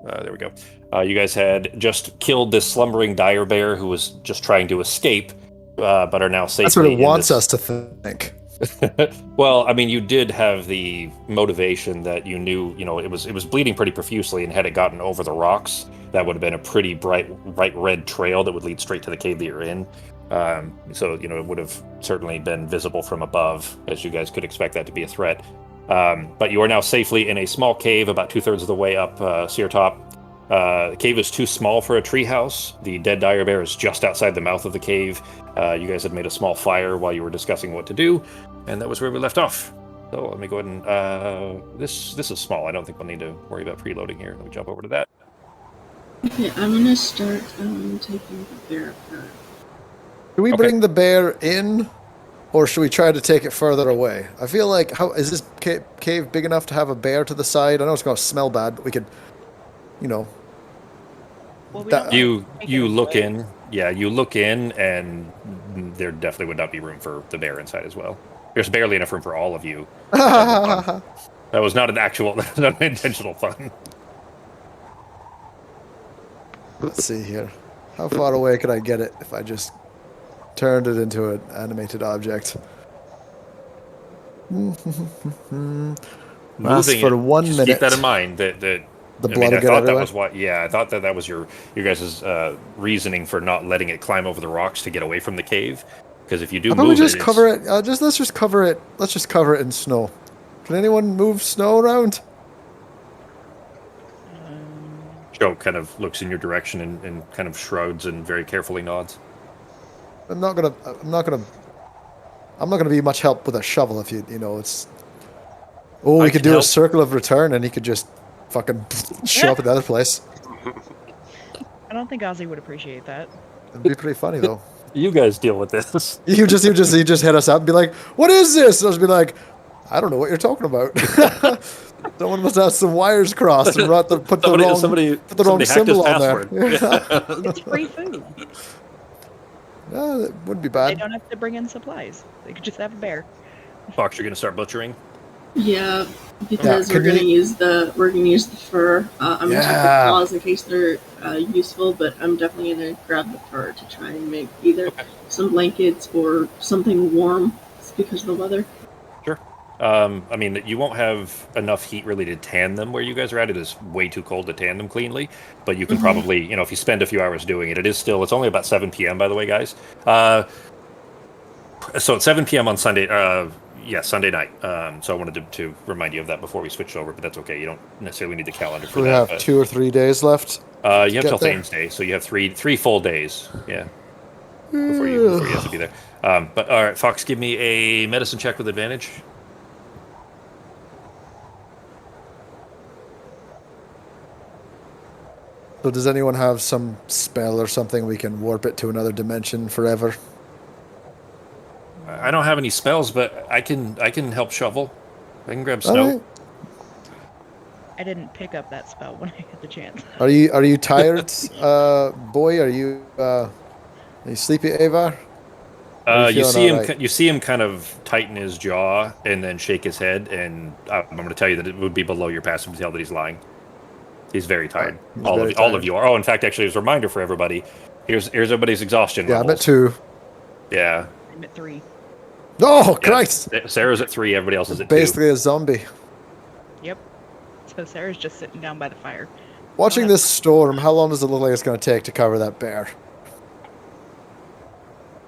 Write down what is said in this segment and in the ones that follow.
There we go. You guys had just killed this slumbering dire bear who was just trying to escape, but are now That's what safely it wants us to think. Well, I mean, you did have the motivation that you knew, it was bleeding pretty profusely, and had it gotten over the rocks, that would have been a pretty bright red trail that would lead straight to the cave that you're in. So, it would have certainly been visible from above, as you guys could expect that to be a threat. But you are now safely in a small cave about 2/3 of the way up Sear Top. The cave is too small for a treehouse. The dead dire bear is just outside the mouth of the cave. You guys had made a small fire while you were discussing what to do, and that was where we left off. So let me go ahead and this is small. I don't think we'll need to worry about preloading here. Let me jump over to that. Okay, I'm gonna start taking the bear apart. Do we bring the bear in, or should we try to take it further away? I feel like, how is this cave big enough to have a bear to the side? I know it's going to smell bad, but we could, Well, you look in. Yeah, you look in, and there definitely would not be room for the bear inside as well. There's barely enough room for all of you. That was not an actual, not an intentional fun. Let's see here. How far away could I get it if I just turned it into an animated object? Lasts for 1 minute. Keep that in mind. That the blood will get thought everywhere? that was what. Yeah, I thought that was your guys' reasoning for not letting it climb over the rocks to get away from the cave. Because if you do How about move we just it, cover it? Let's just cover it. Let's just cover it in snow. Can anyone move snow around? Joe kind of looks in your direction and kind of shrugs and very carefully nods. I'm not gonna be much help with a shovel if it's. Oh, we could do a circle of return, and he could just fucking show up at the other place. I don't think Ozzy would appreciate that. It'd be pretty funny though. You guys deal with this. You just hit us up and be like, "What is this?" And I was be like, "I don't know what you're talking about." Someone must have some wires crossed and put the wrong symbol on there. It's free food. No, that wouldn't be bad. They don't have to bring in supplies. They could just have a bear. Fox, you're gonna start butchering. Yeah, because we're gonna use the fur. I'm gonna take the claws in case they're useful, but I'm definitely gonna grab the fur to try and make either some blankets or something warm because of the weather. Sure. I mean, you won't have enough heat really to tan them where you guys are at. It is way too cold to tan them cleanly, but you can probably, if you spend a few hours doing it, it's only about 7 p.m. by the way, guys. So it's 7 p.m. on Sunday. Sunday night. So I wanted to remind you of that before we switched over, but that's okay. You don't necessarily need the calendar for that. We have 2 or 3 days left. You have till Thames Day, so you have three full days. Yeah. Before you have to be there. But all right, Fox, give me a medicine check with advantage. So does anyone have some spell or something we can warp it to another dimension forever? I don't have any spells, but I can help shovel. I can grab snow. Right. I didn't pick up that spell when I had the chance. Are you tired, boy? Are you sleepy, Avar? You see him kind of tighten his jaw and then shake his head, and I'm going to tell you that it would be below your passive to tell that he's lying. He's very tired. All of you are. Oh, in fact, actually, as a reminder for everybody, here's everybody's exhaustion levels. I'm at 2. Yeah. I'm at 3. Oh, Christ! Sarah's at 3. Everybody else is at 2. Basically a zombie. Yep. So Sarah's just sitting down by the fire. Watching this storm, how long does it look like it's going to take to cover that bear?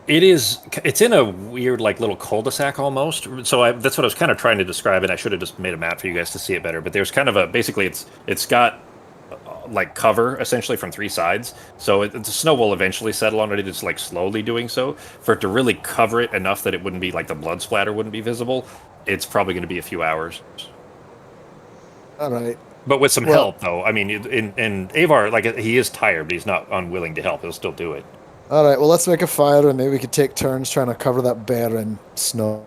It's in a weird, little cul-de-sac almost. So that's what I was kind of trying to describe, and I should have just made a map for you guys to see it better. But there's kind of basically it's got cover essentially from 3 sides. So the snow will eventually settle on it. It's slowly doing so. For it to really cover it enough that it wouldn't be the blood splatter wouldn't be visible, it's probably going to be a few hours. All right. But with some help, though. I mean, in Avar, he is tired, but he's not unwilling to help. He'll still do it. All right, well, let's make a fire, and maybe we could take turns trying to cover that bear in snow.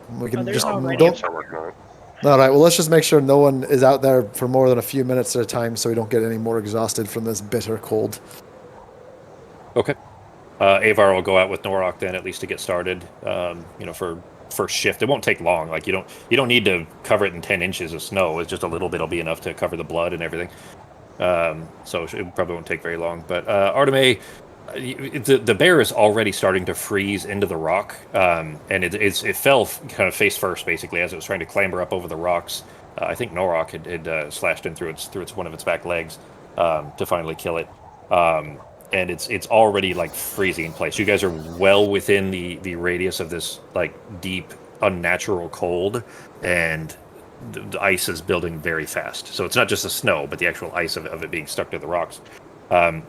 We can just All right, well, let's just make sure no one is out there for more than a few minutes at a time, so we don't get any more exhausted from this bitter cold. Okay. Avar will go out with Norok then, at least to get started. For first shift, it won't take long. You don't need to cover it in 10 inches of snow. It's just a little bit will be enough to cover the blood and everything. So it probably won't take very long. But Arteme, the bear is already starting to freeze into the rock, and it fell kind of face first basically as it was trying to clamber up over the rocks. I think Norok had slashed in through its one of its back legs to finally kill it. And it's already like freezing in place. You guys are well within the radius of this like deep unnatural cold, and the ice is building very fast. So it's not just the snow, but the actual ice of it being stuck to the rocks.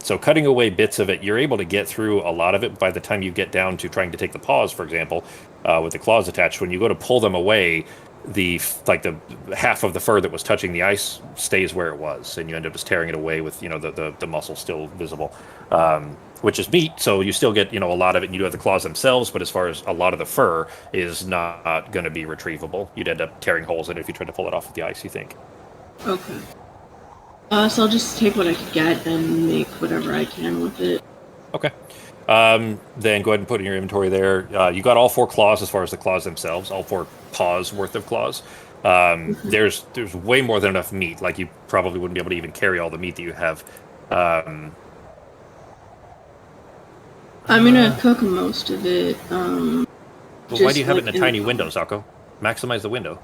So cutting away bits of it, you're able to get through a lot of it. By the time you get down to trying to take the paws, for example, with the claws attached, when you go to pull them away, the half of the fur that was touching the ice stays where it was, and you end up just tearing it away with the muscle still visible, which is meat. So you still get a lot of it, and you do have the claws themselves. But as far as a lot of the fur is not going to be retrievable, you'd end up tearing holes in it if you tried to pull it off with the ice. You think? Okay. So I'll just take what I could get and make whatever I can with it. Okay. Then go ahead and put in your inventory there. You got all 4 claws as far as the claws themselves, all 4 paws worth of claws. There's way more than enough meat. Like you probably wouldn't be able to even carry all the meat that you have. I'm gonna cook most of it. Well, why do you have it in a tiny window, Sako? Maximize the window.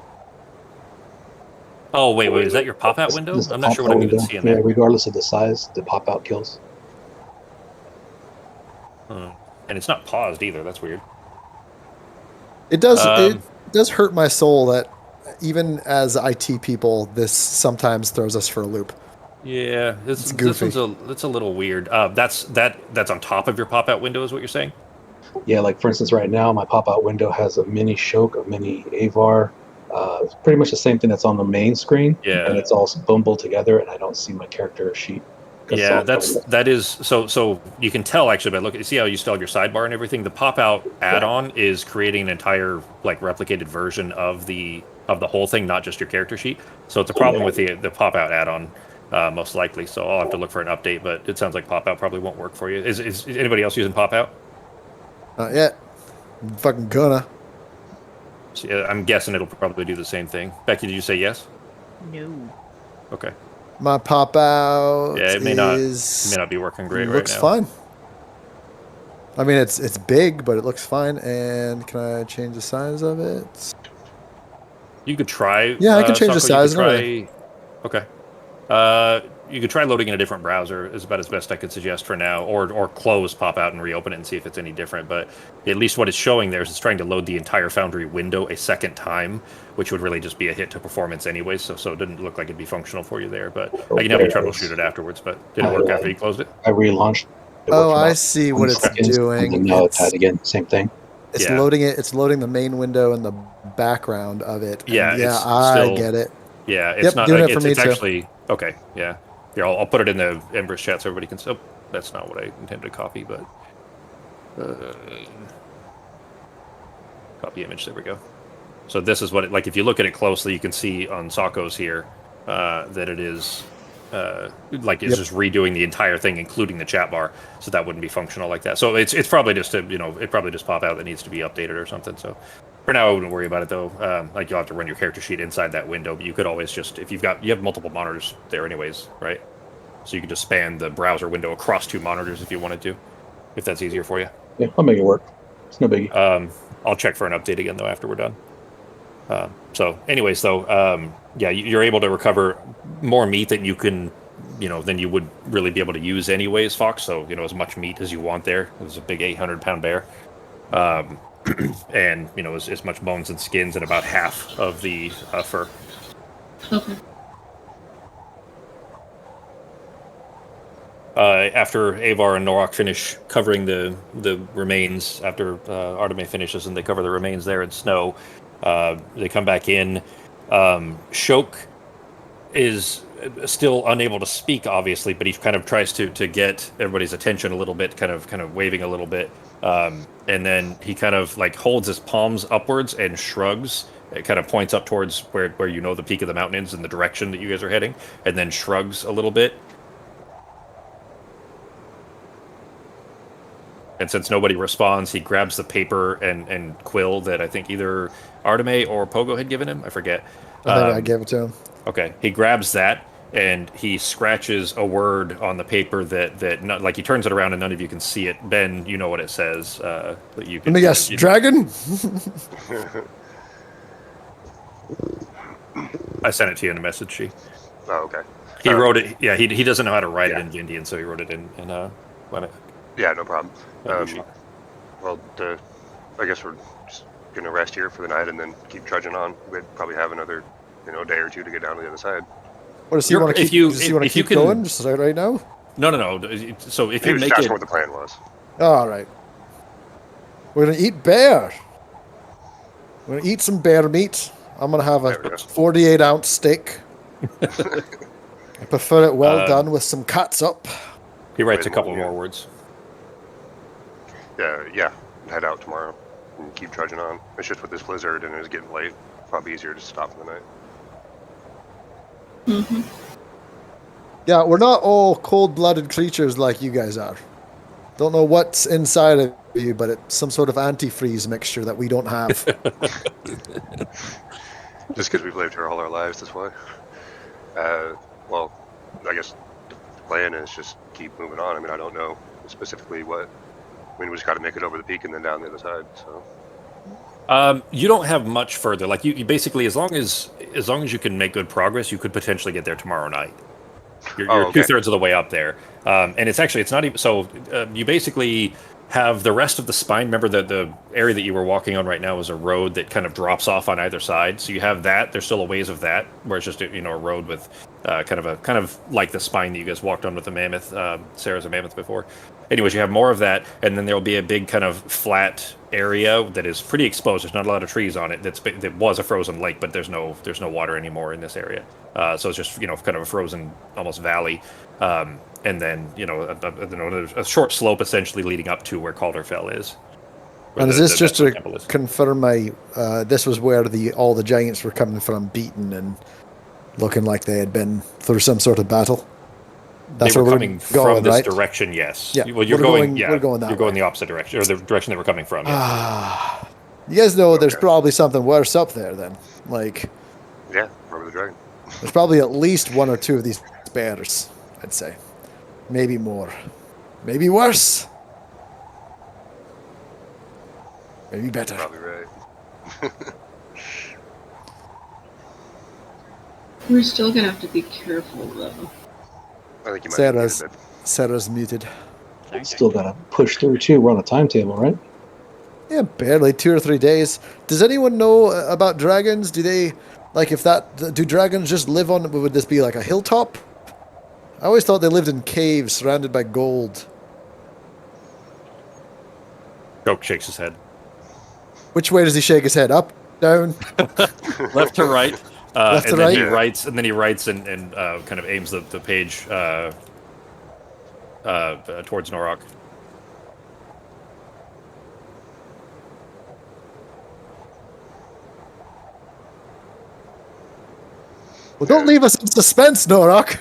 Oh, wait, is that your pop-out window? I'm not sure what I'm even seeing there. Yeah, regardless of the size, the pop-out kills. And it's not paused either. That's weird. It does hurt my soul that even as IT people, this sometimes throws us for a loop. Yeah, it's goofy. That's a little weird. That's on top of your pop-out window, is what you're saying? Yeah, like for instance, right now my pop-out window has a mini Shoke, a mini Avar. It's pretty much the same thing that's on the main screen. Yeah. And it's all bundled together, and I don't see my character sheet. Yeah, that is so you can tell actually by looking. See how you still have your sidebar and everything. The pop-out add-on is creating an entire like replicated version of the whole thing, not just your character sheet. So it's a problem with the pop-out add-on. Most likely, so I'll have to look for an update. But it sounds like pop-out probably won't work for you. Is anybody else using pop-out? Not yet. I'm fucking gonna. So, yeah, I'm guessing it'll probably do the same thing. Becky, did you say yes? No. Okay. My pop-out. Yeah, it may not be working great right now. Looks fine. I mean, it's big, but it looks fine. And can I change the size of it? You could try. Yeah, I can change the size. Okay. You could try loading in a different browser is about as best I could suggest for now, or close pop-out and reopen it and see if it's any different. But at least what it's showing there is it's trying to load the entire Foundry window a second time, which would really just be a hit to performance anyways. So it didn't look like it'd be functional for you there. But I can help you troubleshoot it afterwards. But did it work after you closed it? I relaunched. I see what it's doing. And now it's again, same thing. It's loading it. It's loading the main window and the background of it. I get it. Yeah, it's not. Doing Like, it for me it's too. actually okay. Yeah, here I'll put it in the Embers chat so everybody can. Oh, that's not what I intended to copy, but copy image. There we go. So this is what it like. If you look at it closely, you can see on Sako's here that it is it's just redoing the entire thing, including the chat bar. So that wouldn't be functional like that. So it's probably just it probably just pop out that needs to be updated or something. So. For now, I wouldn't worry about it though. Like you'll have to run your character sheet inside that window, but you could always just you have multiple monitors there anyways, right? So you can just span the browser window across 2 monitors if you wanted to, if that's easier for you. Yeah, I'll make it work. It's no biggie. I'll check for an update again though after we're done. So, anyways, though, you're able to recover more meat than you can, than you would really be able to use anyways, Fox. So as much meat as you want there. It was a big 800-pound bear. And as much bones and skins and about half of the fur. Okay. After Avar and Norok finish covering the remains, after Arteme finishes and they cover the remains there in snow, they come back in. Shoke is still unable to speak, obviously, but he kind of tries to get everybody's attention a little bit, kind of waving a little bit. And then he kind of like holds his palms upwards and shrugs. It kind of points up towards where the peak of the mountain is in the direction that you guys are heading, and then shrugs a little bit. And since nobody responds, he grabs the paper and quill that I think either Arteme or Pogo had given him. I forget. I think I gave it to him. Okay, he grabs that and he scratches a word on the paper that not, like he turns it around and none of you can see it. Ben, you know what it says. But you can. Let me guess, dragon. I sent it to you in a message sheet. Oh, okay. He wrote it. Yeah, he doesn't know how to write it in Indian, so he wrote it in Yeah, no problem. Well, I guess we're just gonna rest here for the night and then keep trudging on. We'd probably have another, day or two to get down to the other side. What does he want to keep? Does he want to keep going just right now? No. So if you make it, what the plan was. All right. We're gonna eat bear. We're gonna eat some bear meat. I'm gonna have a 48-ounce steak. I prefer it well done with some catsup. He writes a couple more words. Yeah. Head out tomorrow and keep trudging on. It's just with this blizzard and it's getting late. Probably easier to stop for the night. Mm-hmm. Yeah, we're not all cold-blooded creatures like you guys are. Don't know what's inside of you, but it's some sort of antifreeze mixture that we don't have. Just because we've lived here all our lives, that's why. Well, I guess the plan is just keep moving on. I mean, I don't know specifically what. I mean, we just got to make it over the peak and then down the other side. So. You don't have much further. Like you basically, as long as you can make good progress, you could potentially get there tomorrow night. You're okay. 2/3 of the way up there, and it's not even. So you basically have the rest of the spine. Remember the area that you were walking on right now is a road that kind of drops off on either side. So you have that. There's still a ways of that, where it's just a road with kind of like the spine that you guys walked on with the mammoth. Sarah's a mammoth before. Anyways, you have more of that, and then there will be a big kind of flat area that is pretty exposed. There's not a lot of trees on it. That was a frozen lake, but there's no water anymore in this area. So it's just kind of a frozen almost valley, and then a short slope essentially leading up to where Calderfell is. And is this just to confirm this was where all the giants were coming from, beaten and looking like they had been through some sort of battle? That's they were coming from this direction, yes. Yeah. Well, you're going that you're going the opposite direction, or the direction they were coming from. Yeah. You guys know there's probably something worse up there then. Like, yeah, remember the dragon. There's probably at least one or two of these bears, I'd say. Maybe more. Maybe worse. Maybe better. Probably right. We're still gonna have to be careful though. I think you might Sarah's muted. Still gotta push through too. We're on a timetable, right? Yeah, barely 2 or 3 days. Does anyone know about dragons? Do dragons just live on? Would this be like a hilltop? I always thought they lived in caves surrounded by gold. Joke shakes his head. Which way does he shake his head? Up, down, left to right. Left to then right. He writes and kind of aims the page towards Norok. Well, don't leave us in suspense, Norok.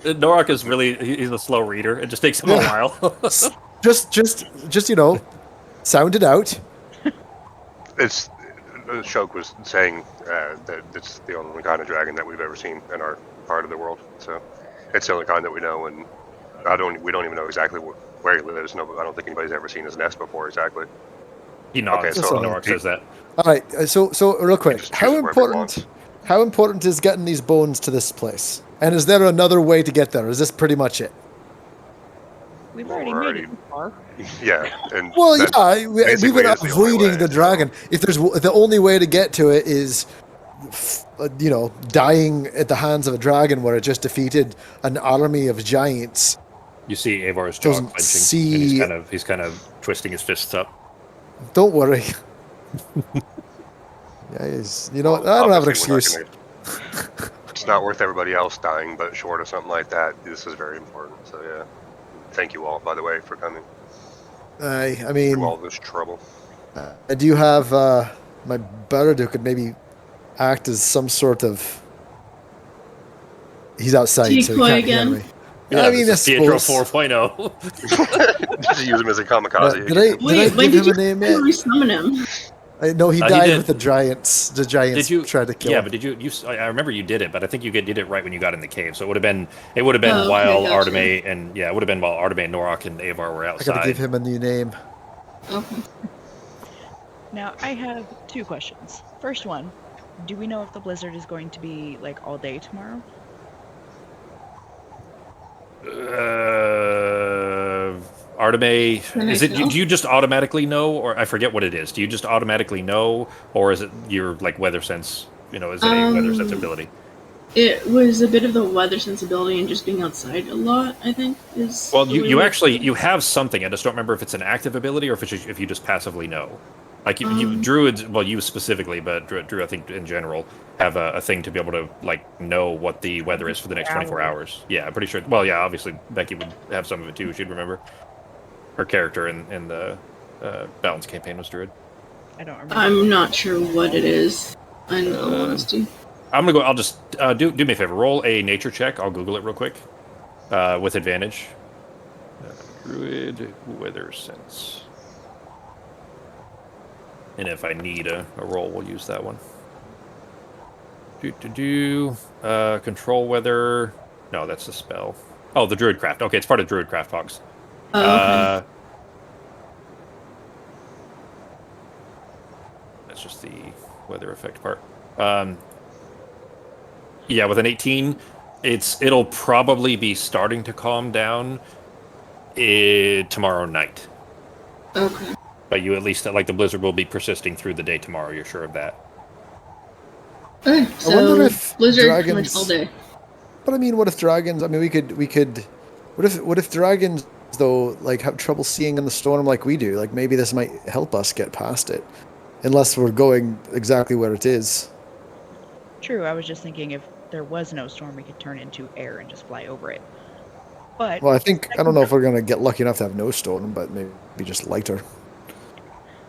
Norok is he's a slow reader. It just takes him a while. just sound it out. Shok was saying that it's the only kind of dragon that we've ever seen in our part of the world. So it's the only kind that we know, and we don't even know exactly where he lives. No, I don't think anybody's ever seen his nest before exactly. He nods. Okay, so Norok says that. All right. So real quick, how important is getting these bones to this place? And is there another way to get there? Is this pretty much it? We've already made it far. Yeah. And we've been avoiding the dragon. If the only way to get to it is, dying at the hands of a dragon where it just defeated an army of giants. You see Avar's jaw clenching. And he's kind of twisting his fists up. Don't worry. I don't have an excuse. It's not worth everybody else dying, but short of something like that, this is very important. So yeah, thank you all, by the way, for coming. I mean, through all this trouble. Do you have my bird who could maybe act as some sort of? He's outside, decoy so he can't again. hear me. Yeah, I mean, Pietro 4.0. Just use him as a kamikaze. Did I give him a name yet? Resummon him. No, he He died did. with the giants. The giants Did you tried to kill Yeah, him. but did you? I remember you did it, but I think you did it right when you got in the cave. So it would have been. It would have been Oh, okay, while gotcha. Arteme and it would have been while Arteme, Norak, and Avar were I gotta outside. give him a new name. Okay. Now, I have 2 questions. First one, do we know if the blizzard is going to be like all day tomorrow? Arteme, Can I is it? tell? Do you just automatically know, or I forget what it is? Do you just automatically know, or is it your like weather sense? Is it a weather sense ability? It was a bit of the weather sensibility and just being outside a lot, I think, is. Well, the way you it actually is. you have something. I just don't remember if it's an active ability or if you just passively know. Like you Um, druids, well, you specifically, but Drew, I think in general, have a thing to be able to like know what the weather is for the next 24 hours. Yeah, I'm pretty sure. Well, yeah, obviously Becky would have some of it too. She'd remember. Her character in the Balance campaign was druid. I don't remember. I'm not sure what it is. In all honesty. I'm gonna go. I'll just do me a favor. Roll a nature check. I'll Google it real quick with advantage. Druid weather sense. And if I need a roll, we'll use that one. Control weather. No, that's a spell. Oh, the Druidcraft. Okay, it's part of Druidcraft, Fox. Oh, okay. That's just the weather effect part. Yeah, with an 18, it'll probably be starting to calm down tomorrow night. Okay. But you at least like the blizzard will be persisting through the day tomorrow. You're sure of that? Okay, I wonder so if blizzard pretty dragons. much all day. But I mean, what if dragons? I mean, we could. What if dragons though like have trouble seeing in the storm like we do? Like maybe this might help us get past it, unless we're going exactly where it is. True, I was just thinking if there was no storm, we could turn into air and just fly over it. But Well, I don't know if we're gonna get lucky enough to have no storm, but maybe just lighter.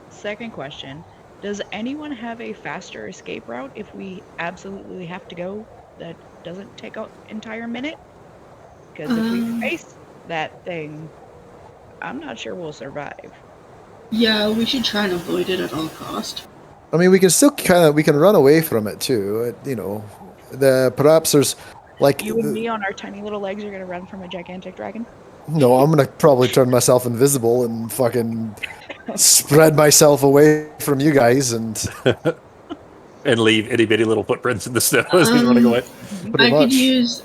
second question, does anyone have a faster escape route if we absolutely have to go that doesn't take an entire minute? Because if we face that thing, I'm not sure we'll survive. Yeah, we should try and avoid it at all cost. I mean, we can still we can run away from it too. Perhaps there's like You and me on our tiny little legs are gonna run from a gigantic dragon? no, I'm gonna probably turn myself invisible and fucking spread myself away from you guys and leave itty bitty little footprints in the snow as he's running away. pretty I much. could use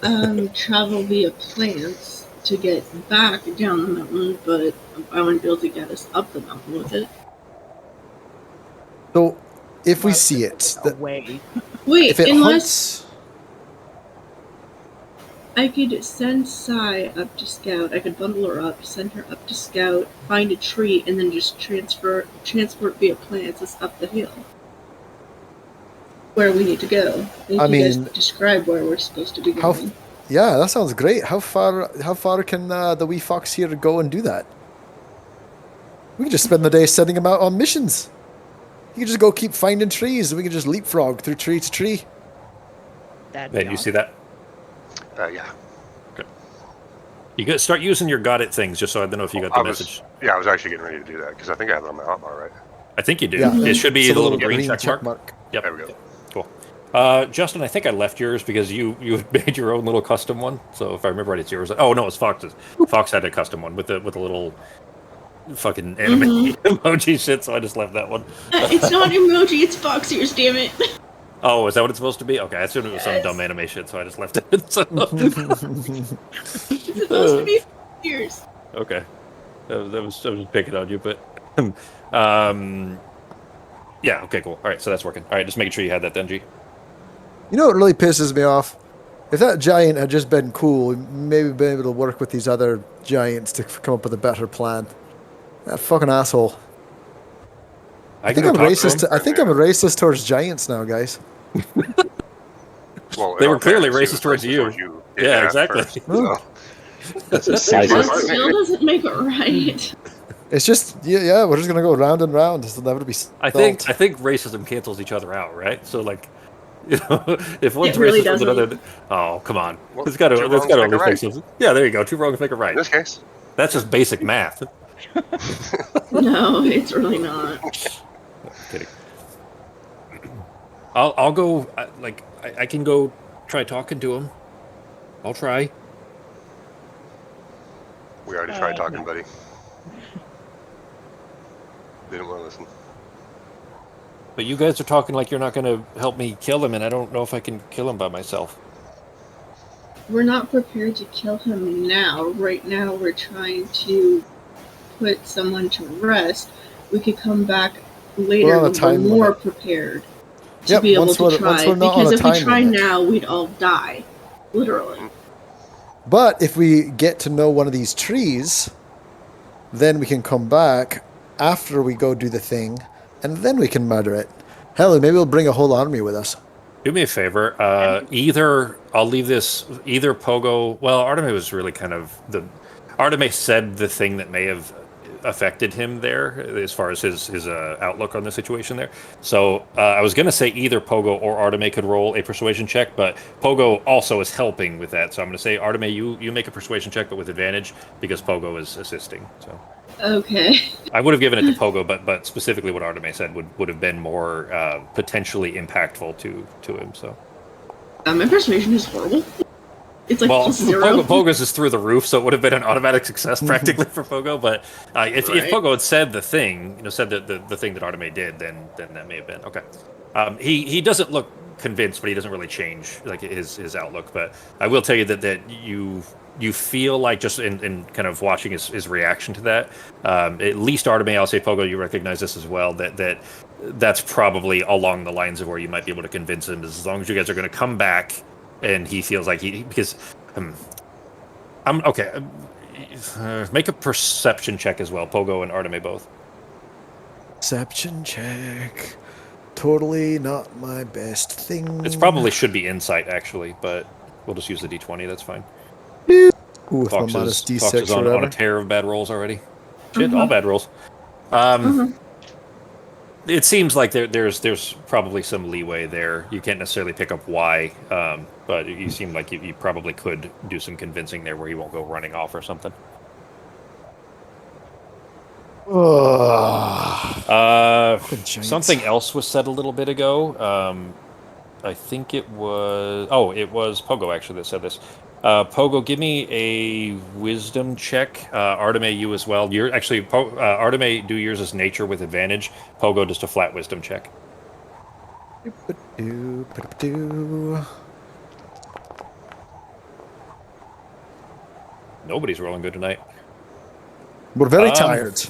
travel via plants to get back down the mountain, but I wouldn't be able to get us up the mountain with it. So if we Well, see it, away. Wait, if it unless hunts, I could send Sai up to scout, I could bundle her up, send her up to scout, find a tree, and then just transport via plants us up the hill. Where we need to go. You guys describe where we're supposed to be going. yeah, that sounds great. How far can the wee fox here go and do that? We can just spend the day sending him out on missions. You can just go keep finding trees, and we can just leapfrog through tree to tree. Hey, you see that? Yeah. Okay. You got start using your got it things just so I don't know if you got the message. Yeah, I was actually getting ready to do that because I think I have it on my hotbar, right? I think you do. Yeah. It should be So the little green check mark. Yep. There we go. Cool. Justin, I think I left yours because you made your own little custom one. So if I remember right, it's yours. Oh no, it's Fox's. Fox had a custom one with a little fucking anime emoji shit. So I just left that one. It's not emoji, it's fox ears, damn it. Oh, is that what it's supposed to be? Okay, I assumed it was some dumb anime shit, so I just left it. So. It's supposed to be fox ears. Okay, I was just picking on you, but yeah. Okay, cool. All right, so that's working. All right, just making sure you had that, then, G. You know what really pisses me off? If that giant had just been cool, we'd maybe been able to work with these other giants to come up with a better plan. That fucking asshole. I think I'm racist. I think I'm a racist towards giants now, guys. Well, they were clearly racist towards you. Yeah, exactly. That's a size. That still doesn't make it right. It's just yeah, we're just gonna go round and round. It'll never be solved. I think racism cancels each other out, right? So like, if one's really racist with another, oh come on, Well, it's got to only right. make sense. Yeah, there you go. Two wrongs make a right. In this case, That's just basic math. No, it's really not. Kidding. I'll go. I can go try talking to him. I'll try. We already tried talking, No. buddy. Didn't want to listen. But you guys are talking like you're not going to help me kill him, and I don't know if I can kill him by myself. We're not prepared to kill him now. Right now, we're trying to put someone to rest. We could come back later when we're more prepared to be able to try. Because if we try now, we'd all die. Literally. But if we get to know one of these trees, then we can come back after we go do the thing, and then we can murder it. Hell, maybe we'll bring a whole army with us. Do me a favor. Either I'll leave this. Either Pogo. Well, Arteme was really kind of the. Arteme said the thing that may have affected him there, as far as his outlook on the situation there. So I was going to say either Pogo or Arteme could roll a persuasion check, but Pogo also is helping with that. So I'm going to say Arteme, you make a persuasion check, but with advantage because Pogo is assisting. So. Okay. I would have given it to Pogo, but specifically what Arteme said would have been more potentially impactful to him. So. My persuasion is horrible. It's like well, +0. Pogo's is through the roof, so it would have been an automatic success practically for Pogo. But if Pogo had said the thing, said the thing that Arteme did, then that may have been okay. He doesn't look convinced, but he doesn't really change like his outlook. But I will tell you that you feel like just in kind of watching his reaction to that, at least Arteme, I'll say Pogo, you recognize this as well, that's probably along the lines of where you might be able to convince him, as long as you guys are going to come back and he feels like because I'm okay. Make a perception check as well, Pogo and Arteme both. Perception check. Totally not my best thing. It probably should be insight actually, but we'll just use the D20. That's fine. Ooh, Fox minus is D6 on a tear of bad rolls already. Shit, all bad rolls. It seems like there's probably some leeway there. You can't necessarily pick up why, but you seem like you probably could do some convincing there where he won't go running off or something. Something else was said a little bit ago. I think it was Pogo actually that said this. Pogo, give me a wisdom check. Arteme, you as well. You're actually Arteme, do yours as nature with advantage. Pogo, just a flat wisdom check. Nobody's rolling good tonight. We're very tired.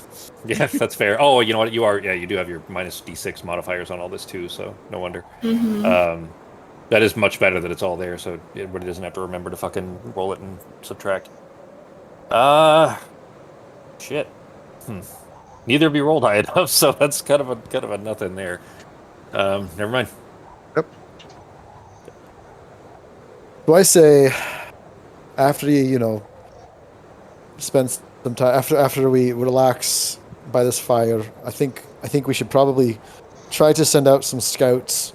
Yeah, that's fair. Oh, you know what? You are. Yeah, you do have your minus D6 modifiers on all this too, so no wonder. That is much better that it's all there, so everybody doesn't have to remember to fucking roll it and subtract. Shit. Neither be rolled high enough, so that's kind of a nothing there. Never mind. Yep. So I say, after you spend some time after we relax by this fire, I think we should probably try to send out some scouts,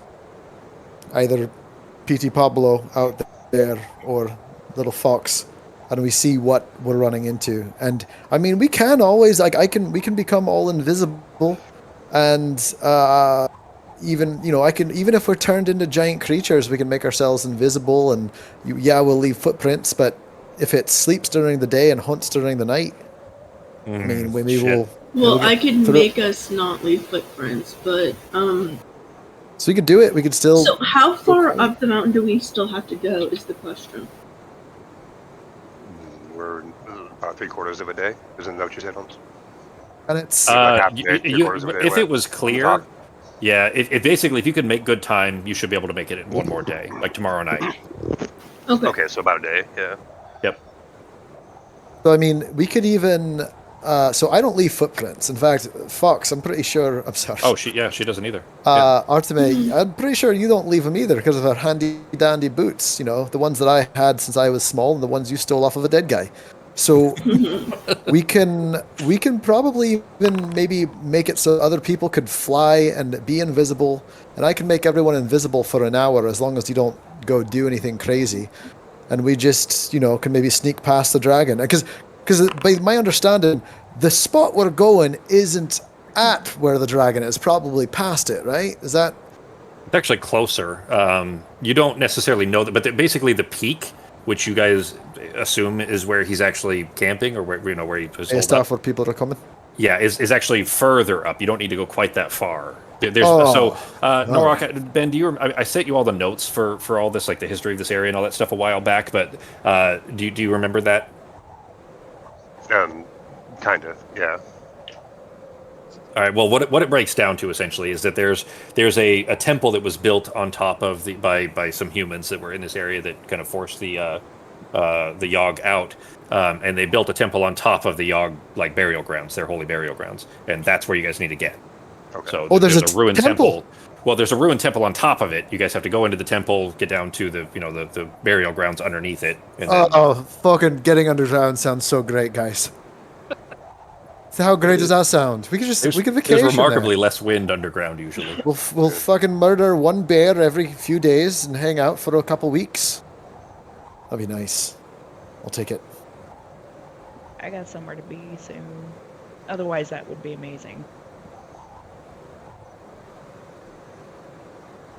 either PT Pablo out there or Little Fox, and we see what we're running into. And I mean, we can always we can become all invisible, and even if we're turned into giant creatures, we can make ourselves invisible, and we'll leave footprints, but if it sleeps during the day and hunts during the night, I mean, maybe we'll. Well, I could make us not leave footprints, but So we could do it. We could still. So how far up the mountain do we still have to go? Is the question. We're about 3/4 of a day. Isn't that what you said, Holmes? And it's if it was clear, yeah. If basically if you could make good time, you should be able to make it in one more day, like tomorrow night. Okay, so about a day. Yeah. Yep. So I mean, we could even. So I don't leave footprints. In fact, Fox, I'm pretty sure. I'm sorry. Oh, she doesn't either. Arteme, I'm pretty sure you don't leave them either because of our handy dandy boots. The ones that I had since I was small, and the ones you stole off of a dead guy. So we can probably even maybe make it so other people could fly and be invisible, and I can make everyone invisible for an hour as long as you don't go do anything crazy, and we just can maybe sneak past the dragon because by my understanding, the spot we're going isn't at where the dragon is, probably past it, right? Is that? It's actually closer. You don't necessarily know that, but basically the peak, which you guys assume is where he's actually camping, or where where he was Based holed off up. where people are coming. Yeah, is actually further up. You don't need to go quite that far. There's Oh, Norok, Ben, do you? I sent you all the notes for all this, like the history of this area and all that stuff a while back. But do you remember that? Kind of, yeah. All right. Well, what it breaks down to essentially is that there's a temple that was built on top of by some humans that were in this area that kind of forced the Yogg out, and they built a temple on top of the Yogg like burial grounds, their holy burial grounds, and that's where you guys need to get. Okay. So there's a ruined temple. Well, there's a ruined temple on top of it. You guys have to go into the temple, get down to the burial grounds underneath it. And then, fucking getting underground sounds so great, guys. So how great does that sound? We could vacation there's remarkably there. less wind underground usually. We'll fucking murder one bear every few days and hang out for a couple weeks. That'd be nice. I'll take it. I got somewhere to be soon. Otherwise, that would be amazing.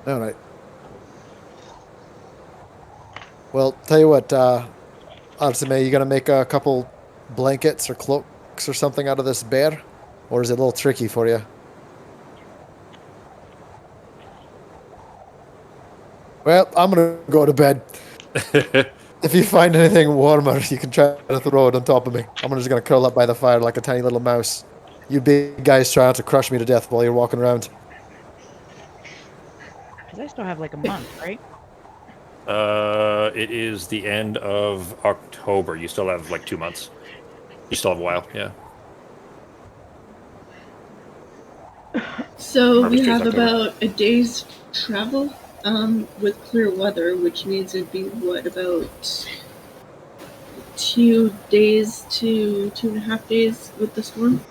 All right. Well, tell you what, Arsene, you gonna make a couple blankets or cloaks or something out of this bear? Or is it a little tricky for you? Well, I'm gonna go to bed. If you find anything warmer, you can try to throw it on top of me. I'm just gonna curl up by the fire like a tiny little mouse. You big guys trying to crush me to death while you're walking around. Because I still have like a month, right? It is the end of October. You still have like 2 months. You still have a while, yeah. So we Harvest have October. about a day's travel with clear weather, which means it'd be what, about 2 days to 2.5 days with the storm?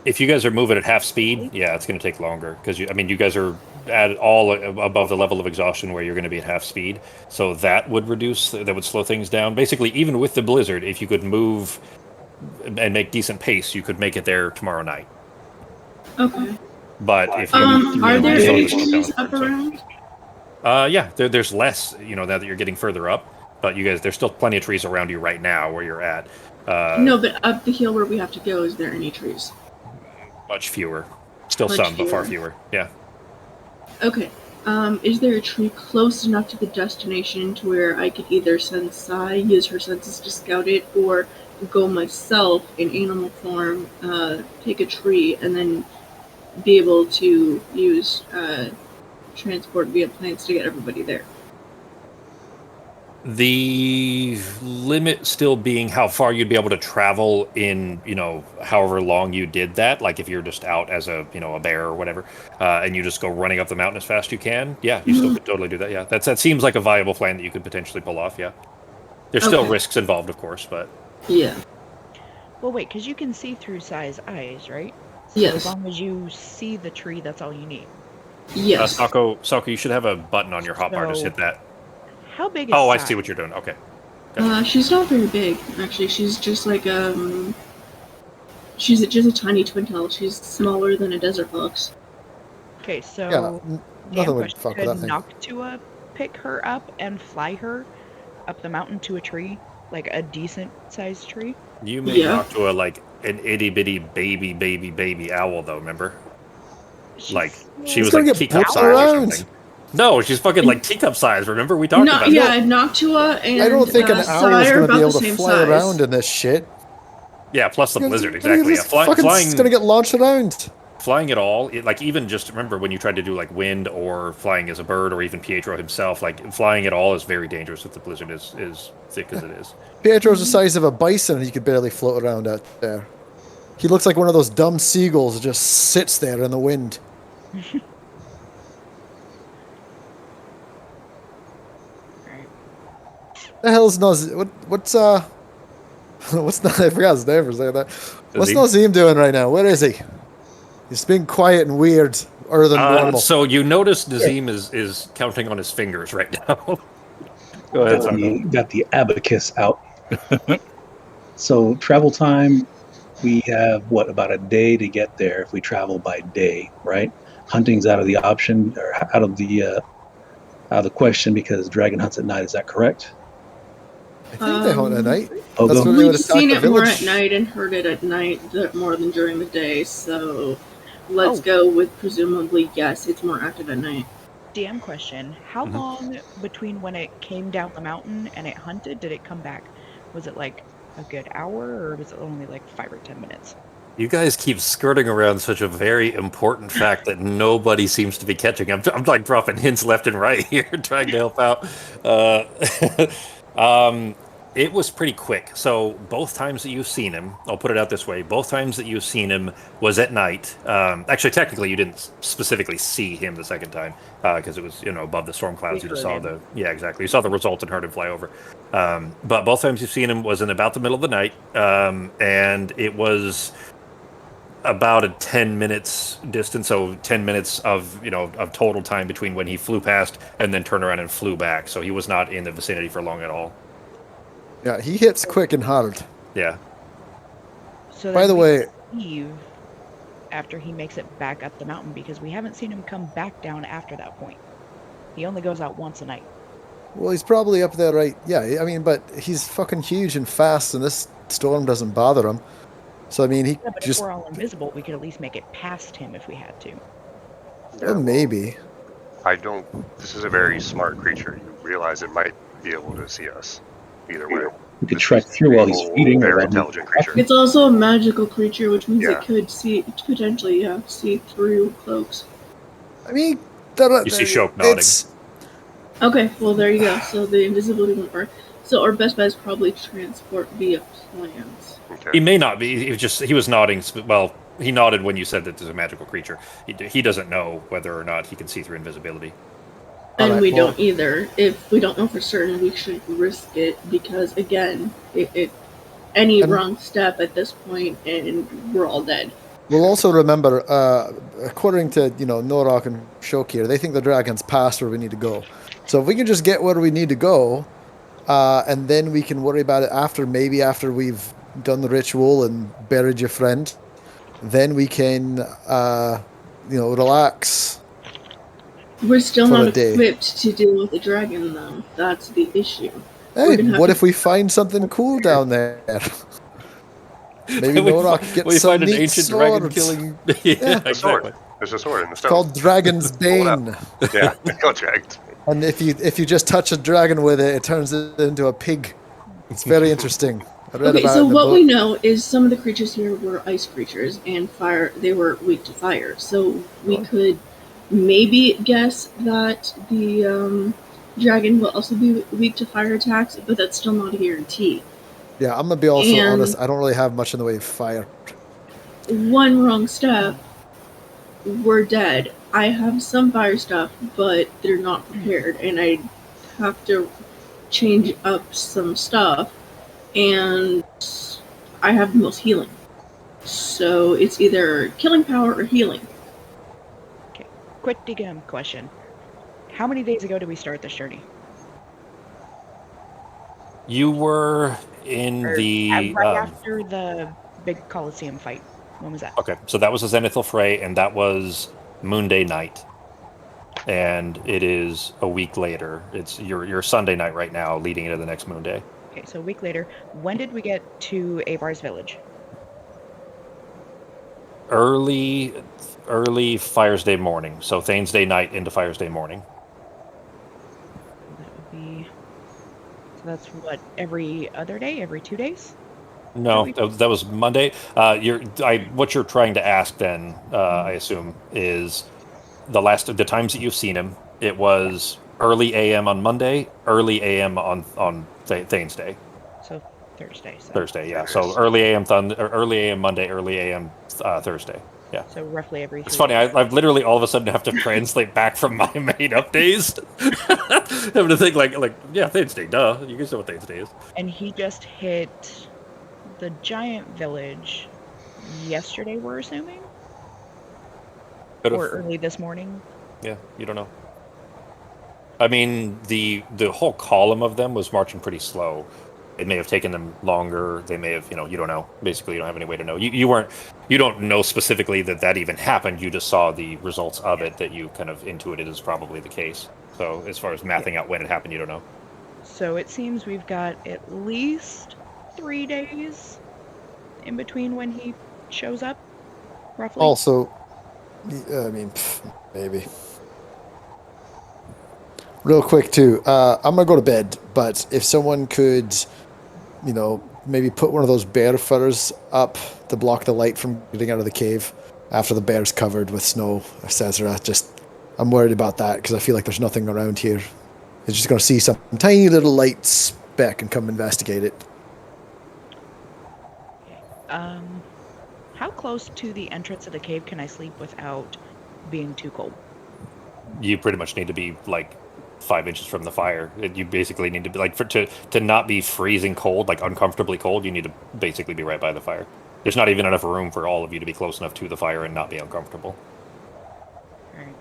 If you guys are moving at half speed, yeah, it's going to take longer because you guys are at all above the level of exhaustion where you're going to be at half speed. So that would slow things down. Basically, even with the blizzard, if you could move and make decent pace, you could make it there tomorrow night. Okay. But if you Are there still any have to slow down trees for up it, so. around? Yeah, there's less, now that you're getting further up. But you guys, there's still plenty of trees around you right now where you're at. No, but up the hill where we have to go, is there any trees? Much fewer. Still Much some, but far fewer. fewer. Yeah. Okay. Is there a tree close enough to the destination to where I could either send Sai, use her senses to scout it, or go myself in animal form, pick a tree, and then be able to use transport via plants to get everybody there? The limit still being how far you'd be able to travel in, however long you did that. Like if you're just out as a bear or whatever, and you just go running up the mountain as fast as you can. Yeah, you still could totally do that. Yeah, that seems like a viable plan that you could potentially pull off. Yeah, there's still risks involved, of course, but Yeah. Well, wait, because you can see through Sai's eyes, right? So Yes. as long as you see the tree, that's all you need. Yes. Sako, you should have a button on your hotbar. Just hit that. How big is Oh, I Sai? see what you're doing. Okay. She's not very big, actually. She's just like she's just a tiny twin tail. She's smaller than a desert fox. Okay, so Yeah, nothing would question, fuck with could that thing. Noctua pick her up and fly her up the mountain to a tree, like a decent sized tree? You may knock to like an itty bitty baby owl, though. Remember? Like she It's was gonna like get teacup blown size or around. something. No, she's fucking like teacup size. Remember we talked about Yeah, it. Noctua and I don't think an Sai owl is are going to about be able the to same fly size. around in this shit. Yeah, plus the blizzard, It's gonna exactly. just Yeah, fucking, it's going to get launched around. flying at all, like even just remember when you tried to do like wind or flying as a bird or even Pietro himself, like flying at all is very dangerous if the blizzard is thick as it is. Pietro's the size of a bison and he could barely float around out there. He looks like one of those dumb seagulls that just sits there in the wind. The hell's Nazim? What's what's not? I forgot his name for a second. What's Nazim doing right now? Where is he? He's being quiet and weird, other than normal. So you notice Nazim is counting on his fingers right now. Go ahead, Sako. Got the abacus out. So travel time, we have about a day to get there if we travel by day, right? hunting's out of the option or out of the question because dragon hunts at night. Is that correct? I think they hunt at night. Oh, That's go. when they would We've attack seen the it more village. at night and heard it at night more than during the day. So let's Oh. go with presumably yes, it's more active at night. DM question. How Mhm. long between when it came down the mountain and it hunted did it come back? Was it like a good hour or was it only like 5 or 10 minutes? You guys keep skirting around such a very important fact that nobody seems to be catching. I'm like dropping hints left and right here, trying to help out. It was pretty quick. So both times that you've seen him, I'll put it out this way: both times that you've seen him was at night. Actually, technically, you didn't specifically see him the second time because it was above the storm clouds. We You just heard saw him. exactly. You saw the result and heard him fly over. But both times you've seen him was in about the middle of the night, and it was about a 10 minutes distance, so 10 minutes of of total time between when he flew past and then turned around and flew back. So he was not in the vicinity for long at all. Yeah, he hits quick and hard. Yeah. So By then the we way, leave after he makes it back up the mountain because we haven't seen him come back down after that point. He only goes out once a night. well, he's probably up there, right? Yeah, I mean, but he's fucking huge and fast, and this storm doesn't bother him. So I mean, he Yeah, but if just we're all invisible, we could at least make it past him if we had to. Yeah, maybe. I don't. This is a very smart creature. You realize it might be able to see us either way. You could trek through while he's feeding. Very intelligent creature. It's also a magical creature, which means Yeah. it could potentially see through cloaks. I mean, You see Shoke nodding. it's Okay, well there you go. So the invisibility won't work. So our best bet is probably transport via plants. Okay. He may not be. He was nodding. Well, he nodded when you said that there's a magical creature. He doesn't know whether or not he can see through invisibility. And Alright, we well- don't either. If we don't know for certain, we should risk it because again, any And- wrong step at this point and we're all dead. We'll also remember, according to Norok and Shok here, they think the dragon's past where we need to go. So if we can just get where we need to go, and then we can worry about it after we've done the ritual and buried your friend, then we can, relax. We're still For not a day. equipped to deal with the dragon though. That's the issue. Hey, gonna have what to- if we find something cool down there? Maybe We Norok fi- gets we some find an neat ancient dragon swords. killing. A sword. There's a sword in the stone. Called Dragon's Pull it out. Bane. Yeah, go dragged. And if you just touch a dragon with it, it turns it into a pig. It's very interesting. I read Okay, about it so in the what book. we know is some of the creatures here were ice creatures and fire. They were weak to fire, so we Oh. could maybe guess that the dragon will also be weak to fire attacks, but that's still not a guarantee. Yeah, I'm gonna be also And- honest. I don't really have much in the way of fire. One wrong step, we're dead. I have some fire stuff, but they're not prepared, and I have to change up some stuff, and I have the most healing. So it's either killing power or healing. Quick DM question. How many days ago did we start this journey? You were in Or the right after the big Coliseum fight. When was that? okay, so that was the Zenithal Fray, and that was Moonday night, and it is a week later. It's your Sunday night right now, leading into the next Moonday. Okay, so a week later. When did we get to Avar's village? Early Fire's Day morning, so Thane's Day night into Fire's Day morning. That would be. So that's what, every other day? Every 2 days? No, that was Monday. What you're trying to ask then, I assume, is the times that you've seen him. It was early AM on Monday, early AM on Thane's Day. So Thursday. So, Thursday, yeah. So early AM early AM Monday, early AM Thursday. Yeah. so roughly every 3 It's funny. days. I've literally all of a sudden have to translate back from my made up days. Having to think like yeah, Thane's Day. Duh, you guys know what Thane's Day is. And he just hit the giant village yesterday, we're assuming? Could've- Or early this morning? Yeah, you don't know. I mean, the whole column of them was marching pretty slow, It may have taken them longer. They may have, you don't know. Basically, you don't have any way to know. You don't know specifically that even happened. You just saw the results of it that you kind of intuited is probably the case. So as far as mapping out when it happened, you don't know. So it seems we've got at least 3 days in between when he shows up, roughly. Also, I mean, maybe. Real quick too, I'm gonna go to bed, but if someone could, maybe put one of those bear feathers up to block the light from getting out of the cave after the bear's covered with snow, etc. I'm worried about that because I feel like there's nothing around here. It's just gonna see some tiny little light speck and come investigate it. How close to the entrance of the cave can I sleep without being too cold? You pretty much need to be like 5 inches from the fire. You basically need to be like to not be freezing cold, like uncomfortably cold. You need to basically be right by the fire. There's not even enough room for all of you to be close enough to the fire and not be uncomfortable. Alright.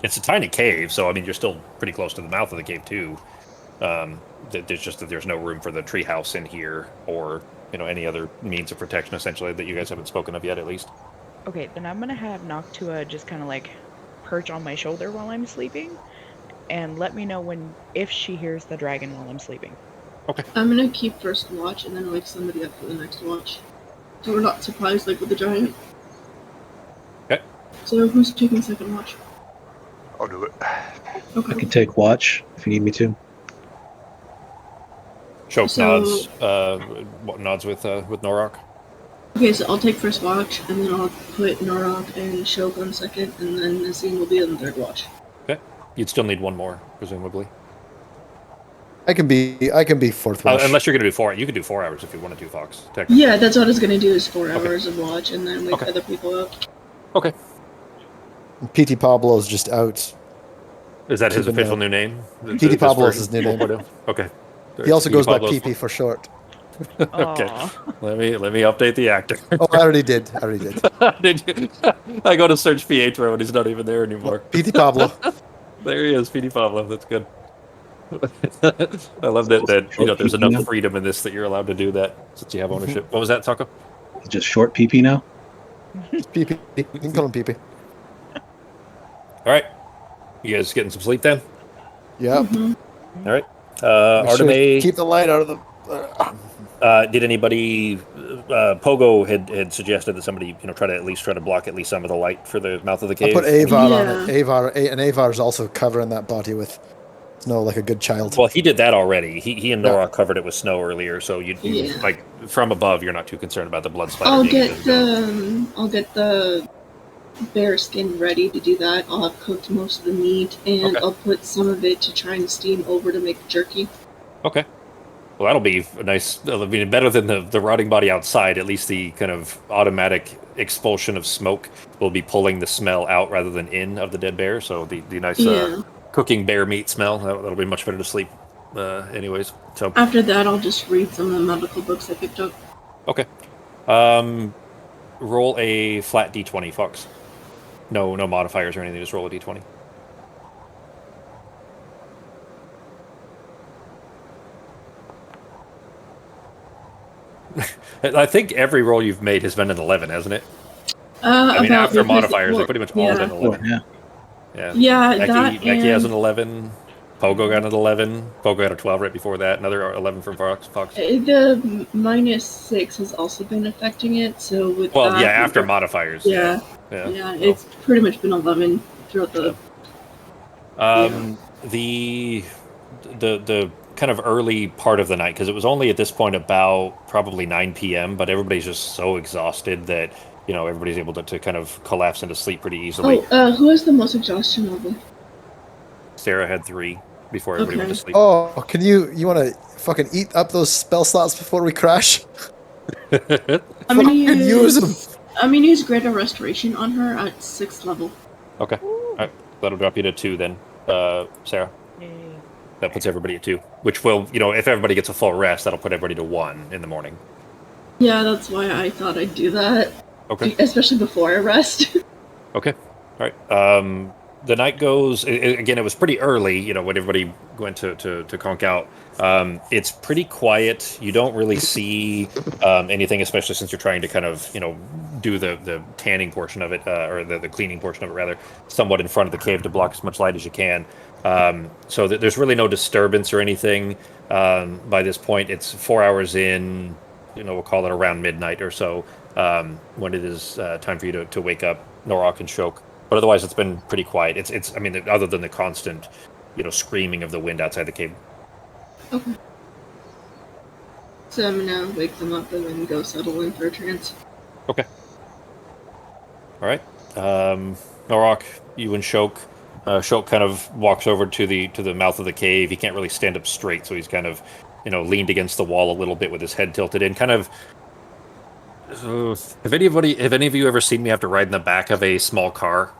It's a tiny cave, so I mean you're still pretty close to the mouth of the cave too. There's just that there's no room for the treehouse in here, or any other means of protection essentially that you guys haven't spoken of yet, at least. Okay, then I'm gonna have Noctua just kind of like perch on my shoulder while I'm sleeping, and let me know if she hears the dragon while I'm sleeping. Okay. I'm gonna keep first watch and then wake somebody up for the next watch, so we're not surprised like with the giant. Okay. So who's taking second watch? I'll do it. Okay. I can take watch if you need me to. Choke nods with Norok. Okay, so I'll take first watch, and then I'll put Norok and Shoke on second, and then Nassim will be on third watch. Okay. You'd still need one more, presumably. I can be fourth watch. Unless you're going to do 4. You could do 4 hours if you wanted to, Fox. Technically. Yeah, that's what I was gonna do, is 4 hours of watch, and then wake other people up. Okay. PT Pablo's just out. Is that his official new name? PT Pablo is his new name. Okay. He also goes by Pablo's- PP for short. Okay. Aw. Let me update the actor. Oh, I already did. Did you? I go to search Pietro and he's not even there anymore. PT Pablo. There he is, PD Pablo. That's good. I love that there's enough freedom in this that you're allowed to do that since you have ownership. What was that, Taco? Just short PP now? PP. You can call him PP. All right. You guys getting some sleep then? Yep. All right. Make sure Arteme, keep the light out of the. did anybody? Pogo had suggested that somebody try to block at least some of the light for the mouth of the I cave. put Avar on Yeah. it. Avar is also covering that body with snow like a good child. Well, he did that already. He and Nora covered it with snow earlier, so you Yeah. like from above. You're not too concerned about the blood splatter. I'll being get the bear skin ready to do that. I'll have cooked most of the meat, and Okay. I'll put some of it to try and steam over to make jerky. Okay. Well, that'll be a nice. I mean, better than the rotting body outside. At least the kind of automatic expulsion of smoke will be pulling the smell out rather than in of the dead bear. So the nice Yeah. cooking bear meat smell that'll be much better to sleep. Anyways, so After that, I'll just read some of the medical books I picked up. okay. Roll a flat d20, Fox. No modifiers or anything. Just roll a d20. I think every roll you've made has been an 11, hasn't it? I mean, after modifiers, they're pretty much all been 11. Yeah. Yeah. Yeah, Becky and has an 11. Pogo got an 11. Pogo got a 12 right before that. Another 11 from Fox. the -6 has also been affecting it. So with that, After modifiers. Yeah, it's pretty much been 11 throughout the. The kind of early part of the night, because it was only at this point about probably 9 p.m., but everybody's just so exhausted that everybody's able to kind of collapse into sleep pretty easily. Who has the most exhaustion level? Sarah had 3 before everybody went to sleep. Oh, can you want to fucking eat up those spell slots before we crash? I'm gonna use them. I'm gonna use Greater Restoration on her at 6th level. Okay. All right. That'll drop you to 2 then, Sarah. Yay. That puts everybody at 2, which will, if everybody gets a full rest, that'll put everybody to 1 in the morning. Yeah, that's why I thought I'd do that. Okay. Especially before I rest. Okay. All right. the night goes. Again, it was pretty early. You know, when everybody went to conk out. It's pretty quiet. You don't really see anything, especially since you're trying to kind of do the tanning portion of it, or the cleaning portion of it rather, somewhat in front of the cave to block as much light as you can. So there's really no disturbance or anything by this point. It's 4 hours in. We'll call it around midnight or so when it is time for you to wake up Norok and Shok. But otherwise, it's been pretty quiet. It's I mean, other than the constant, screaming of the wind outside the cave. Okay. So I'm gonna wake them up and then go settle in for a trance. Okay. All right. Norok, you and Shok. Shok kind of walks over to the mouth of the cave. He can't really stand up straight, so he's kind of, leaned against the wall a little bit with his head tilted in. Kind of. Have any of you ever seen me have to ride in the back of a small car?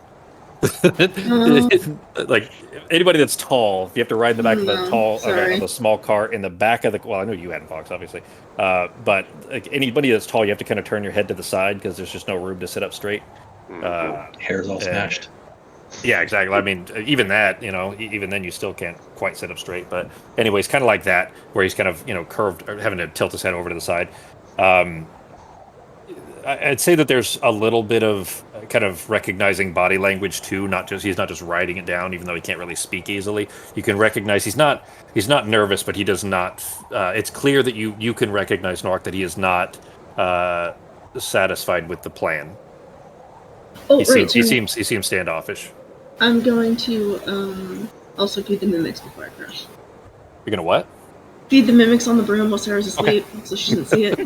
Like anybody that's tall, you have to ride in the back of a small car in the back of the. Well, I know you hadn't, Fox, obviously, but like anybody that's tall, you have to kind of turn your head to the side because there's just no room to sit up straight. Hair's all smashed. Yeah, exactly. I mean, even that, even then you still can't quite sit up straight. But anyways, kind of like that, where he's kind of curved, or having to tilt his head over to the side. I'd say that there's a little bit of kind of recognizing body language too. He's not just writing it down, even though he can't really speak easily. You can recognize he's not nervous, but he does not. It's clear that you can recognize Nork that he is not satisfied with the plan. Oh, he seems standoffish. I'm going to also feed the mimics before I crash. You're gonna what? Feed the mimics on the broom while Sarah's asleep, so she doesn't see it.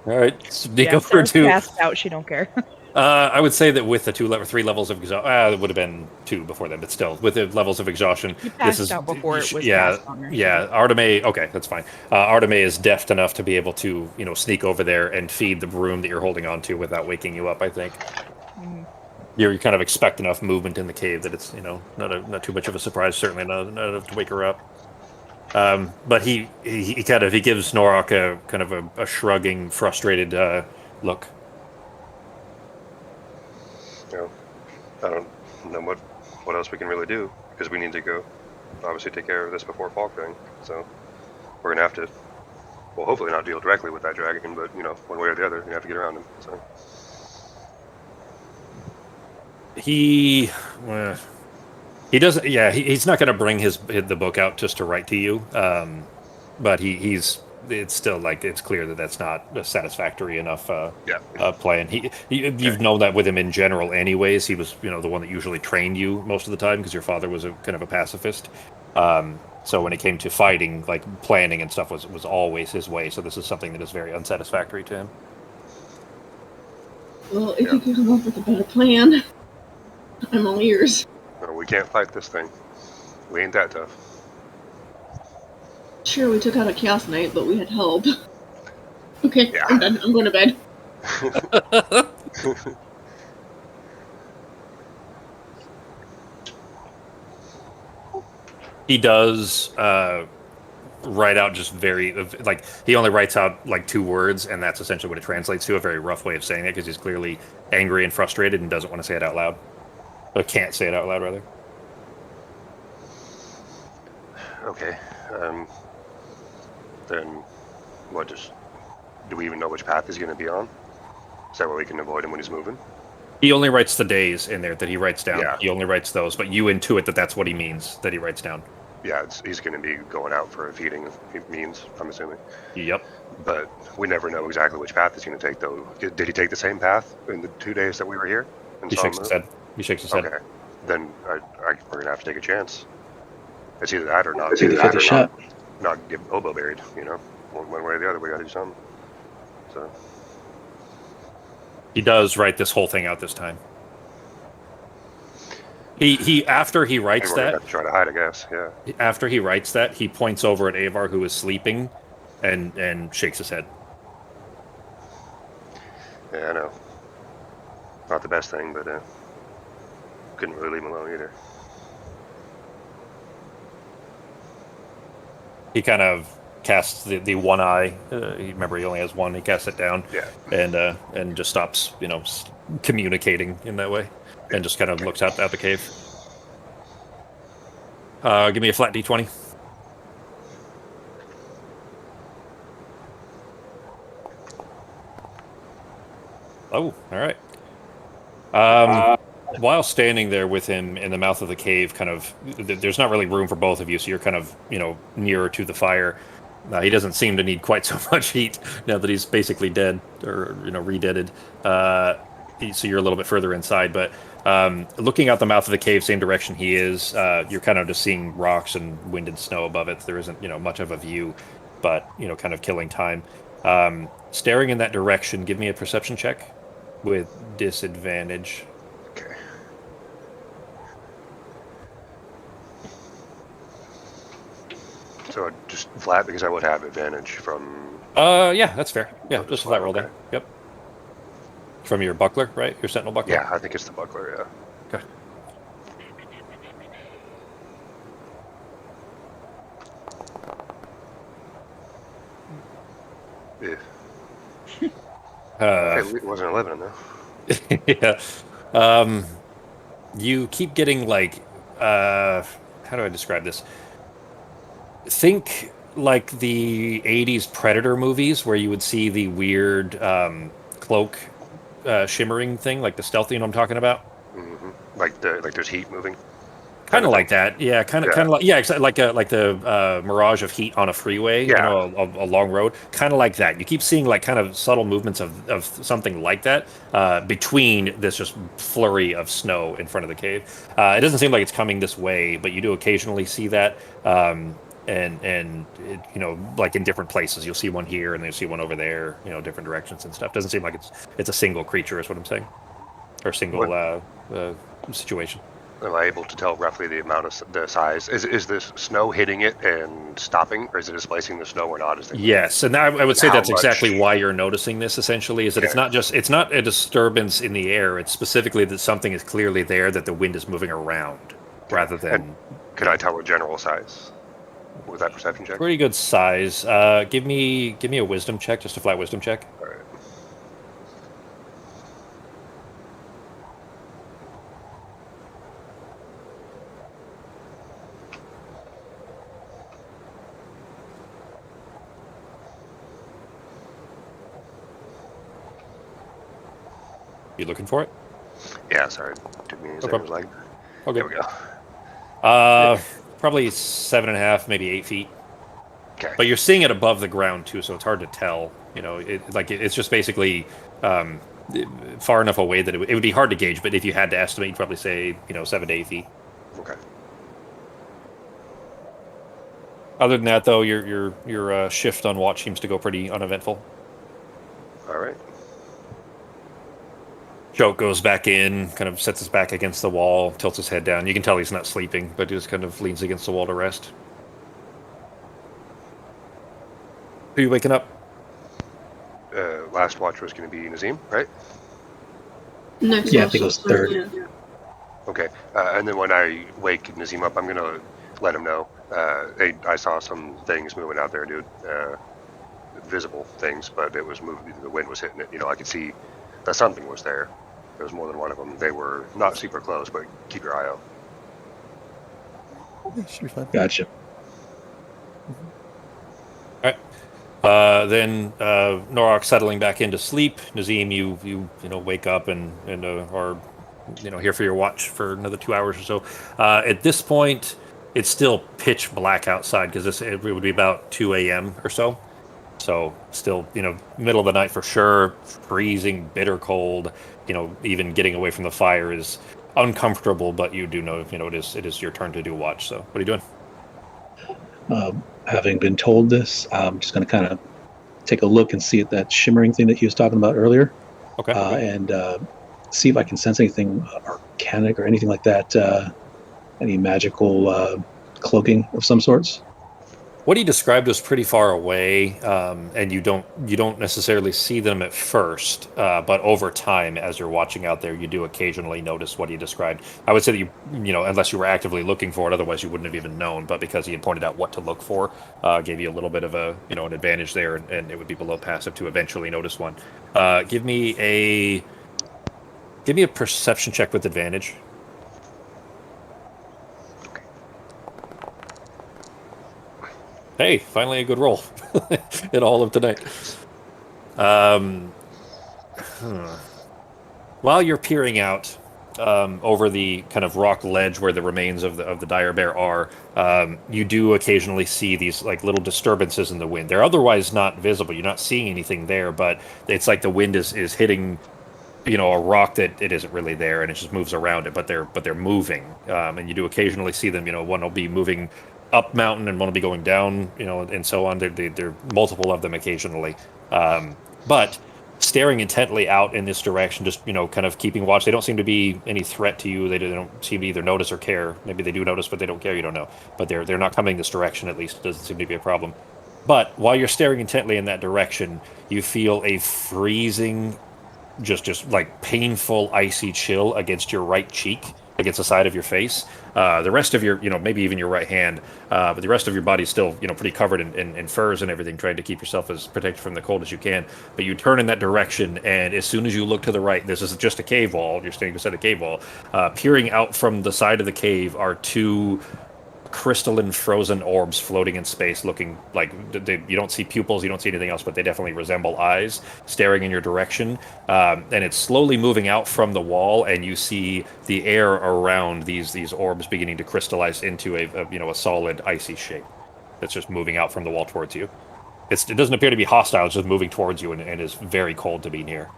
All right, sneak over Sarah's to. passed out. She don't care. I would say that with the 3 levels of exhaustion, it would have been 2 before then, but still, with the levels of exhaustion, You passed out before it was yeah, passed on her. yeah. Arteme, okay, that's fine. Arteme is deft enough to be able to, sneak over there and feed the broom that you're holding on to without waking you up. I think. Mm-hmm. You kind of expect enough movement in the cave that it's not too much of a surprise. Certainly not enough to wake her up. But he gives Norok a kind of a shrugging, frustrated look. I don't know what else we can really do because we need to go obviously take care of this before Falk thing. So we're gonna have to, well, hopefully not deal directly with that dragon, but one way or the other, you have to get around him. So he doesn't. Yeah, he's not going to bring the book out just to write to you. But he's. It's still it's clear that that's not a satisfactory enough plan. You've known that with him in general, anyways. He was the one that usually trained you most of the time because your father was kind of a pacifist. So when it came to fighting, planning and stuff was always his way. So this is something that is very unsatisfactory to him. Well, if you can come up with a better plan, I'm all ears. No, we can't fight this thing. We ain't that tough. Sure, we took out a Chaos Knight, but we had help. Okay, Yeah. I'm done. I'm going to bed. He does write out just very he only writes out 2 words, and that's essentially what it translates to. A very rough way of saying it because he's clearly angry and frustrated and doesn't want to say it out loud, or can't say it out loud rather. Okay. Then what? Do we even know which path he's going to be on? Is that where we can avoid him when he's moving? He only writes the days in there that he writes down. Yeah. He only writes those, but you intuit that that's what he means that he writes down. Yeah, he's going to be going out for a feeding. He means, I'm assuming. Yep. But we never know exactly which path he's going to take, though. Did he take the same path in the 2 days that we were here? He shakes his head. Okay. Then we're going to have to take a chance. It's either that or not. It's either that or shot. Not get oboe buried, One way or the other, we got to do something. So he does write this whole thing out this time. He after he writes and we're that, gonna have to try to hide, I guess. Yeah. After he writes that, he points over at Avar, who is sleeping, and shakes his head. Yeah, I know. Not the best thing, but couldn't really leave him alone either. He kind of casts the one eye. Remember, he only has one. He casts it down, and just stops, communicating in that way, and just kind of looks out the cave. Give me a flat d20. Oh, all right. While standing there with him in the mouth of the cave, kind of, there's not really room for both of you, so you're kind of, nearer to the fire. He doesn't seem to need quite so much heat now that he's basically dead, or, re-deaded. So you're a little bit further inside, but looking out the mouth of the cave, same direction he is, you're kind of just seeing rocks and wind and snow above it. There isn't, much of a view, but, kind of killing time. Staring in that direction, give me a perception check with disadvantage. Okay. So just flat because I would have advantage from. Yeah, that's fair. Yeah, just a flat roll okay. there. Yep. From your buckler, right? Your sentinel buckler? Yeah, I think it's the buckler, yeah. Okay. Yeah. It wasn't 11 though. Yeah. You keep getting like, how do I describe this? Think like the 80s Predator movies where you would see the weird cloak shimmering thing, like the stealth, you know what I'm talking about? Mm-hmm. Like there's heat moving. Kind of like that, yeah. Kind of like, yeah, like the mirage of heat on a freeway, Yeah. a long road. Kind of like that. You keep seeing like kind of subtle movements of something like that between this just flurry of snow in front of the cave. It doesn't seem like it's coming this way, but you do occasionally see that. And it, like in different places, you'll see one here and then you'll see one over there, different directions and stuff. Doesn't seem like it's a single creature, is what I'm saying, or single situation. Am I able to tell roughly the amount of the size? Is this snow hitting it and stopping, or is it displacing the snow or not? Yes, and I would say How that's much? exactly why you're noticing this. Essentially, is that it's not a disturbance in the air. It's specifically that something is clearly there, that the wind is moving around, rather than. And could I tell a general size with that perception check? Pretty good size. Give me a wisdom check, just a flat wisdom check. All right. You looking for it? Yeah, sorry. Took me a second. Was like, okay. There we go. Probably 7.5, maybe 8 feet. Okay. But you're seeing it above the ground too, so it's hard to tell. It's just basically far enough away that it would be hard to gauge. But if you had to estimate, you'd probably say 7 to 8 feet. Okay. Other than that, though, your shift on watch seems to go pretty uneventful. All right. Joke goes back in, kind of sets his back against the wall, tilts his head down. You can tell he's not sleeping, but he just kind of leans against the wall to rest. Who are you waking up? Last watch was going to be Nazim, right? Next Yeah, I think it was third. Yeah. Okay. And then when I wake Nazim up, I'm going to let him know. Hey, I saw some things moving out there, dude. Visible things, but it was moving. The wind was hitting it. I could see that something was there. There was more than one of them. They were not super close, but keep your eye out. Yeah, should be fine. Gotcha. All right. Then Norok settling back into sleep. Nazim, you wake up and are here for your watch for another 2 hours or so. At this point, it's still pitch black outside because it would be about 2 a.m. or so. So still, middle of the night for sure, freezing, bitter cold. Even getting away from the fire is uncomfortable, but you do know, it is your turn to do watch. So what are you doing? Having been told this, I'm just going to kind of take a look and see at that shimmering thing that he was talking about earlier. Okay. And see if I can sense anything arcanic or anything like that, any magical cloaking of some sorts. What he described was pretty far away, and you don't necessarily see them at first, but over time, as you're watching out there, you do occasionally notice what he described. I would say that unless you were actively looking for it, otherwise you wouldn't have even known. But because he had pointed out what to look for, gave you a little bit of an advantage there, and it would be below passive to eventually notice one. Give me a perception check with advantage. Hey, finally a good roll in all of tonight. Um, While you're peering out over the kind of rock ledge where the remains of the dire bear are, you do occasionally see these like little disturbances in the wind. They're otherwise not visible. You're not seeing anything there, but it's like the wind is hitting a rock that it isn't really there, and it just moves around it. But they're moving, and you do occasionally see them. One will be moving up mountain, and one will be going down. And so on. There are multiple of them occasionally, but staring intently out in this direction, just kind of keeping watch. They don't seem to be any threat to you. They don't seem to either notice or care. Maybe they do notice, but they don't care. You don't know. But they're not coming this direction. At least it doesn't seem to be a problem. But while you're staring intently in that direction, you feel a freezing, just like painful icy chill against your right cheek, against the side of your face. The rest of your, maybe even your right hand, but the rest of your body's still, pretty covered in furs and everything, trying to keep yourself as protected from the cold as you can. But you turn in that direction, and as soon as you look to the right, this is just a cave wall. You're standing beside a cave wall. Peering out from the side of the cave are two crystalline frozen orbs floating in space, looking like you don't see pupils, you don't see anything else, but they definitely resemble eyes staring in your direction. And it's slowly moving out from the wall, and you see the air around these orbs beginning to crystallize into a solid icy shape that's just moving out from the wall towards you. It doesn't appear to be hostile; it's just moving towards you, and is very cold to be near.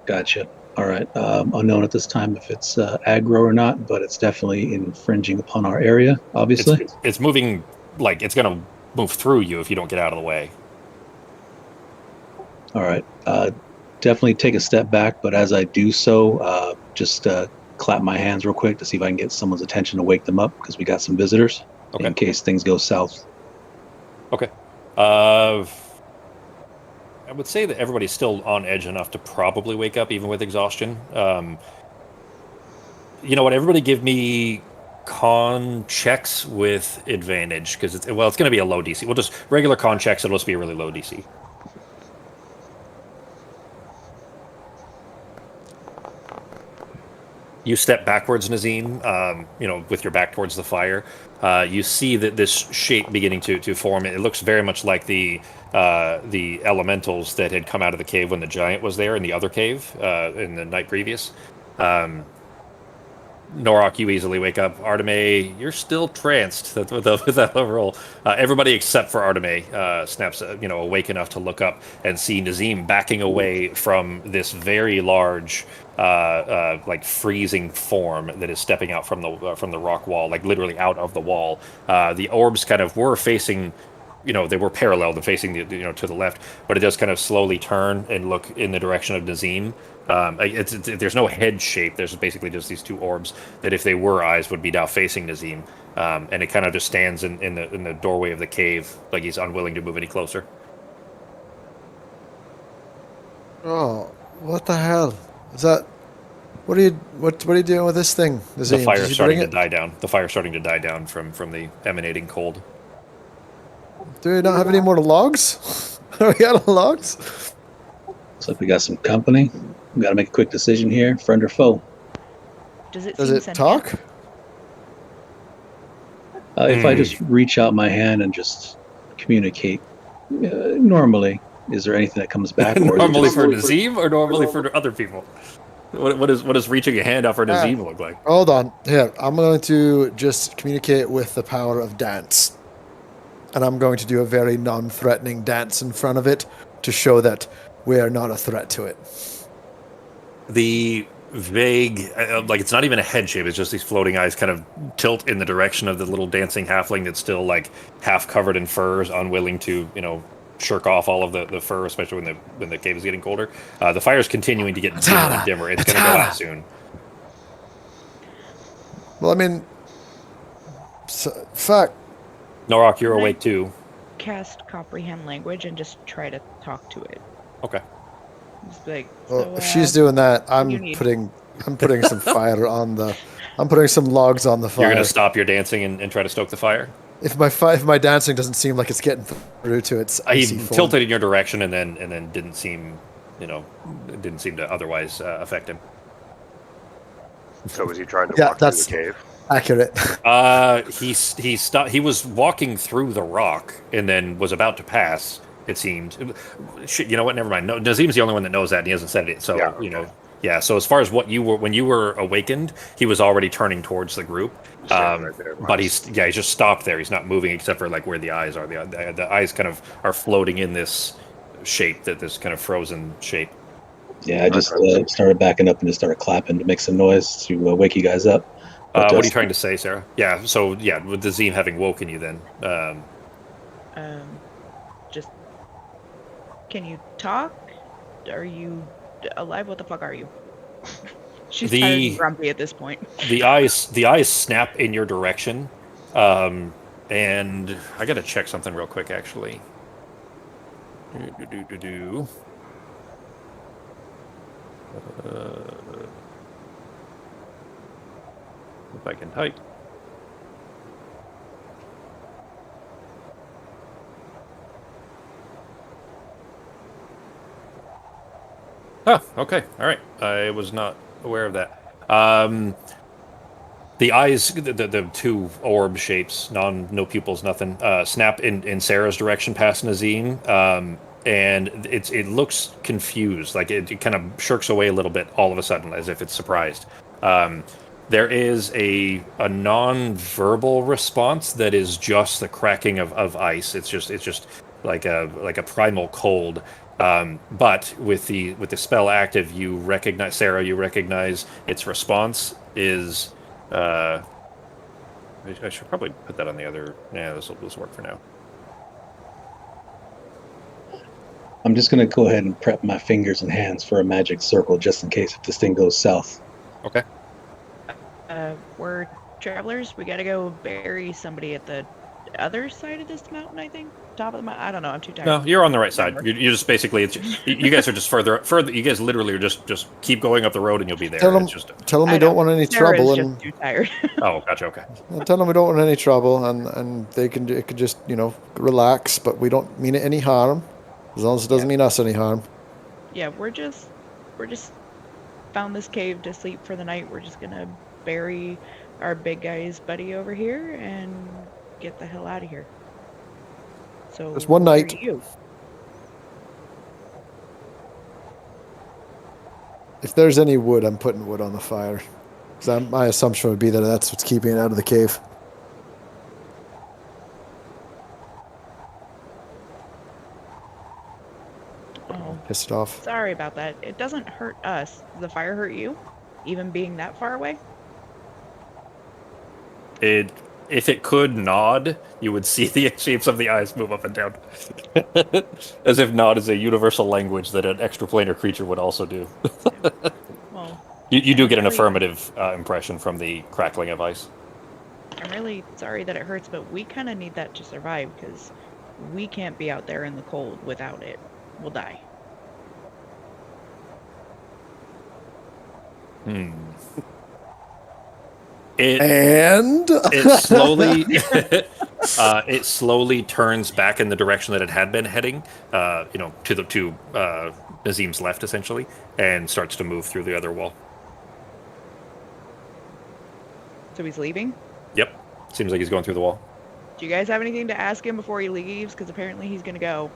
Gotcha. All right. Unknown at this time if it's aggro or not, but it's definitely infringing upon our area, obviously. It's moving, like it's going to move through you if you don't get out of the way. All right. Definitely take a step back, but as I do so, just clap my hands real quick to see if I can get someone's attention to wake them up, because we got some visitors in case things go south. Okay. I would say that everybody's still on edge enough to probably wake up, even with exhaustion. You know what? Everybody give me con checks with advantage, because it's going to be a low DC. We'll just regular con checks. It'll just be a really low DC. You step backwards, Nazim, with your back towards the fire. You see that this shape beginning to form. It looks very much like the elementals that had come out of the cave when the giant was there in the other cave in the night previous. Norok, you easily wake up. Arteme, you're still tranced with that roll. Everybody except for Arteme snaps, awake enough to look up and see Nazim backing away from this very large, like freezing form that is stepping out from the rock wall, like literally out of the wall. The orbs kind of were facing. They were parallel and facing to the left, but it does kind of slowly turn and look in the direction of Nazim. There's no head shape. There's basically just these two orbs that, if they were eyes, would be now facing Nazim. And it kind of just stands in the doorway of the cave, like he's unwilling to move any closer. Oh, what the hell is that? What are you doing with this thing, Nazim? The fire's starting to die down. The fire's starting to die down from the emanating cold. Do we not have any more logs? Are we out of logs? Looks like we got some company. We got to make a quick decision here. Friend or foe? Does it talk? If I just reach out my hand and just communicate normally, is there anything that comes back? Or normally for Nazim, or normally for other people? What does reaching a hand out for Nazim look like? Hold on. Here, I'm going to just communicate with the power of dance. And I'm going to do a very non-threatening dance in front of it to show that we are not a threat to it. The vague, like it's not even a head shape, it's just these floating eyes kind of tilt in the direction of the little dancing halfling that's still like half covered in furs, unwilling to, shirk off all of the fur, especially when the cave is getting colder. The fire's continuing to get dimmer and dimmer. It's going to go out soon. Well, I mean, fuck. Norok, you're awake too. Cast comprehend language and just try to talk to it. Okay. Just like, well, if she's doing that, I'm putting some fire on the. I'm putting some logs on the fire. You're gonna stop your dancing and try to stoke the fire. If my dancing doesn't seem like it's getting through to its icy he form. tilted in your direction and then didn't seem to otherwise affect him. So was he trying to walk through the cave? Accurate. He stopped. He was walking through the rock and then was about to pass. It seemed. Shit, you know what? Never mind. No, Nazim's the only one that knows that, and he hasn't said it. So Yeah, okay. yeah. So as far as what you were when you were awakened, he was already turning towards the group. Standing right there. But he's just stopped there. He's not moving except for like where the eyes are. The eyes kind of are floating in this shape, this kind of frozen shape. Yeah, I just started backing up and just started clapping to make some noise to wake you guys up. But, what are you trying to say, Sarah? Yeah, so yeah, with the Zine having woken you then. Just, can you talk? Are you alive? What the fuck are you? She's tired and grumpy at this point. The eyes snap in your direction. And I gotta check something real quick, actually. If I can type. Oh, okay. All right. I was not aware of that. The eyes, the two orb shapes, no pupils, nothing, snap in Sarah's direction past Nazim. And it looks confused, like it kind of shirks away a little bit all of a sudden, as if it's surprised. There is a non-verbal response that is just the cracking of ice. It's just like a primal cold. But with the spell active, you recognize Sarah. You recognize its response is. I should probably put that on the other. Yeah, this will work for now. I'm just going to go ahead and prep my fingers and hands for a magic circle just in case if this thing goes south. Okay. We're travelers. We got to go bury somebody at the other side of this mountain, I think. Top of the mountain. I don't know. I'm too tired. No, you're on the right side. You're just basically. You guys are just further. You guys literally are just keep going up the road and you'll be there. Tell them we don't want any trouble. And just too tired. Oh, gotcha. Okay. Tell them we don't want any trouble, and it could just relax, but we don't mean it any harm, as long as it doesn't mean us any harm. Yeah, we're just found this cave to sleep for the night. We're just gonna bury our big guy's buddy over here and get the hell out of here. So just one night. If there's any wood, I'm putting wood on the fire. Because my assumption would be that that's what's keeping it out of the cave. Oh, piss it off. Sorry about that. It doesn't hurt us. Does the fire hurt you? Even being that far away? If it could nod, you would see the shapes of the eyes move up and down. As if nod is a universal language that an extraplanar creature would also do. Well, you do get an affirmative impression from the crackling of ice. I'm really sorry that it hurts, but we kind of need that to survive, because we can't be out there in the cold without it. We'll die. It slowly turns back in the direction that it had been heading, to Nazim's left essentially, and starts to move through the other wall. So he's leaving? Yep, seems like he's going through the wall. Do you guys have anything to ask him before he leaves? Because apparently he's gonna go.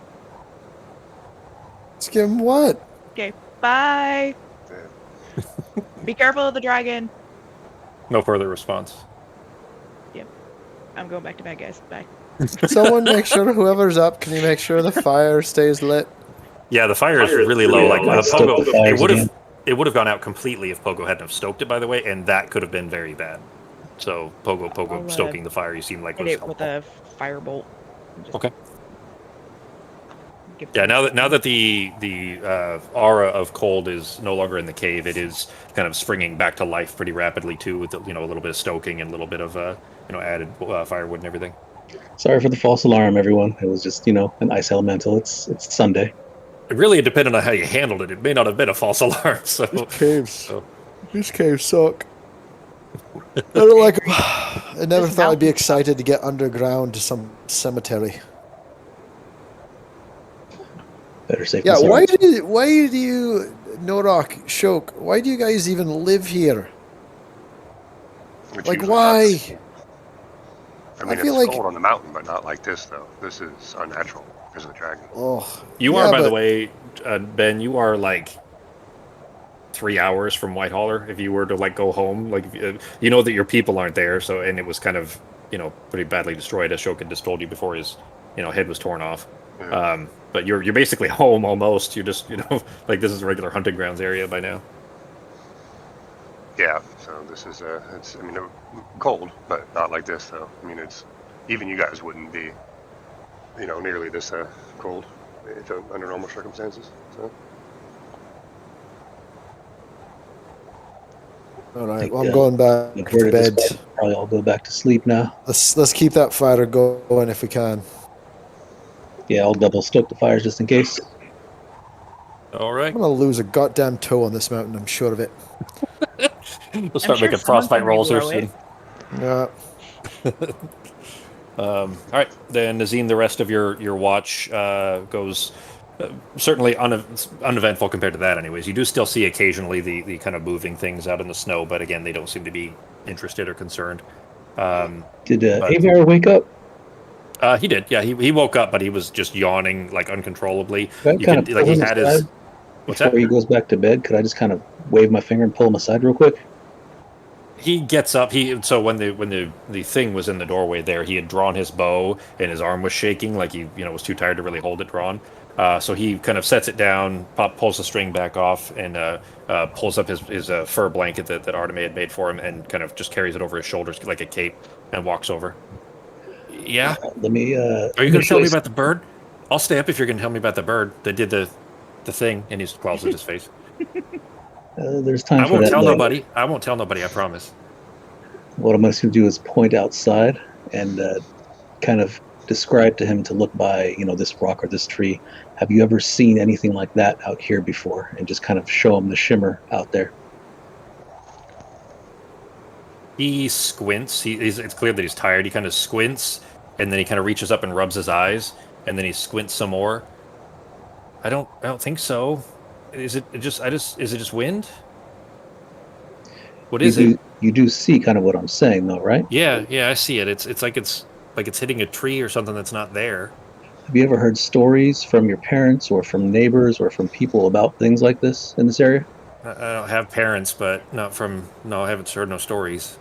Ask him what? Okay, bye. Be careful of the dragon. No further response. Yep. I'm going back to bed, guys. Bye. Someone make sure whoever's up, can you make sure the fire stays lit? Yeah, the fire is really low. Like Pogo, it would have gone out completely if Pogo hadn't have stoked it, by the way, and that could have been very bad. So Pogo stoking the fire, you seem like hit was it with a firebolt. Okay. Yeah, now that the aura of cold is no longer in the cave, it is kind of springing back to life pretty rapidly too, with a little bit of stoking and a little bit of added firewood and everything. Sorry for the false alarm, everyone. It was just an ice elemental. It's Sunday. It really depended on how you handled it. It may not have been a false alarm. So These caves suck. I don't like them. I never thought I'd be excited to get underground to some cemetery. Better safe. Yeah, why do you, Norok, Shok, why do you guys even live here? Which Like, usually why? that's- I mean, I feel it's like. cold on the mountain, but not like this, though. This is unnatural because of the dragon. Oh, You yeah, are, by the but way, Ben. You are like 3 hours from Whitehaller. If you were to like go home, like you know that your people aren't there, so and it was kind of pretty badly destroyed, as Shokin just told you before his head was torn off. Yeah. But you're basically home almost. You're just like this is a regular hunting grounds area by now. Yeah, so this is it's I mean cold, but not like this though. I mean it's even you guys wouldn't be nearly this cold if under normal circumstances. So all right. Well, I'm going back to bed. Probably all go back to sleep now. Let's keep that fire going if we can. Yeah, I'll double stoke the fires just in case. All right. I'm gonna lose a goddamn toe on this mountain. I'm sure of it. We'll start sure making someone frostbite can rolls here regrow soon. Yeah. All right, then Nazim, the rest of your watch goes certainly uneventful compared to that. Anyways, you do still see occasionally the kind of moving things out in the snow, but again, they don't seem to be interested or concerned. Did Aviar wake up? He did. Yeah, he woke up, but he was just yawning like uncontrollably. Could I kind of Like he had his. What's that? Before he goes back to bed, could I just kind of wave my finger and pull him aside real quick? He gets up. So when the thing was in the doorway there, he had drawn his bow and his arm was shaking, like he was too tired to really hold it drawn. So he kind of sets it down, pulls the string back off, and pulls up his fur blanket that Arteme had made for him, and kind of just carries it over his shoulders like a cape, and walks over. Yeah. Let me. Are you going to tell me about the bird? I'll stay up if you're going to tell me about the bird that did the thing, and he growls at his face. There's time I for won't that. tell nobody. I won't tell nobody. I promise. What I'm going to do is point outside and kind of describe to him to look by, this rock or this tree. Have you ever seen anything like that out here before? And just kind of show him the shimmer out there. He squints. It's clear that he's tired. He kind of squints, and then he kind of reaches up and rubs his eyes, and then he squints some more. I don't think so. Is it just wind? What is it? You do see kind of what I'm saying, though, right? Yeah, I see it. It's like it's hitting a tree or something that's not there. Have you ever heard stories from your parents or from neighbors or from people about things like this in this area? I don't have parents, but not from. No, I haven't heard no stories.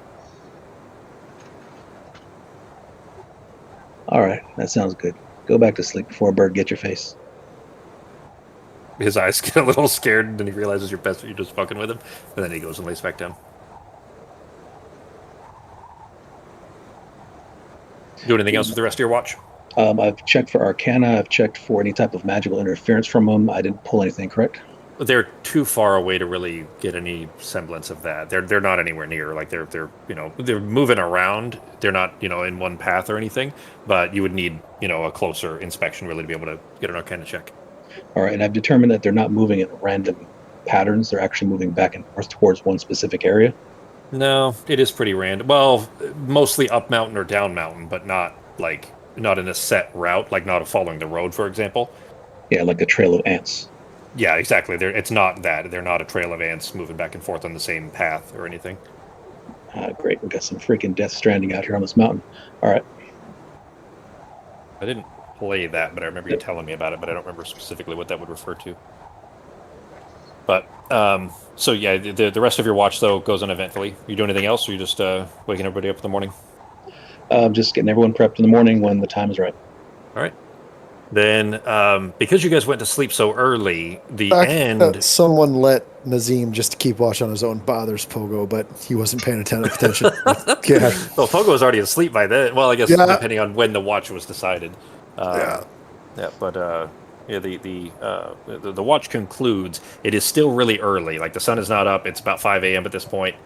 All right, that sounds good. Go back to sleep before a bird gets your face. His eyes get a little scared, and then he realizes you're just fucking with him, and then he goes and lays back down. Do anything else with the rest of your watch? I've checked for Arcana. I've checked for any type of magical interference from them. I didn't pull anything, correct? They're too far away to really get any semblance of that. They're not anywhere near. Like they're moving around. They're not in one path or anything. But you would need a closer inspection really to be able to get an Arcana check. All right, and I've determined that they're not moving in random patterns. They're actually moving back and forth towards one specific area. No, it is pretty random. Well, mostly up mountain or down mountain, but not in a set route, like not following the road, for example. Yeah, like a trail of ants. Yeah, exactly. It's not that. They're not a trail of ants moving back and forth on the same path or anything. Great. We got some freaking Death Stranding out here on this mountain. All right. I didn't play that, but I remember you telling me about it, but I don't remember specifically what that would refer to. But, so yeah, the rest of your watch, though, goes uneventfully. You do anything else, or you just waking everybody up in the morning? Just getting everyone prepped in the morning when the time is right. All right. Then, because you guys went to sleep so early, someone let Nazim just keep watch on his own bothers Pogo, but he wasn't paying attention. Yeah. Well, Pogo was already asleep by then. Well, I guess depending on when the watch was decided. Yeah, but the watch concludes. It is still really early. Like the sun is not up. It's about 5 a.m. at this point.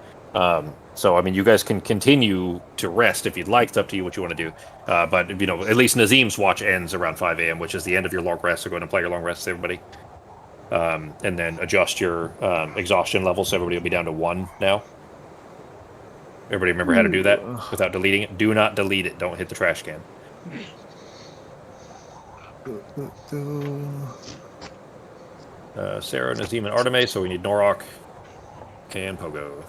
So, I mean, you guys can continue to rest if you'd like. It's up to you what you want to do. But, at least Nazim's watch ends around 5 a.m., which is the end of your long rest. So go ahead and play your long rest, everybody. And then adjust your exhaustion level, so everybody will be down to 1 now. Everybody remember how to do that without deleting it? Do not delete it. Don't hit the trash can. Sarah, Nazim, and Arteme, so we need Norok and Pogo.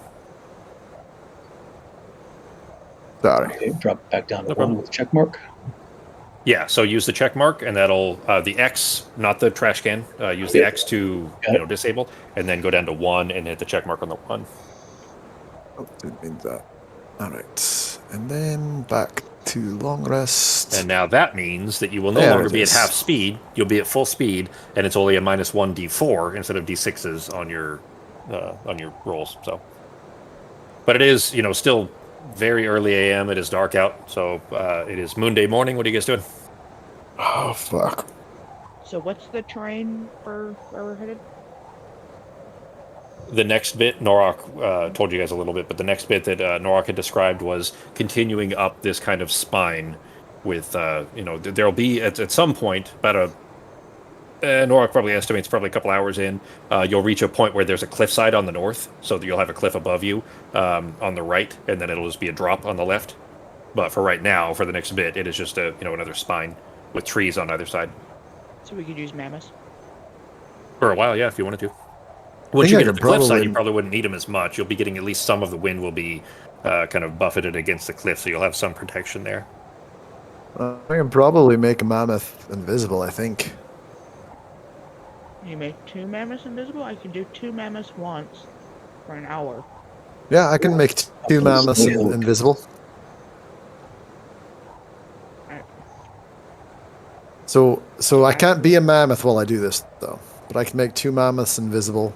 Sorry. Okay, drop back down to No 1 problem. with check mark. Yeah, so use the check mark, and that'll the X, not the trash can. Use the Yep. X to Got it. disable, and then go down to 1 and hit the check mark on the 1. Oh, didn't mean that. All right. And then back to long rest. And now that means that you will no There longer it be at is. half speed. You'll be at full speed, and it's only a -1 D4 instead of D6s on your rolls. So, but it is still very early AM. It is dark out, so it is Moon Day morning. What are you guys doing? Oh, fuck. So what's the terrain for where we're headed? The next bit, Norok told you guys a little bit, but the next bit that Norok had described was continuing up this kind of spine with, there'll be at some point, Norok probably estimates probably a couple hours in, you'll reach a point where there's a cliffside on the north, so that you'll have a cliff above you on the right, and then it'll just be a drop on the left. But for right now, for the next bit, it is just another spine with trees on either side. So we could use mammoths. For a while, yeah, if you wanted to. Once you I get to could the cliffside, probably- you probably wouldn't need them as much. You'll be getting at least some of the wind will be kind of buffeted against the cliff, so you'll have some protection there. I can probably make a mammoth invisible, I think. You make 2 mammoths invisible? I can do 2 mammoths once for an hour. Yeah, I can make 2 mammoths invisible. Alright. So I can't be a mammoth while I do this, though. But I can make 2 mammoths invisible.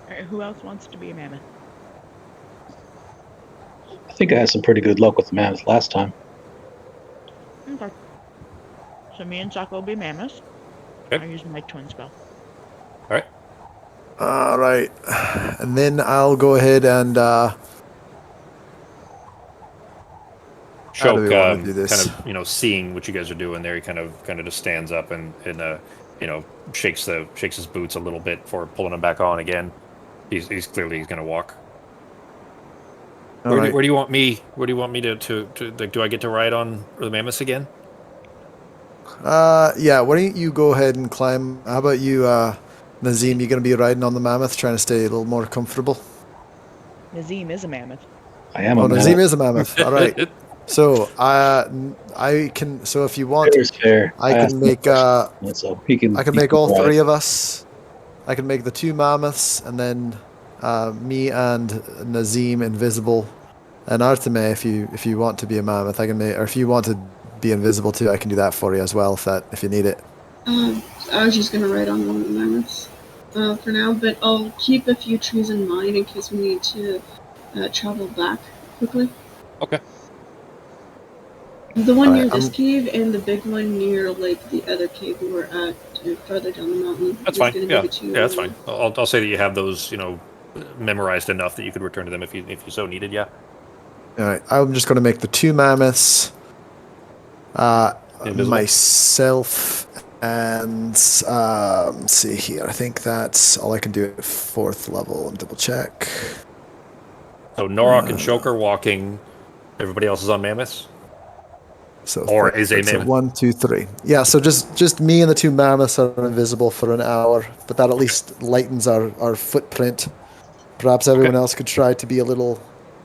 Alright, who else wants to be a mammoth? I think I had some pretty good luck with the mammoth last time. Okay. So me and Sako will be mammoths. Okay. I'm using my twin spell. All right. And then I'll go ahead and... Choke, we wanna do this? kind of, seeing what you guys are doing there, he kind of just stands up and shakes his boots a little bit before pulling them back on again. He's going to walk. Where do you want me? Where do you want me to like, do I get to ride on the mammoths again? Yeah, why don't you go ahead and climb? How about you, Nazim? You going to be riding on the mammoth, trying to stay a little more comfortable? Nazim is a mammoth. I am Oh, a Nazim mammoth. is a mammoth. All right. So I can. So if you want, Fair is fair. I can asked him a make. question, so he can. I can he make can all ride. 3 of us. I can make the 2 mammoths, and then me and Nazim invisible, and Arteme, if you want to be a mammoth, I can make. Or if you want to be invisible too, I can do that for you as well if you need it. I was just gonna ride on one of the mammoths for now, but I'll keep a few trees in mind in case we need to travel back quickly. Okay. The one near Alright, this cave and the big one near like the other cave we were at farther down the mountain. That's is fine. gonna be Yeah, the 2, that's fine. I'll say that you have those, memorized enough that you could return to them if you so needed. Yeah. All right. I'm just going to make the 2 mammoths. Invisible? Myself and let's see here. I think that's all I can do at 4th level. And double check. So Norok and Choke are walking. Everybody else is on mammoths. So Or is a mammoth. 1, 2, 3. Yeah. So just me and the 2 mammoths are invisible for an hour, but that at least lightens our footprint. Perhaps everyone else could try to be a little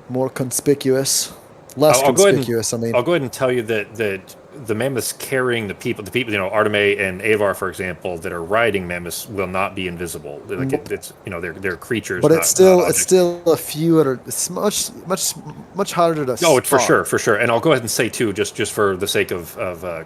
more conspicuous, less I'll go ahead and- conspicuous. I mean, I'll go ahead and tell you that the mammoths carrying the people, Arteme and Avar, for example, that are riding mammoths will not be invisible. Like it's they're creatures. but not, it's still not it's objects. still a few. It's much harder to. Oh, it's for spot. sure. And I'll go ahead and say too, just for the sake of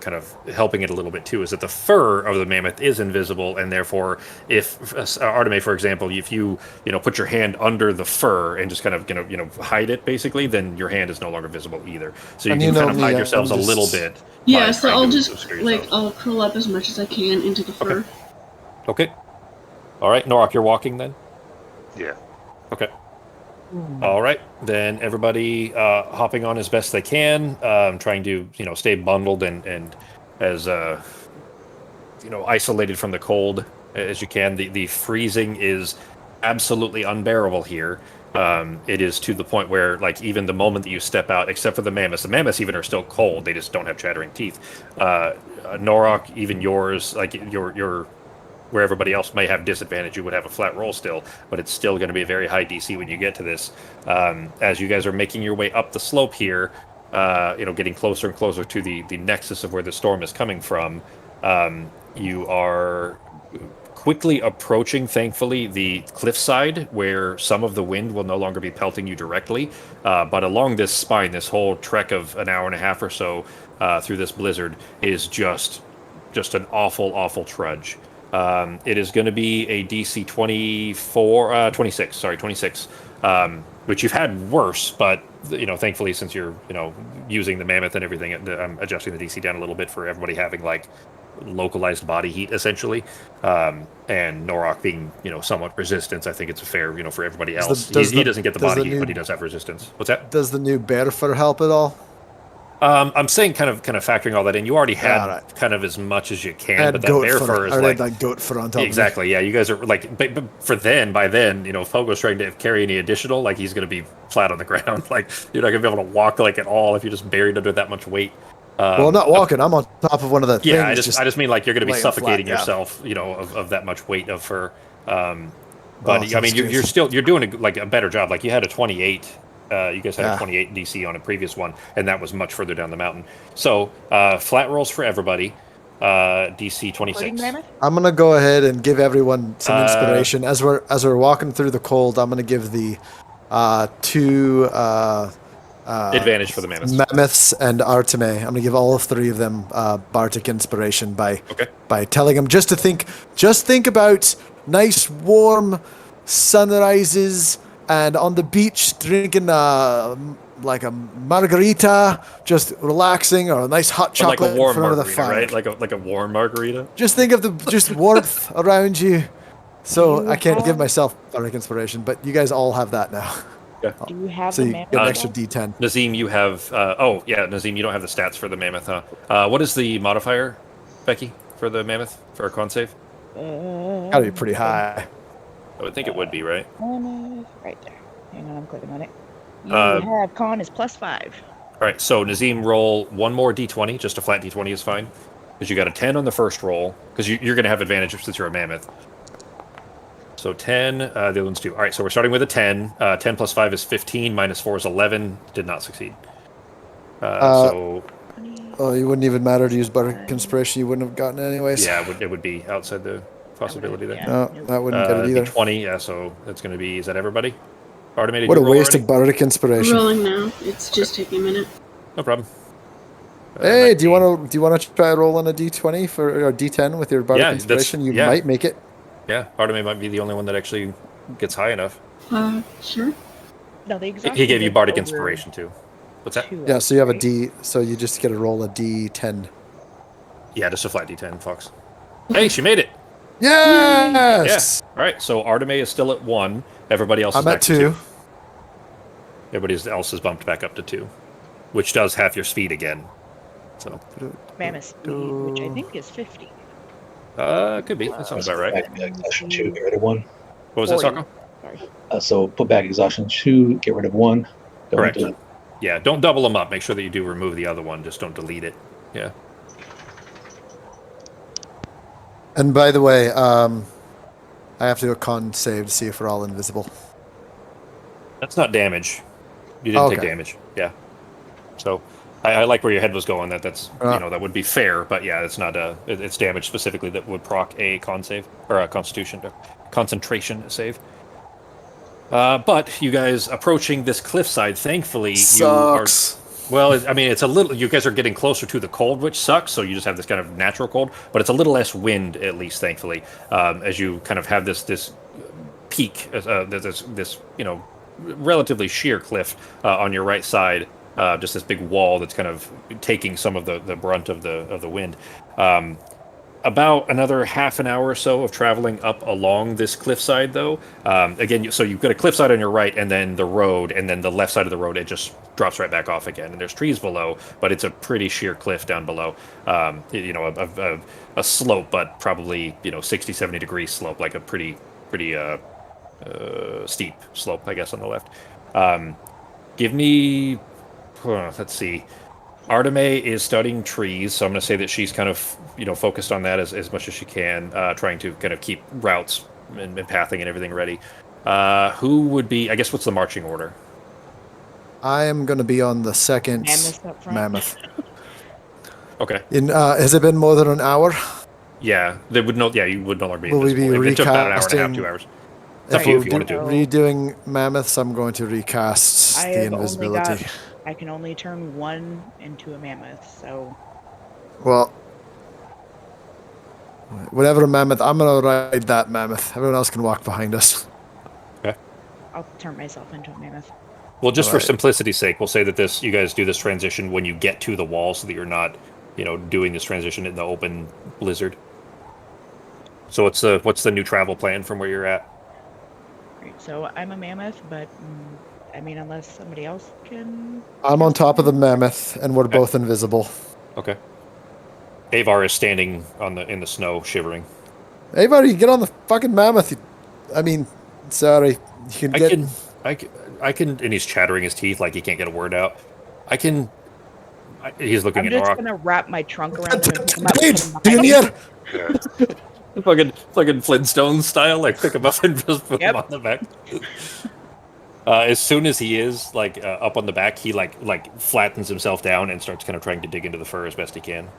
kind of helping it a little bit too, is that the fur of the mammoth is invisible, and therefore, if Arteme, for example, if you put your hand under the fur and just kind of hide it basically, then your hand is no longer visible either. So you And can kind of me, hide I'm yourselves a just- little bit. Yeah, by so trying I'll to just obscure like yourselves. I'll curl up as much as I can into the fur. Okay. All right, Norok, you're walking then. Yeah. Okay. All right, then everybody hopping on as best they can, trying to stay bundled and as isolated from the cold as you can. The freezing is absolutely unbearable here. It is to the point where, like, even the moment that you step out, except for the mammoths even are still cold. They just don't have chattering teeth. Norok, even yours, like your where everybody else may have disadvantage, you would have a flat roll still, but it's still going to be a very high DC when you get to this. As you guys are making your way up the slope here, getting closer and closer to the nexus of where the storm is coming from, you are quickly approaching, thankfully, the cliffside where some of the wind will no longer be pelting you directly. But along this spine, this whole trek of an hour and a half or so through this blizzard is just an awful trudge. It is going to be a DC 26, which you've had worse, but thankfully, since you're using the mammoth and everything, I'm adjusting the DC down a little bit for everybody having like localized body heat essentially, and Norok being somewhat resistance. I think it's fair for everybody else. He doesn't get the body heat, but he does have resistance. What's that? Does the new bear fur help at all? I'm saying kind of factoring all that in. You already had kind of as much as you can, but that bear fur is like goat fur on top. Exactly. Yeah, you guys are like, but by then, if Fogo's trying to carry any additional, like he's going to be flat on the ground. Like you're not going to be able to walk like at all if you're just buried under that much weight. Well, I'm not walking. I'm on top of one of the things. Yeah, I just mean like you're going to be suffocating yourself, of that much weight of fur. But I mean, you're doing like a better job. Like you had a 28. You guys had a 28 DC on a previous one, and that was much further down the mountain. So flat rolls for everybody. DC 26. I'm gonna go ahead and give everyone some inspiration as we're walking through the cold. I'm gonna give the two advantage for the mammoths and Arteme. I'm gonna give all three of them Bardic inspiration by telling them just think about nice warm sunrises and on the beach drinking like a margarita, just relaxing, or a nice hot chocolate like a warm in front of the margarita, fire. right? Like a warm margarita. Just think of the warmth around you. So I can't give myself Bardic inspiration, but you guys all have that now. Do you have so the you mammoth? get an extra D10. Nazim, you have. Nazim, you don't have the stats for the mammoth, huh? What is the modifier, Becky, for the mammoth for a con save? Gotta be pretty high. I would think it would be, right? Right there. Hang on, I'm clicking on it. You have con is +5. All right, so Nazim, roll one more D20. Just a flat D20 is fine. Because you got a 10 on the first roll. Because you're going to have advantage since you're a mammoth. So 10, the other one's 2. All right, so we're starting with a 10. 10 plus 5 is 15, minus 4 is 11. Did not succeed. Oh, you wouldn't even matter to use Bardic inspiration. You wouldn't have gotten it anyways. Yeah, it would be outside the possibility there. No, that wouldn't get it either. 20, yeah, so that's going to be, is that everybody? Automated. What a waste of Bardic inspiration. Rolling now. It's just taking a minute. No problem. Hey, do you want to try rolling a D20 or a D10 with your Bardic inspiration? You might make it. Yeah, Arteme might be the only one that actually gets high enough. Sure. No, the he gave you Bardic inspiration too. What's that? Yeah, so you have a D, so you just get to roll a D10. Yeah, just a flat D10, Fox. Hey, she made it! Yes! Yeah. All right, so Arteme is still at 1. Everybody else is I'm back at 2. Everybody else is bumped back up to 2, which does half your speed again. So mammoth speed, which I think is 50. Could be. That sounds about right. Exhaustion 2, get rid of 1. What was that, Sako? Sorry. So put back exhaustion 2, get rid of 1. Correct. Yeah, don't double them up. Make sure that you do remove the other one. Just don't delete it. Yeah. And by the way, I have to do a con save to see if we're all invisible. That's not damage. You didn't take damage. Yeah. So I like where your head was going. That's that would be fair, but yeah, it's not it's damage specifically that would proc a con save or a concentration save. But you guys approaching this cliffside, thankfully, sucks. It's a little. You guys are getting closer to the cold, which sucks. So you just have this kind of natural cold, but it's a little less wind, at least, thankfully, as you kind of have this peak, this relatively sheer cliff on your right side, just this big wall that's kind of taking some of the brunt of the wind. About another half an hour or so of traveling up along this cliffside, though. Again, so you've got a cliffside on your right, and then the road, and then the left side of the road, it just drops right back off again. And there's trees below, but it's a pretty sheer cliff down below. A slope, but probably 60, 70 degree slope, like a pretty steep slope, I guess, on the left. Give me, let's see. Arteme is studying trees, so I'm going to say that she's kind of, focused on that as much as she can, trying to kind of keep routes and pathing and everything ready. Who would be, I guess, what's the marching order? I am going to be on the second Mammoth up front. mammoth. Okay. Has it been more than an hour? Yeah, they would no. Yeah, you would no longer be Will we be invisible. It took about an hour and a half, recasting- 2 hours. It's up If to you we're if you want to do it. redoing mammoths, I'm going to recast I the have only invisibility. I can only turn one into a mammoth, so Well, whatever mammoth, I'm going to ride that mammoth. Everyone else can walk behind us. I'll turn myself into a mammoth. Well, just for Alright. simplicity's sake, we'll say that you guys do this transition when you get to the wall, so that you're not, doing this transition in the open blizzard. So what's the new travel plan from where you're at? Great. So I'm a mammoth, but I mean, unless somebody else can. I'm on top of the mammoth, and we're both invisible. Okay. Avar is standing in the snow, shivering. Hey, buddy, get on the fucking mammoth. Sorry. You can get... I can, and he's chattering his teeth like he can't get a word out. He's looking I'm at just Norak. gonna wrap my trunk around him and pick him up. Blade, and put him Junior! behind me. Yeah. Fucking Flintstones style, like pick him up and just put him Yep. on the back. As soon as he is up on the back, he like flattens himself down and starts kind of trying to dig into the fur as best he can.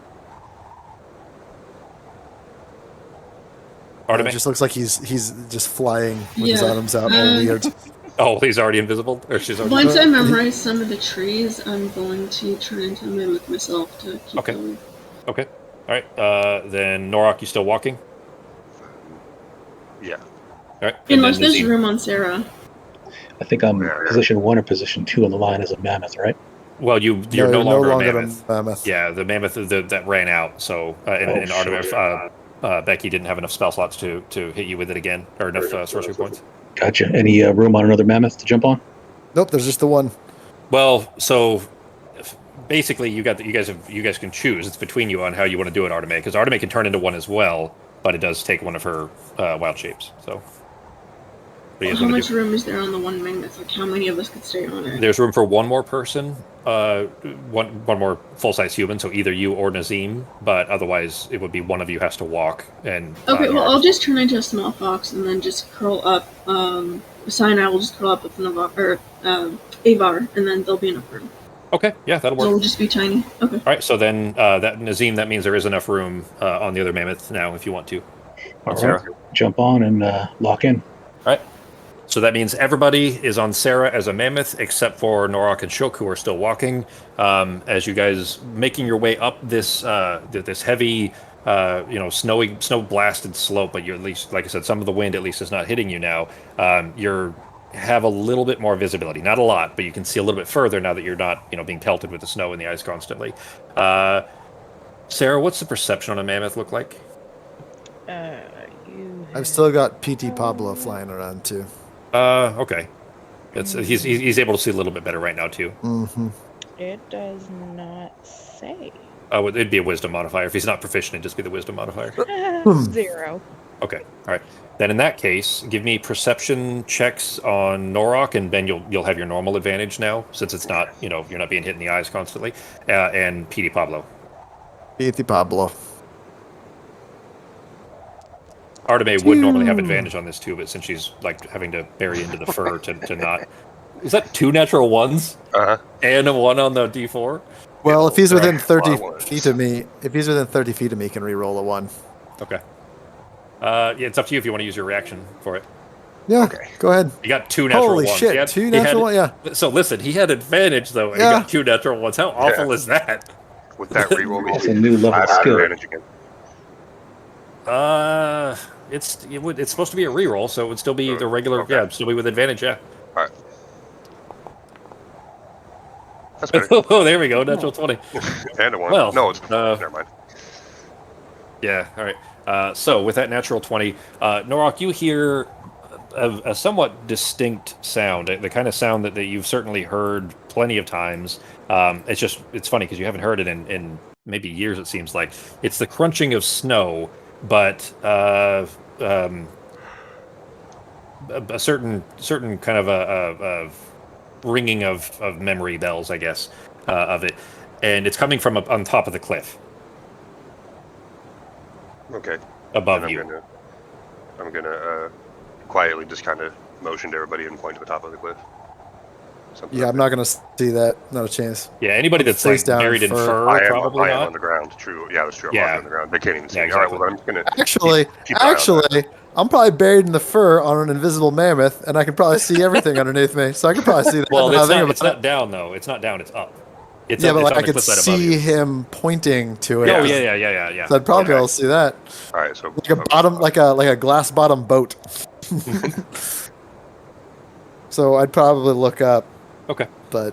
It Arteme? just looks like he's just flying with his Yeah. arms out, all weird. Oh, he's already invisible, or she's already. Once I memorize some of the trees, I'm going to try and mimic myself to keep Okay. going. Okay. All right. Then Norak, you still walking? Yeah. All right. And Unless then there's Nazim. room on Sarah. I think I'm Yeah. position 1 or position 2 on the line as a mammoth, right? Well, you're no longer a mammoth. a mammoth. Yeah, the mammoth that ran out. So, and Artemis, Becky didn't have enough spell slots to hit you with it again, or enough sorcery points. Gotcha. Any room on another mammoth to jump on? Nope, there's just the one. Well, so basically, you guys can choose. It's between you on how you want to do it, Arteme, because Arteme can turn into one as well, but it does take one of her wild shapes. So, what do you guys How wanna much do? room is there on the one mammoth? Like, how many of us could stay on it? There's room for one more person, one more full-size human, so either you or Nazim, but otherwise it would be one of you has to walk. And Okay, well, Norak- I'll just turn into a small fox and then just curl up. Sinai will just curl up with Avar, and then there'll be enough room. Okay, yeah, that'll So work. it'll just be tiny. Okay. All right, so then that Nazim, that means there is enough room on the other mammoth now if you want to. All Sarah. right. Jump on and lock in. All right. So that means everybody is on Sarah as a mammoth except for Norak and Shook, who are still walking. As you guys making your way up this this heavy, snow blasted slope, but you're at least, like I said, some of the wind at least is not hitting you now. You're have a little bit more visibility, not a lot, but you can see a little bit further now that you're not being pelted with the snow and the ice constantly. Sarah, what's the perception on a mammoth look like? I've still got PT Pablo flying around too. Okay. He's able to see a little bit better right now too. Mm-hmm. It does not say. It'd be a wisdom modifier. If he's not proficient, it'd just be the wisdom modifier. 0. Okay. All right. Then in that case, give me perception checks on Norak, and Ben, you'll have your normal advantage now since it's not you're not being hit in the eyes constantly. And PD Pablo. PT Pablo. Arteme would normally have advantage on this too, but since she's like having to bury into the fur to not. Is that 2 natural ones Uh huh. and a 1 on the D4? Well, if he's within Right. 30 Lot of ones. feet of me, he can re-roll a 1. Okay. Yeah, it's up to you if you want to use your reaction for it. Yeah, Okay. go ahead. You got 2 natural Holy ones. shit, He had- 2 he natural had- 1? Yeah. So listen, he had advantage though, and Yeah. he got 2 natural ones. How awful is that? With that reroll, That's a new level I have skill. advantage again. It's supposed to be a reroll, so it would still be the regular. Okay. Yeah, it'd still be with advantage. Yeah. All right. That's better. Oh, there we go. Natural 20. And a 1. Well, no, it's uh, never mind. Yeah. All right. So with that natural 20, Norak, you hear a somewhat distinct sound, the kind of sound that you've certainly heard plenty of times. It's funny because you haven't heard it in maybe years. It seems like it's the crunching of snow, but a certain kind of a ringing of memory bells, I guess, of it. and it's coming from up on top of the cliff Okay. above Then you. I'm gonna quietly just kind of motion to everybody and point to the top of the cliff. Something Yeah, up I'm there. not gonna see that. Not a chance. Yeah, anybody I'm that's face like down in buried in fur. fur, I probably am not. on the ground. True. Yeah, that's true. I'm Yeah. walking on the ground. They can't even see Yeah, me. All right. exactly. Well, then I'm just gonna keep an eye on that. I'm probably buried in the fur on an invisible mammoth, and I can probably see everything underneath me. So I can probably see that. Well, now it's I think not. about It's not down though. It's not down. It's up. It's Yeah, up. but It's like on I the could cliffside above see you. him pointing to it. Oh 'cause- yeah. So I'd probably be Okay. able to see that. All right. So Like a bottom, like a glass bottom boat. So I'd probably look up, Okay. but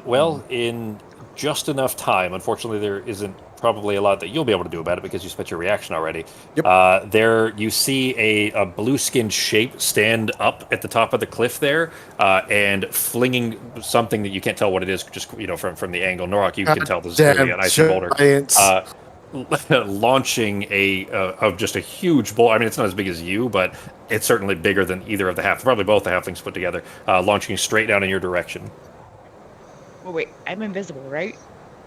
Well, in just enough time. Unfortunately, there isn't probably a lot that you'll be able to do about it because you spent your reaction already. Yep. There, you see a blue-skinned shape stand up at the top of the cliff there, and flinging something that you can't tell what it is, just from the angle. Norok, you can tell this is clearly damn an icy boulder. giants. Launching of just a huge boulder. I mean, it's not as big as you, but it's certainly bigger than either of the probably both the halflings put together. Launching straight down in your direction. Oh, wait, I'm invisible, right?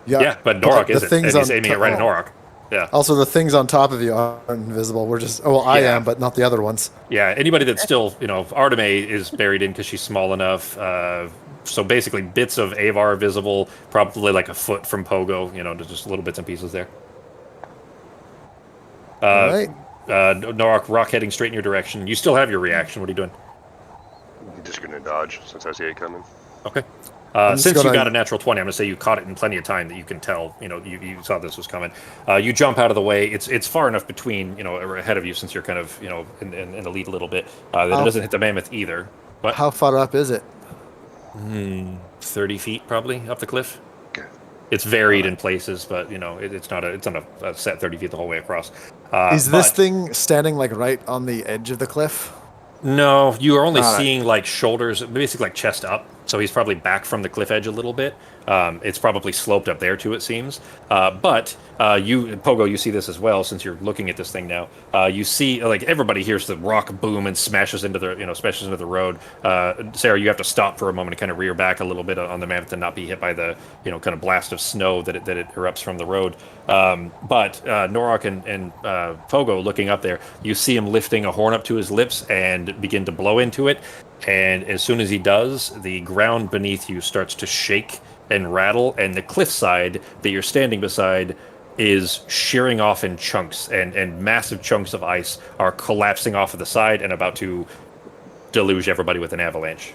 Yeah, but Norok the isn't, things and he's on aiming it right at Norok. Yeah. Also, the things on top of you aren't invisible. We're just I Yeah. am, but not the other ones. Yeah, anybody that's still, Arteme is buried in because she's small enough. So basically, bits of Avar are visible, probably like a foot from Pogo, just little bits and pieces there. All right. Norok, rock heading straight in your direction. You still have your reaction. What are you doing? I'm just gonna dodge since I see it coming. Okay. I'm just Since you gonna- got a natural 20, I'm going to say you caught it in plenty of time that you can tell, you saw this was coming. You jump out of the way. It's far enough between, or ahead of you since you're kind of, in the lead a little bit. That it doesn't hit the mammoth either. But How far up is it? 30 feet probably up the cliff. Okay. It's varied in places, but, it's not a set 30 feet the whole way across. Is this but- thing standing like right on the edge of the cliff? No, you are only All right. seeing like shoulders, basically like chest up. So he's probably back from the cliff edge a little bit. It's probably sloped up there too, it seems. But you, Pogo, you see this as well since you're looking at this thing now. You see, like everybody hears the rock boom and smashes into the road. Sarah, you have to stop for a moment and kind of rear back a little bit on the mammoth to not be hit by the kind of blast of snow that it erupts from the road. But Norok and Pogo looking up there, you see him lifting a horn up to his lips and begin to blow into it. And as soon as he does, the ground beneath you starts to shake and rattle, and the cliffside that you're standing beside is shearing off in chunks, and massive chunks of ice are collapsing off of the side and about to deluge everybody with an avalanche.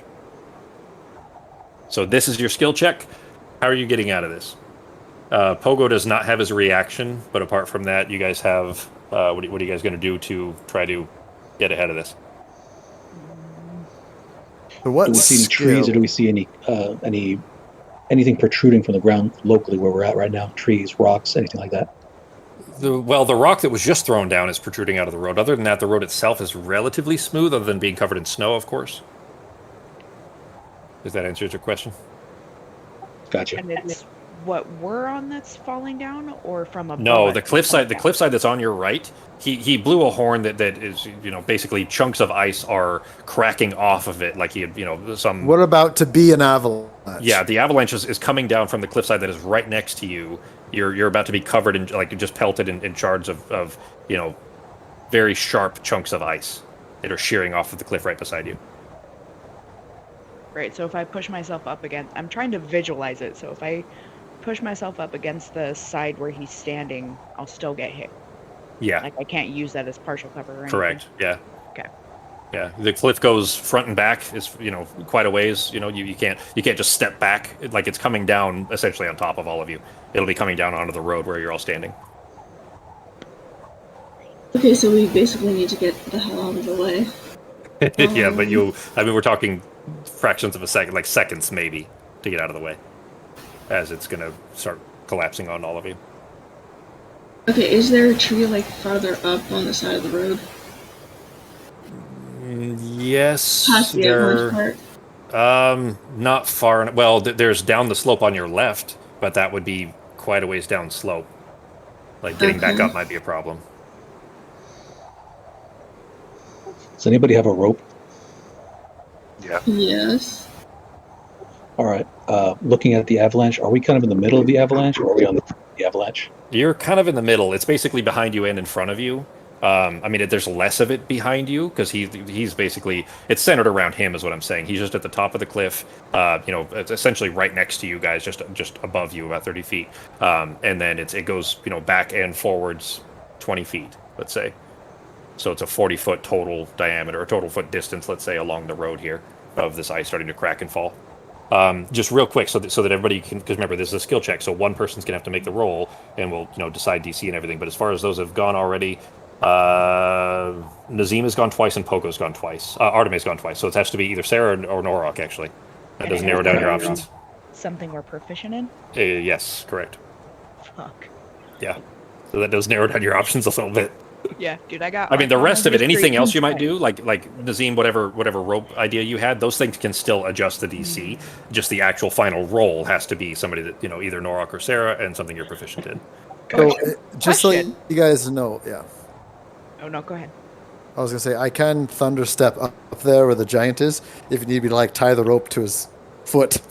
So this is your skill check. How are you getting out of this? Pogo does not have his reaction, but apart from that, you guys have... what are you guys going to do to try to get ahead of this? So what Do we see any trees, or do we see anything protruding from the ground locally where we're at right now? Trees, rocks, anything like that? The rock that was just thrown down is protruding out of the road. Other than that, the road itself is relatively smooth, other than being covered in snow, of course. Does that answer your question? Gotcha. And it's what we're on that's falling down, or from above? No, us the cliffside. The falling down? cliffside that's on your right. He blew a horn that is basically chunks of ice are cracking off of it, like he had some. What about to be an avalanche? Yeah, the avalanche is coming down from the cliffside that is right next to you. You're about to be covered in, like, just pelted in shards of very sharp chunks of ice that are shearing off of the cliff right beside you. Right, so if I push myself up again, I'm trying to visualize it. So if I push myself up against the side where he's standing, I'll still get hit. Yeah. Like I can't use that as partial cover or anything. Correct. Yeah. Okay. Yeah. The cliff goes front and back. It's quite a ways. You can't just step back. Like it's coming down essentially on top of all of you. It'll be coming down onto the road where you're all standing. Okay, so we basically need to get the hell out of the way. Yeah, but we're talking fractions of a second, like seconds maybe, to get out of the way, as it's gonna start collapsing on all of you. Okay, is there a tree like farther up on the side of the road? Yes, Past the avalanche part? not far. Well, there's down the slope on your left, but that would be quite a ways down slope. Like getting back Okay. up might be a problem. Does anybody have a rope? Yeah. Yes. All right. Looking at the avalanche, are we kind of in the middle of the avalanche, or are we on the avalanche? You're kind of in the middle. It's basically behind you and in front of you. I mean, there's less of it behind you because he's basically it's centered around him, is what I'm saying. He's just at the top of the cliff. It's essentially right next to you guys, just above you, about 30 feet. And then it goes back and forwards 20 feet, let's say. So it's a 40-foot total diameter, or total foot distance, let's say, along the road here of this ice starting to crack and fall. Just real quick, so that everybody can, because remember, this is a skill check, so one person's gonna have to make the roll, and we'll decide DC and everything. But as far as those have gone already, Nazim has gone twice and Pogo's gone twice. Artemis gone twice, so it has to be either Sarah or Norok actually. That does narrow down your options. Something we're proficient in? Yes, correct. Fuck. Yeah, so that does narrow down your options a little bit. Yeah, dude, I got. I mean, the rest of it, anything else you might do. do, like Nazim, whatever rope idea you had, those things can still adjust the DC. Just the actual final roll has to be somebody that either Norok or Sarah, and something you're proficient in. So, just so you guys know, yeah. Oh no, go ahead. I was gonna say I can thunder step up there where the giant is. If you need me to tie the rope to his foot,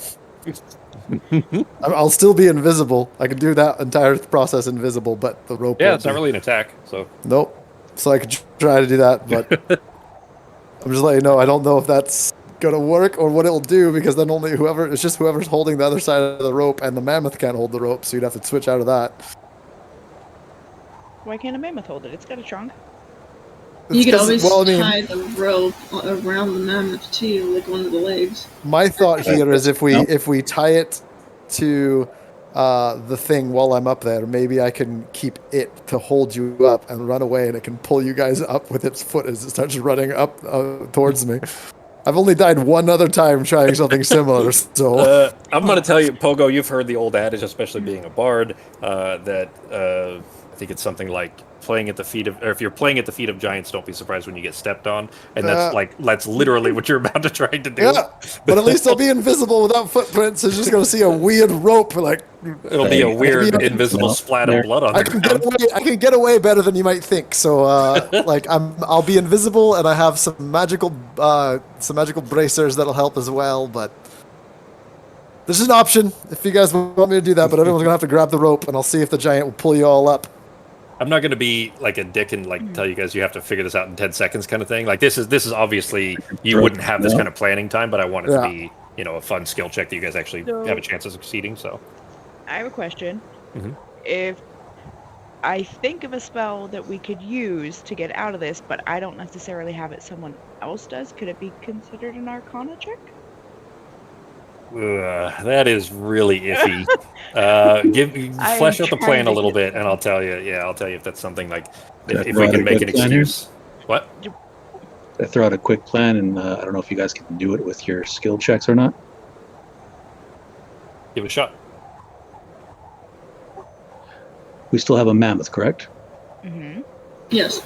I'll still be invisible. I can do that entire process invisible, but the rope. Yeah, it's not really an attack, so. Nope. So I could try to do that, but I'm just letting you know. I don't know if that's gonna work or what it'll do, because then only whoever's holding the other side of the rope, and the mammoth can't hold the rope, so you'd have to switch out of that. Why can't a mammoth hold it? It's got a trunk. You could always tie the rope around the mammoth too, like one of the legs. My thought here is if we tie it to the thing while I'm up there, maybe I can keep it to hold you up and run away, and it can pull you guys up with its foot as it starts running up towards me. I've only died one other time trying something similar, so... I'm going to tell you, Pogo, you've heard the old adage, especially being a bard, that I think it's something like if you're playing at the feet of giants, don't be surprised when you get stepped on. And that's literally what you're about to try to do. Yeah, but at least I'll be invisible without footprints. It's just going to see a weird rope, it'll be a weird invisible splat of blood on the ground. I can get away better than you might think. So, I'll be invisible, and I have some magical bracers that'll help as well. But this is an option if you guys want me to do that. But everyone's gonna have to grab the rope, and I'll see if the giant will pull you all up. I'm not going to be like a dick and tell you guys you have to figure this out in 10 seconds kind of thing. Like this is obviously you wouldn't have this kind of planning time, but I want it to be a fun skill check that you guys actually have a chance of succeeding. So I have a question. Mm-hmm. If I think of a spell that we could use to get out of this, but I don't necessarily have it, someone else does, could it be considered an Arcana check? That is really iffy. Flesh out the plan a little bit, and I'll tell you. Yeah, I'll tell you if that's something if we can make an excuse. What? I throw out a quick plan, and I don't know if you guys can do it with your skill checks or not. Give it a shot. We still have a mammoth, correct? Mm-hmm. Yes.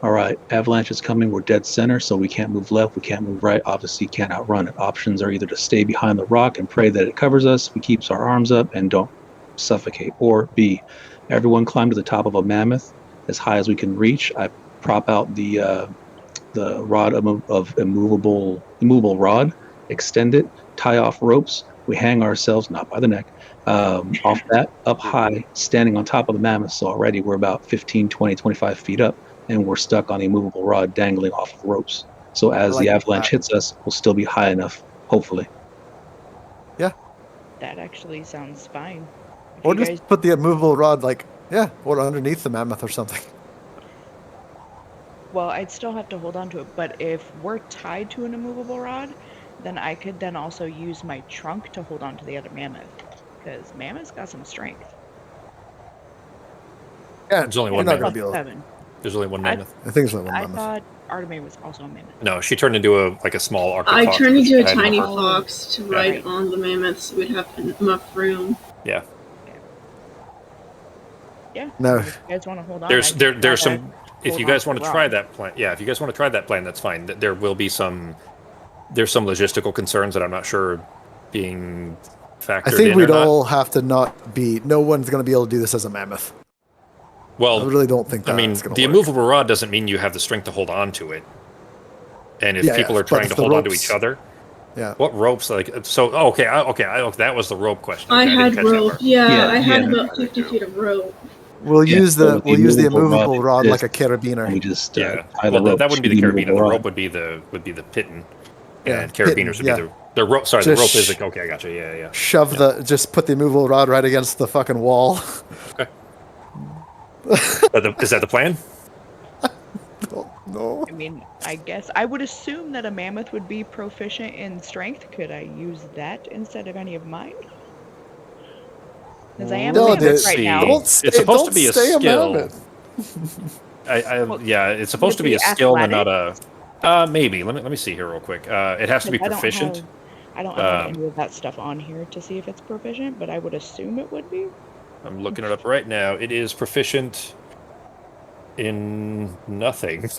All right, avalanche is coming. We're dead center, so we can't move left. We can't move right. Obviously, can't outrun it. Options are either to stay behind the rock and pray that it covers us. We keeps our arms up and don't suffocate. Or B, everyone climb to the top of a mammoth as high as we can reach. I prop out the rod of immovable rod, extend it, tie off ropes. We hang ourselves, not by the neck, off that, up high, standing on top of the mammoth. So already we're about 15, 20, 25 feet up. And we're stuck on a movable rod dangling off of ropes. So as the avalanche hits us, we'll still be high enough, hopefully. Yeah. That actually sounds fine. Or just put the immovable rod, or underneath the mammoth or something. Well, I'd still have to hold on to it, but if we're tied to an immovable rod, then I could then also use my trunk to hold on to the other mammoth. Because mammoth's got some strength. Yeah, there's only one mammoth. Seven. There's only one mammoth. I think there's only one mammoth. I thought Artemis was also a mammoth. No, she turned into a small arctic I fox. turned into a tiny fox to ride on the mammoth, so we'd have enough room. Yeah. Yeah. No. If you guys want to hold on. There's some. If you guys want to try that plan, if you guys want to try that plan, that's fine. There will be some. There's some logistical concerns that I'm not sure being factored in. I think we'd all have to not be. No one's going to be able to do this as a mammoth. Well, I really don't think that. I mean, the immovable rod doesn't mean you have the strength to hold on to it. And if people are trying to hold on to each other, Yeah. What ropes? Like so? Okay, that was the rope question. I Okay, didn't had catch that rope. part. Yeah, I had yeah. about 50 feet of rope. We'll use the immovable immovable rod like a exists, and we carabiner. just Yeah. tie the Well, rope that wouldn't to be the carabiner. immovable The rod. rope would be the pitten, Yeah, and carabiners would be the rope. Sorry, the rope is okay. I gotcha. Yeah. Just put the immovable rod right against the fucking wall. Okay. Is that the plan? No. I mean, I guess I would assume that a mammoth would be proficient in strength. Could I use that instead of any of mine? Because I am a mammoth right now. Don't supposed to be a skill. mammoth. It's supposed to be a skill and not a. Maybe. Let me see here real quick. It has to be proficient. I don't have any of that stuff on here to see if it's proficient, but I would assume it would be. I'm looking it up right now. It is proficient in nothing.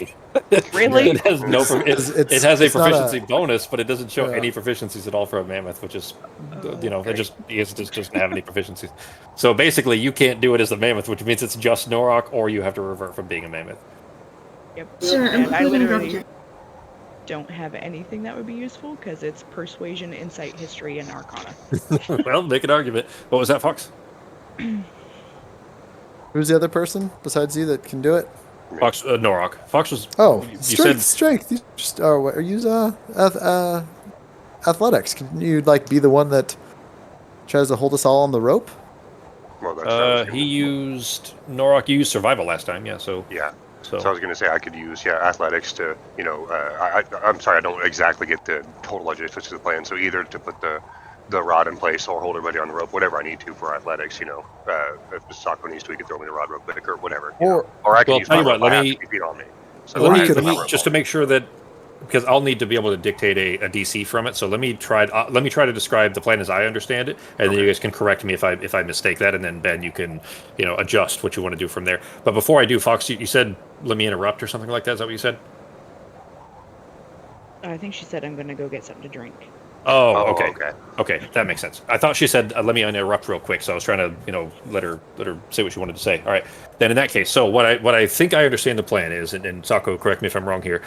Really? It has no. It has a proficiency bonus, but it doesn't show Yeah. any proficiencies at all for a mammoth, which is, it Okay. just doesn't have any proficiencies. So basically, you can't do it as the mammoth, which means it's just Norok, or you have to revert from being a mammoth. Yep. Sure, And I I'm literally don't have anything that would be useful because it's persuasion, insight, history, and arcana. Well, make an argument. What was that, Fox? Who's the other person besides you that can do it? Fox, Norok. Fox was. Oh, you strength. You just use athletics. Can you be the one that tries to hold us all on the rope? Well, that's he used Norok. You used survival last time, yeah. So yeah. So I was going to say I could use athletics to I'm sorry, I don't exactly get the total logistics of the plan. So either to put the rod in place or hold everybody on the rope, whatever I need to for athletics. If Sako needs to, he can throw me the rod real quick or whatever. Or I can use my rope. I have to keep it on me. So let me just to make sure that, because I'll need to be able to dictate a DC from it. So let me try to describe the plan as I understand it, and then you guys can correct me if I mistake that, and then Ben, you can adjust what you want to do from there. But before I do, Fox, you said let me interrupt or something like that. Is that what you said? I think she said I'm going to go get something to drink. Oh, okay, that makes sense. I thought she said let me interrupt real quick, so I was trying to let her say what she wanted to say. All right, then in that case, so what I think I understand the plan is, and Sako, correct me if I'm wrong here.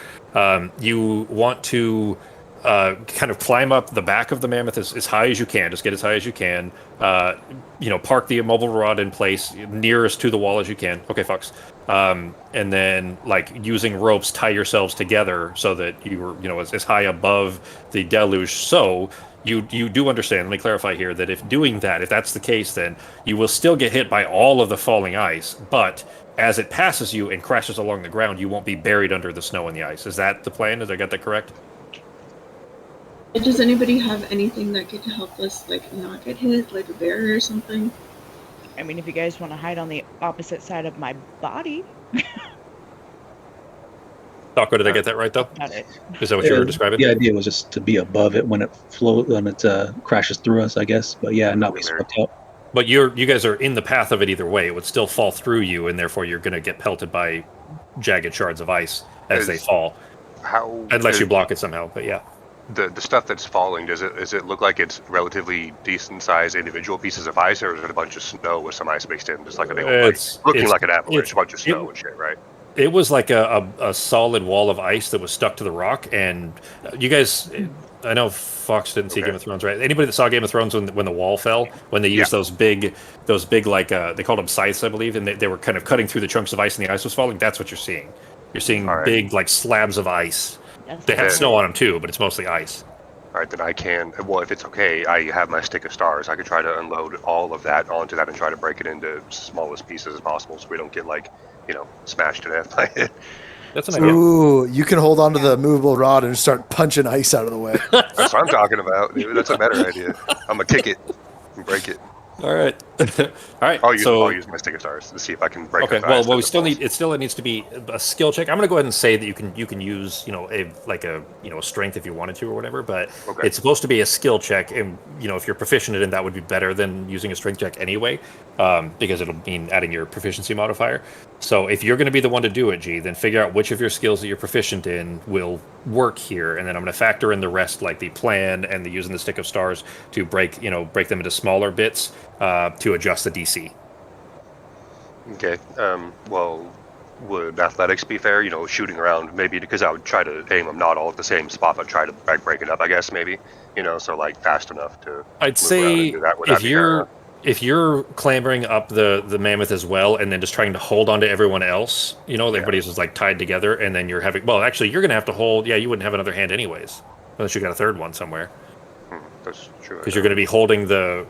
You want to kind of climb up the back of the mammoth as high as you can, just get as high as you can. Park the immobile rod in place nearest to the wall as you can. Okay, Fox. And then using ropes, tie yourselves together so that you're as high above the deluge. So you do understand. Let me clarify here that if that's the case, then you will still get hit by all of the falling ice, but as it passes you and crashes along the ground, you won't be buried under the snow and the ice. Is that the plan? Did I get that correct? Does anybody have anything that could help us not get hit, like a barrier or something? I mean, if you guys want to hide on the opposite side of my body. Sako, did I get that right though? Got it. Is that what you were describing? The idea was just to be above it when it crashes through us, I guess. But yeah, not be swept out. But you guys are in the path of it either way. It would still fall through you, and therefore you're going to get pelted by jagged shards of ice as they fall. Unless you block it somehow, but yeah. The stuff that's falling, does it look like it's relatively decent sized individual pieces of ice, or is it a bunch of snow with some ice mixed in, just like a big looking like an avalanche, a bunch of snow and shit, right? It was like a solid wall of ice that was stuck to the rock, and you guys, I know Fox didn't see Game of Thrones, right? Anybody that saw Game of Thrones when the wall fell, when they used those big they called them scythes, I believe, and they were kind of cutting through the chunks of ice and the ice was falling. That's what you're seeing. You're seeing big slabs of ice. They have snow on them too, but it's mostly ice. All right, then I can. Well, if it's okay, I have my stick of stars. I could try to unload all of that onto that and try to break it into smallest pieces as possible, so we don't get smashed to death by it. That's an idea. Ooh, you can hold onto the movable rod and start punching ice out of the way. That's what I'm talking about, dude. That's a better idea. I'm gonna kick it and break it. All right. All right. I'll use my stick of stars to see if I can break it. Okay. Well, we still need. It still needs to be a skill check. I'm going to go ahead and say that you can use a strength if you wanted to or whatever, but it's supposed to be a skill check, and if you're proficient in it, that would be better than using a strength check anyway, because it'll mean adding your proficiency modifier. So if you're going to be the one to do it, G, then figure out which of your skills that you're proficient in will work here, and then I'm going to factor in the rest, like the plan and the using the stick of stars to break them into smaller bits to adjust the DC. Okay. Well, would athletics be fair? You know, shooting around, maybe because I would try to aim them not all at the same spot, but try to break it up, I guess, maybe. You know, so like fast enough to I'd move around and say do that. Would that be fair enough? if you're clambering up the mammoth as well, and then just trying to hold on to everyone else, you know, everybody's just like tied together, and then you're having. Well, actually, you're gonna have to hold. Yeah, you wouldn't have another hand anyways, unless you got a third one somewhere. That's true. Because you're going to be holding the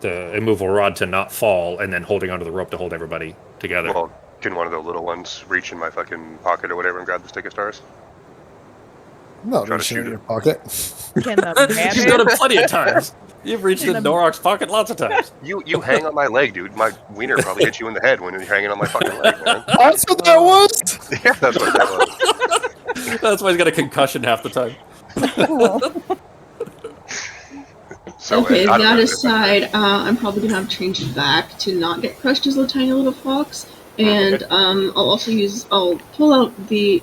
immovable rod to not fall, and then holding onto the rope to hold everybody together. Well, can one of the little ones reach in my fucking pocket or whatever and grab the stick of stars? I'm not Try to reaching in shoot your it. pocket. Can the You've done it plenty of times. You've reached in Norok's pocket lots of times. You hang on my leg, dude. My wiener probably hits you in the head when you're hanging on my fucking leg, man. That's what that was. Yeah, that's what that was. That's why he's got a concussion half the time. So, Okay, I don't that know. aside, I'm probably gonna have to change it back to not get crushed as a tiny little fox, and I'll also I'll pull out the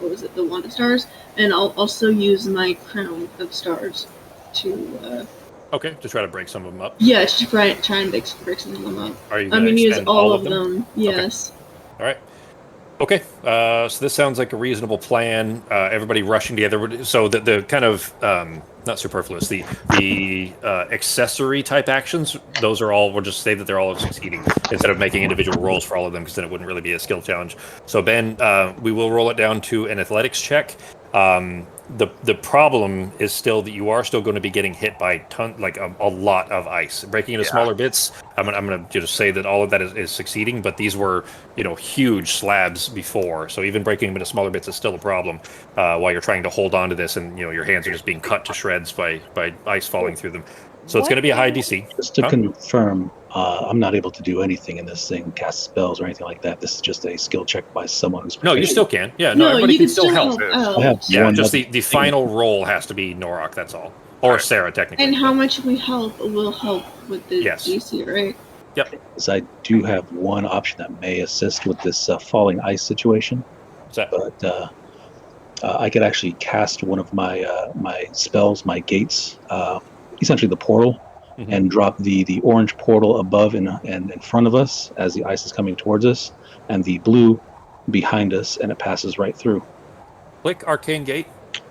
what was it, the wand of stars, and I'll also use my crown of stars to Okay, to try to break some of them up. yeah, to try and break some of them up. Are you I'm going to gonna use extend all of them. Yes. All right. Okay, so this sounds like a reasonable plan. Everybody rushing together. So the kind of not superfluous, the accessory type actions. Those are all. We'll just say that they're all succeeding instead of making individual rolls for all of them, because then it wouldn't really be a skill challenge. So Ben, we will roll it down to an athletics check. The problem is still that you are still going to be getting hit by a lot of ice, breaking into smaller bits. I'm gonna just say that all of that is succeeding, but these were huge slabs before, so even breaking them into smaller bits is still a problem while you're trying to hold on to this, and your hands are just being cut to shreds by ice falling through them. So it's going to be a high DC. Just to confirm, I'm not able to do anything in this thing, cast spells or anything like that. This is just a skill check by someone who's No, you still can. Yeah, no, everybody you can still help. out. I have Yeah, one just other the final roll has to be Norok, that's all. Or Sarah, technically. And how much we help will help with the Yes. DC, right? Yep. is I do have one option that may assist with this falling ice situation, What's that? but I could actually cast one of my my spells, my gates, essentially the portal, and drop the orange portal above and in front of us as the ice is coming towards us, and the blue behind us, and it passes right through. Click Arcane Gate.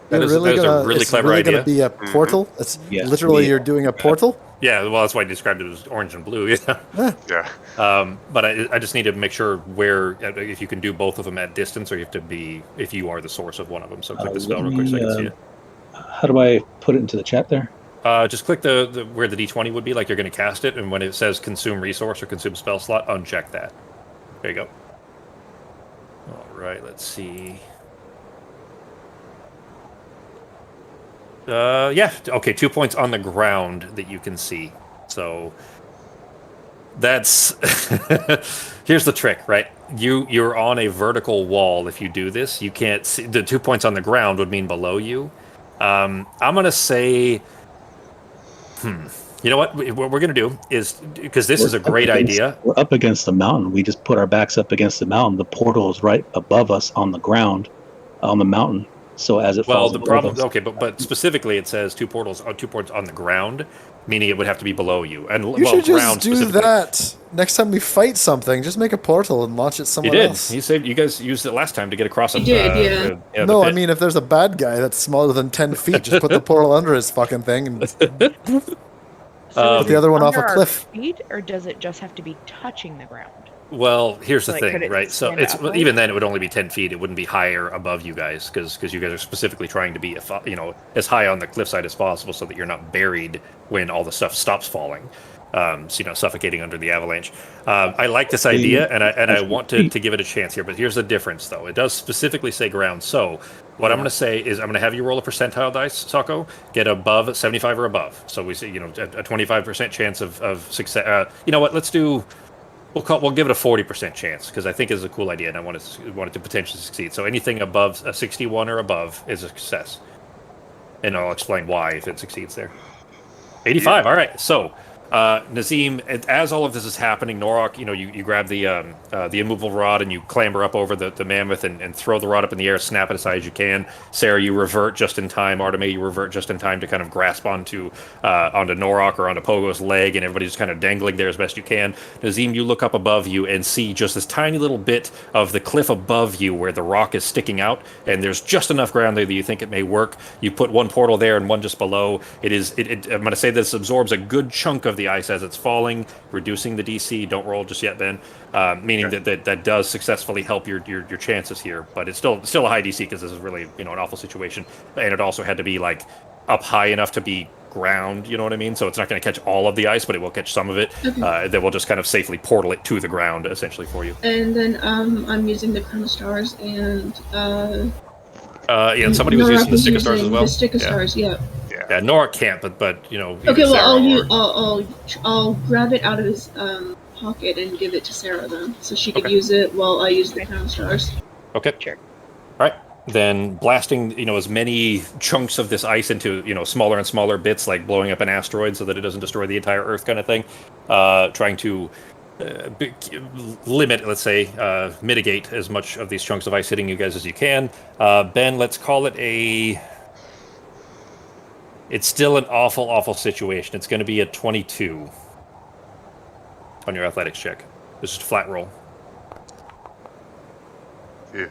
You're That is really a gonna, really it's clever really idea. gonna be a portal. It's Yeah. literally Yeah. you're doing a portal. Yeah, well, that's why I described it as orange and blue. Yeah. Yeah. But I just need to make sure where, if you can do both of them at distance, or you have to be, if you are the source of one of them. So click the spell real quick so I can see it. How do I put it into the chat there? Just click the where the D20 would be, like you're going to cast it, and when it says consume resource or consume spell slot, uncheck that. There you go. All right, let's see. Yeah, okay, 2 points on the ground that you can see. So that's here's the trick, right? You're on a vertical wall. If you do this, you can't see. The 2 points on the ground would mean below you. I'm gonna say, you know what we're gonna do is, because this is a great idea. We're up against the mountain. We just put our backs up against the mountain. The portal is right above us on the ground, on the mountain. So as it Well, falls the above problem, us, okay, but specifically it says 2 points on the ground, meaning it would have to be below you. And You should ground just do specifically. that next time we fight something. Just make a portal and launch it You somewhere did. else. You guys used it last time to get across. You did, yeah. No, the I pit. mean if there's a bad guy that's smaller than 10 feet, just put the portal under his fucking thing and So put the other one off a under our cliff. feet, or does it just have to be touching the ground? Well, here's the Like, could thing, it right? So stand it's upright? even then it would only be 10 feet. It wouldn't be higher above you guys, because you guys are specifically trying to be as high on the cliffside as possible, so that you're not buried when all the stuff stops falling. Suffocating under the avalanche. I like this idea, and I want to give it a chance here. But here's the difference, though. It does specifically say ground. So what I'm going to say is I'm going to have you roll a percentile dice, Sako. Get above 75 or above. So we say a 25% chance of success. You know what? Let's do. We'll give it a 40% chance, because I think it's a cool idea, and I want it to potentially succeed. So anything above a 61 or above is a success, and I'll explain why if it succeeds there. 85. All right. So Nazim, as all of this is happening, Norok, you grab the immovable rod and you clamber up over the mammoth and throw the rod up in the air, snap it as high as you can. Sarah, you revert just in time. Arteme, you revert just in time to kind of grasp onto Norok or onto Pogo's leg, and everybody's kind of dangling there as best you can. Nazim, you look up above you and see just this tiny little bit of the cliff above you where the rock is sticking out, and there's just enough ground there that you think it may work. You put one portal there and one just below. I'm going to say this absorbs a good chunk of the ice as it's falling, reducing the DC. Don't roll just yet, Ben. Meaning that does successfully help your chances here, but it's still a high DC because this is really an awful situation, and it also had to be like up high enough to be ground. You know what I mean? So it's not going to catch all of the ice, but it will catch some of it. Okay. That will just kind of safely portal it to the ground essentially for you. And then I'm using the Chrono Stars and and somebody was using the Stick of Stars as well. The Stick of Stars, yeah. Yeah, Nora can't, but Okay, well, I'll grab it out of his pocket and give it to Sarah then, so she could use it while I use the Crown Stars. Okay. Sure. All right. Then blasting, as many chunks of this ice into, smaller and smaller bits, like blowing up an asteroid so that it doesn't destroy the entire Earth kind of thing. Trying to limit, let's say, mitigate as much of these chunks of ice hitting you guys as you can. Ben, let's call it It's still an awful, awful situation. It's going to be a 22 on your athletics check. This is a flat roll. Yeah.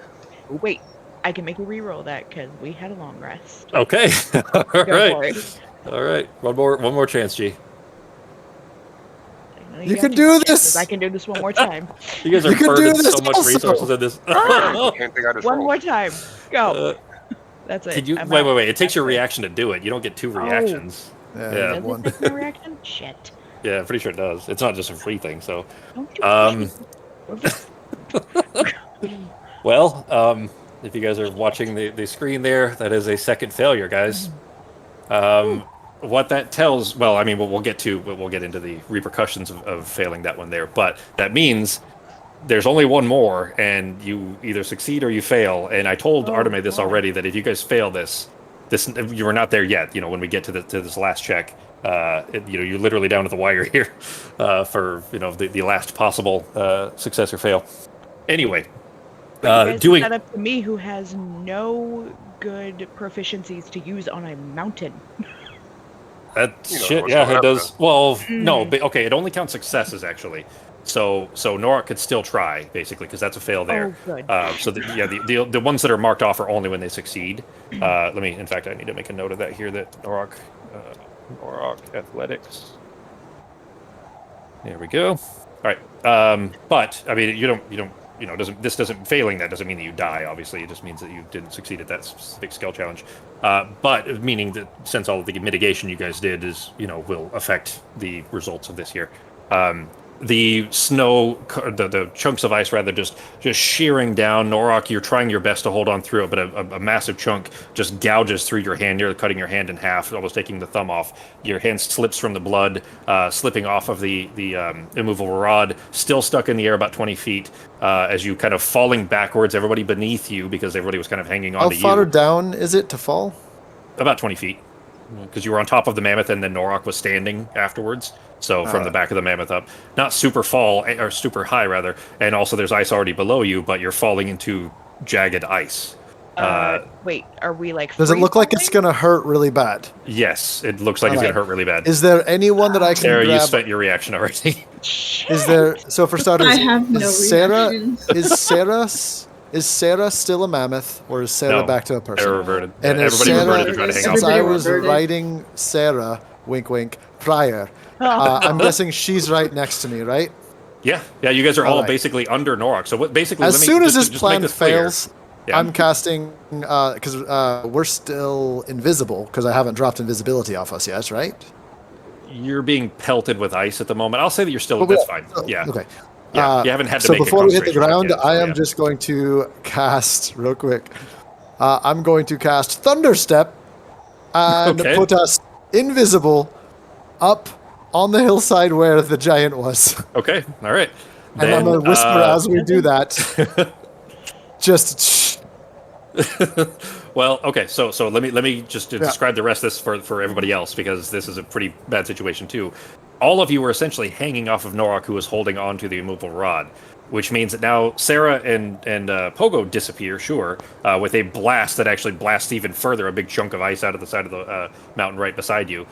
Wait, I can make a reroll that because we had a long rest. Okay. All Go for right. it. All right. One more chance, G. You can do this! I can do this one more time. You guys are burning so much resources in this. Can't think I just One rolled. more time. Go. That's it. Can you I'm wait? out. It takes your reaction to do it. You don't get two reactions. Yeah, Yeah. Does one. it take my reaction? Shit. Yeah, I'm pretty sure it does. It's not just a free thing. So, Don't you well, if you guys are watching the screen there, that is a second failure, guys. What that tells, well, I mean, we'll get into the repercussions of failing that one there, but that means there's only one more, and you either succeed or you fail. And I told Arteme this already, that if you guys fail this you are not there yet. When we get to this last check, you're literally down to the wire here for the last possible success or fail. Anyway, doing that up to me, who has no good proficiencies to use on a mountain. That shit, yeah, it does. Well, no, but okay, it only counts successes actually. So Nora could still try basically because that's a fail there. Oh, good. So the ones that are marked off are only when they succeed. In fact, I need to make a note of that here. That Norok athletics. There we go. All right. But I mean, you don't. Failing that doesn't mean that you die. Obviously, it just means that you didn't succeed at that specific skill challenge. But meaning that since all of the mitigation you guys did will affect the results of this here. The snow, the chunks of ice rather, just shearing down. Norok, you're trying your best to hold on through it, but a massive chunk just gouges through your hand, nearly cutting your hand in half, almost taking the thumb off. Your hand slips from the blood, slipping off of the immovable rod, still stuck in the air about 20 feet, as you kind of falling backwards, everybody beneath you, because everybody was kind of hanging on to you. How far down is it to fall? About 20 feet. Because you were on top of the mammoth and then Norok was standing afterwards. So from the back of the mammoth up. Not super super high rather. And also there's ice already below you, but you're falling into jagged ice. Wait, are we like Does it look like it's going to hurt really bad? Yes, it looks like it's going to hurt really bad. Is there anyone that I can Sarah, grab? you spent your reaction already. Is there, so for starters, I have no reactions. Is Sarah still a mammoth, or is Sarah No, back to a person? They're reverted. And is Everybody Sarah, reverted to try to hang since on. I Everybody was reverted. riding Sarah, wink wink, prior, I'm guessing she's right next to me, right? Yeah, you guys are all Alright. basically under Norok. So basically, As soon as this plan make clear. fails, Yeah. I'm casting, because we're still invisible, because I haven't dropped invisibility off us yet, right? You're being pelted with ice at the moment. I'll say that you're still. That's fine. Yeah. Okay. Yeah, you haven't had to so make a before we hit the concentration check ground, yet, so I am yeah. just going to cast real quick. I'm going to cast Thunderstep and Okay. put us invisible up on the hillside where the giant was. Okay. All right. And I'm going to whisper as we do that. Just shh. Well, okay. So let me just describe the rest of this for everybody else, because this is a pretty bad situation too. all of you were essentially hanging off of Norak, who was holding on to the immovable rod, which means that now Sarah and Pogo disappear, sure, with a blast that actually blasts even further, a big chunk of ice out of the side of the mountain right beside you,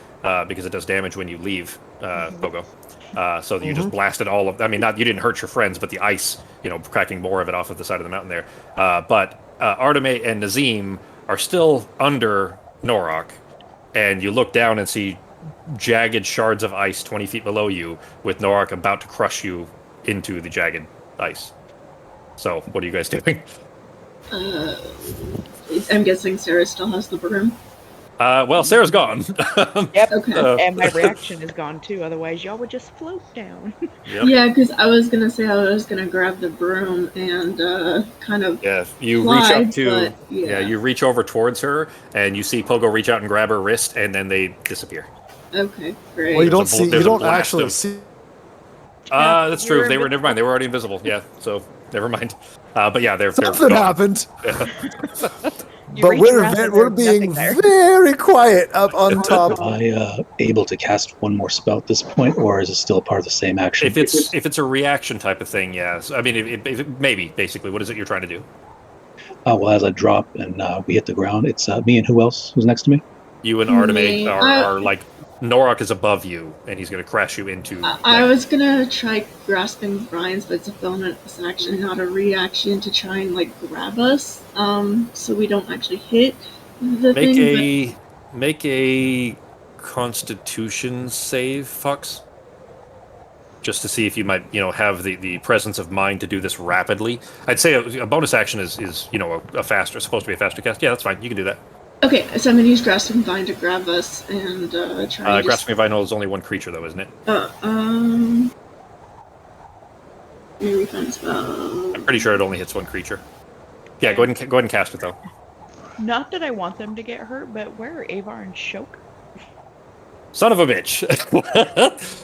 because it does damage when you leave, Pogo. So you just blasted all of. I mean, not you didn't hurt your friends, but the ice, cracking more of it off of the side of the mountain there. But Arteme and Nazim are still under Norak, and you look down and see jagged shards of ice 20 feet below you, with Norak about to crush you into the jagged ice. So, what are you guys doing? I'm guessing Sarah still has the broom. Well, Sarah's gone. Yep. Okay. And my reaction is gone too. Otherwise, y'all would just float down. Yep. Yeah, because I was gonna say I was gonna grab the broom and kind of. Yeah, you fly, reach up to. but, Yeah, you reach over towards her, and you see Pogo reach out and grab her wrist, and then they disappear. Okay, great. Well, you There's don't a see. there's You a don't blast actually of- see. That's true. You're Never mind. They were already invisible. Yeah, so never mind. But yeah, they're Something gone. happened. You But reach we're around and we're there's being nothing there. very quiet up on top. Am I able to cast one more spell at this point, or is it still part of the same action? If it's a reaction type of thing, yes. I mean, if maybe basically, what is it you're trying to do? Well, as I drop and we hit the ground, it's me and who else? Who's next to me? You and Me. Arteme are like Norak is above you, and he's going to crash you into. I was gonna try grasping Brian's, but it's a bonus action, not a reaction, to try and grab us, so we don't actually hit the thing. Make a Constitution save, Fox. Just to see if you might, have the presence of mind to do this rapidly. I'd say a bonus action is a faster, supposed to be a faster cast. Yeah, that's fine. You can do that. Okay, so I'm gonna use grasping vine to grab us and try. Grasping Vinyl is only one creature, though, isn't it? Maybe find a spell. I'm pretty sure it only hits one creature. Yeah, go ahead and cast it though. Not that I want them to get hurt, but where are Avar and Shoke? Son of a bitch!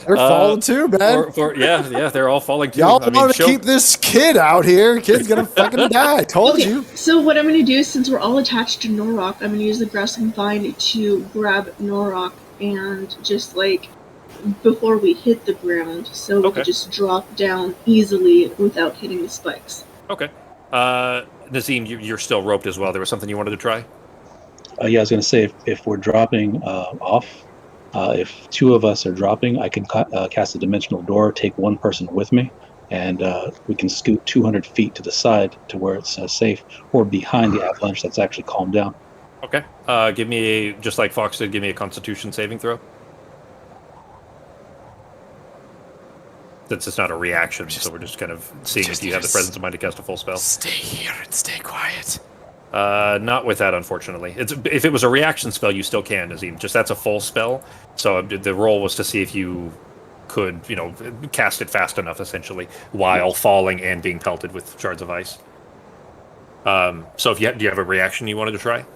They're falling too, man. Yeah, they're all falling too. Y'all I mean, want to keep this kid out here? Kid's gonna fucking die. Told Okay, you. so what I'm gonna do, since we're all attached to Norok, I'm gonna use the grasping vine to grab Norok and just before we hit the ground, so we could just drop down easily without hitting the spikes. Okay. Nazim, you're still roped as well. There was something you wanted to try? Yeah, I was going to say if we're dropping off, if two of us are dropping, I can cast a dimensional door, take one person with me, and we can scoot 200 feet to the side to where it's safe, or behind the avalanche that's actually calmed down. Okay. Give me just like Fox did, give me a Constitution saving throw. Since it's not a reaction, so we're just kind of seeing if you have the presence of mind to cast a full spell. Stay here and stay quiet. Not with that, unfortunately. If it was a reaction spell, you still can, Nazim. Just that's a full spell. So the roll was to see if you could, cast it fast enough, essentially, while falling and being pelted with shards of ice. So do you have a reaction you wanted to try?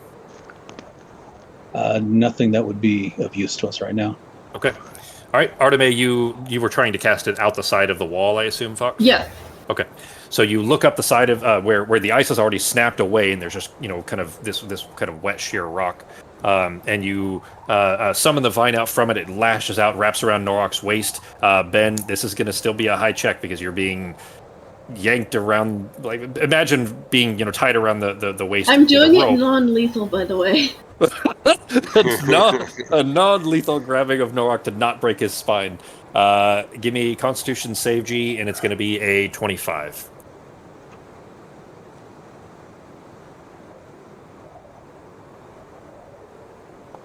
Nothing that would be of use to us right now. Okay. All right, Arteme, you were trying to cast it out the side of the wall, I assume, Fox? Yeah. Okay. So you look up the side of where the ice has already snapped away, and there's just kind of this kind of wet sheer rock, and you summon the vine out from it. It lashes out, wraps around Norok's waist. Ben, this is going to still be a high check because you're being yanked around. Imagine being tied around the waist. I'm doing with a it rope. non-lethal, by the way. It's not a non-lethal grabbing of Norak to not break his spine. Give me Constitution save G, and it's going to be a 25.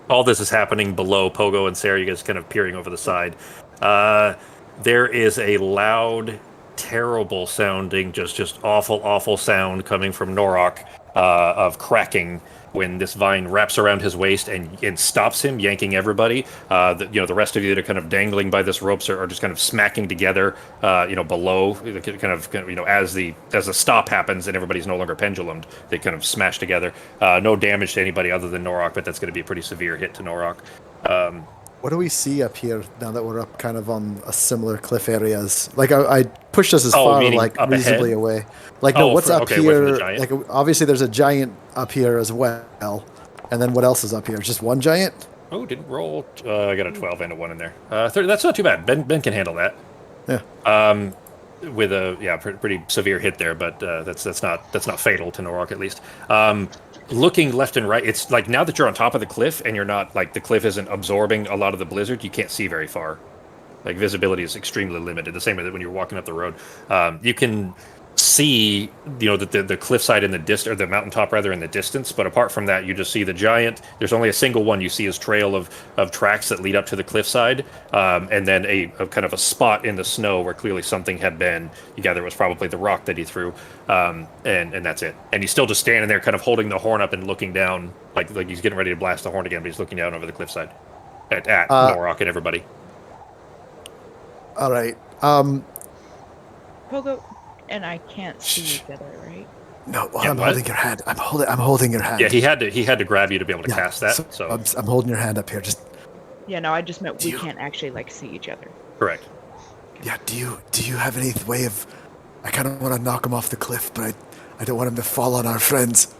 All this is happening below Pogo and Sarah. You guys kind of peering over the side. There is a loud, terrible sounding, just awful sound coming from Norak of cracking when this vine wraps around his waist and stops him, yanking everybody. The rest of you that are kind of dangling by this ropes are just kind of smacking together, below, kind of as the stop happens and everybody's no longer pendulumed, they kind of smash together. No damage to anybody other than Norak, but that's going to be a pretty severe hit to Norak. What do we see up here now that we're up kind of on a similar cliff areas? I pushed us as far meaning up reasonably ahead? away. What's up away from the here? giant? Obviously there's a giant up here as well. And then what else is up here? Just one giant? Oh, didn't roll. I got a 12 and a 1 in there. 30, that's not too bad. Ben can handle that. Yeah. With a pretty severe hit there, but that's not fatal to Norok at least. Looking left and right, it's like now that you're on top of the cliff and you're not like the cliff isn't absorbing a lot of the blizzard, you can't see very far. Like visibility is extremely limited. The same way that when you're walking up the road, you can see the cliffside in the or the mountaintop rather in the distance, but apart from that you just see the giant. There's only a single one you see as trail of tracks that lead up to the cliffside, and then a kind of a spot in the snow where clearly something had been. You gather it was probably the rock that he threw, and that's it. And he's still just standing there kind of holding the horn up and looking down like he's getting ready to blast the horn again, but he's looking down over the cliffside at Norok and everybody. All right. Pogo and I can't see each other, right? No, I'm holding your hand. I'm holding your hand. Yeah, he had to grab you to be able to cast that. So I'm holding your hand up here. Just. Yeah, no, I just meant we can't actually like see each other. Correct. Yeah. Do you have any way of? I kind of want to knock him off the cliff, but I don't want him to fall on our friends.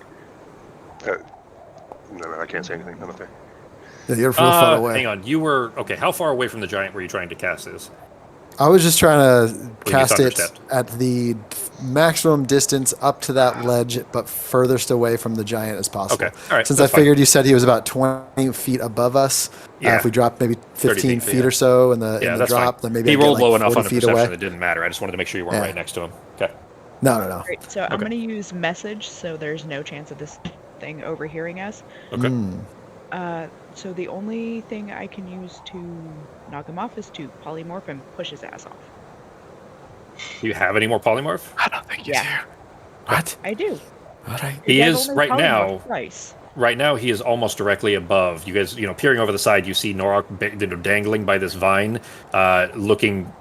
No, I can't say anything. I'm up there. Yeah, you're real far away. Hang on. You were okay. How far away from the giant were you trying to cast this? I was just trying to cast it at the maximum distance up to that ledge, but furthest away from the giant as possible. Okay, all right. Since I figured you said he was about 20 feet above us, if we dropped maybe 15 feet or so in the drop, then maybe he rolled low enough on the perception away. It didn't matter. I just wanted to make sure you weren't right next to him. Okay. No. Great. So I'm going to use message, so there's no chance of this thing overhearing us. Okay. So the only thing I can use to knock him off is to polymorph and push his ass off. Do you have any more polymorph? I don't think he's here. What? I do. All right. He is right now. Twice. Right now, he is almost directly above. You guys, peering over the side, you see Norok dangling by this vine, looking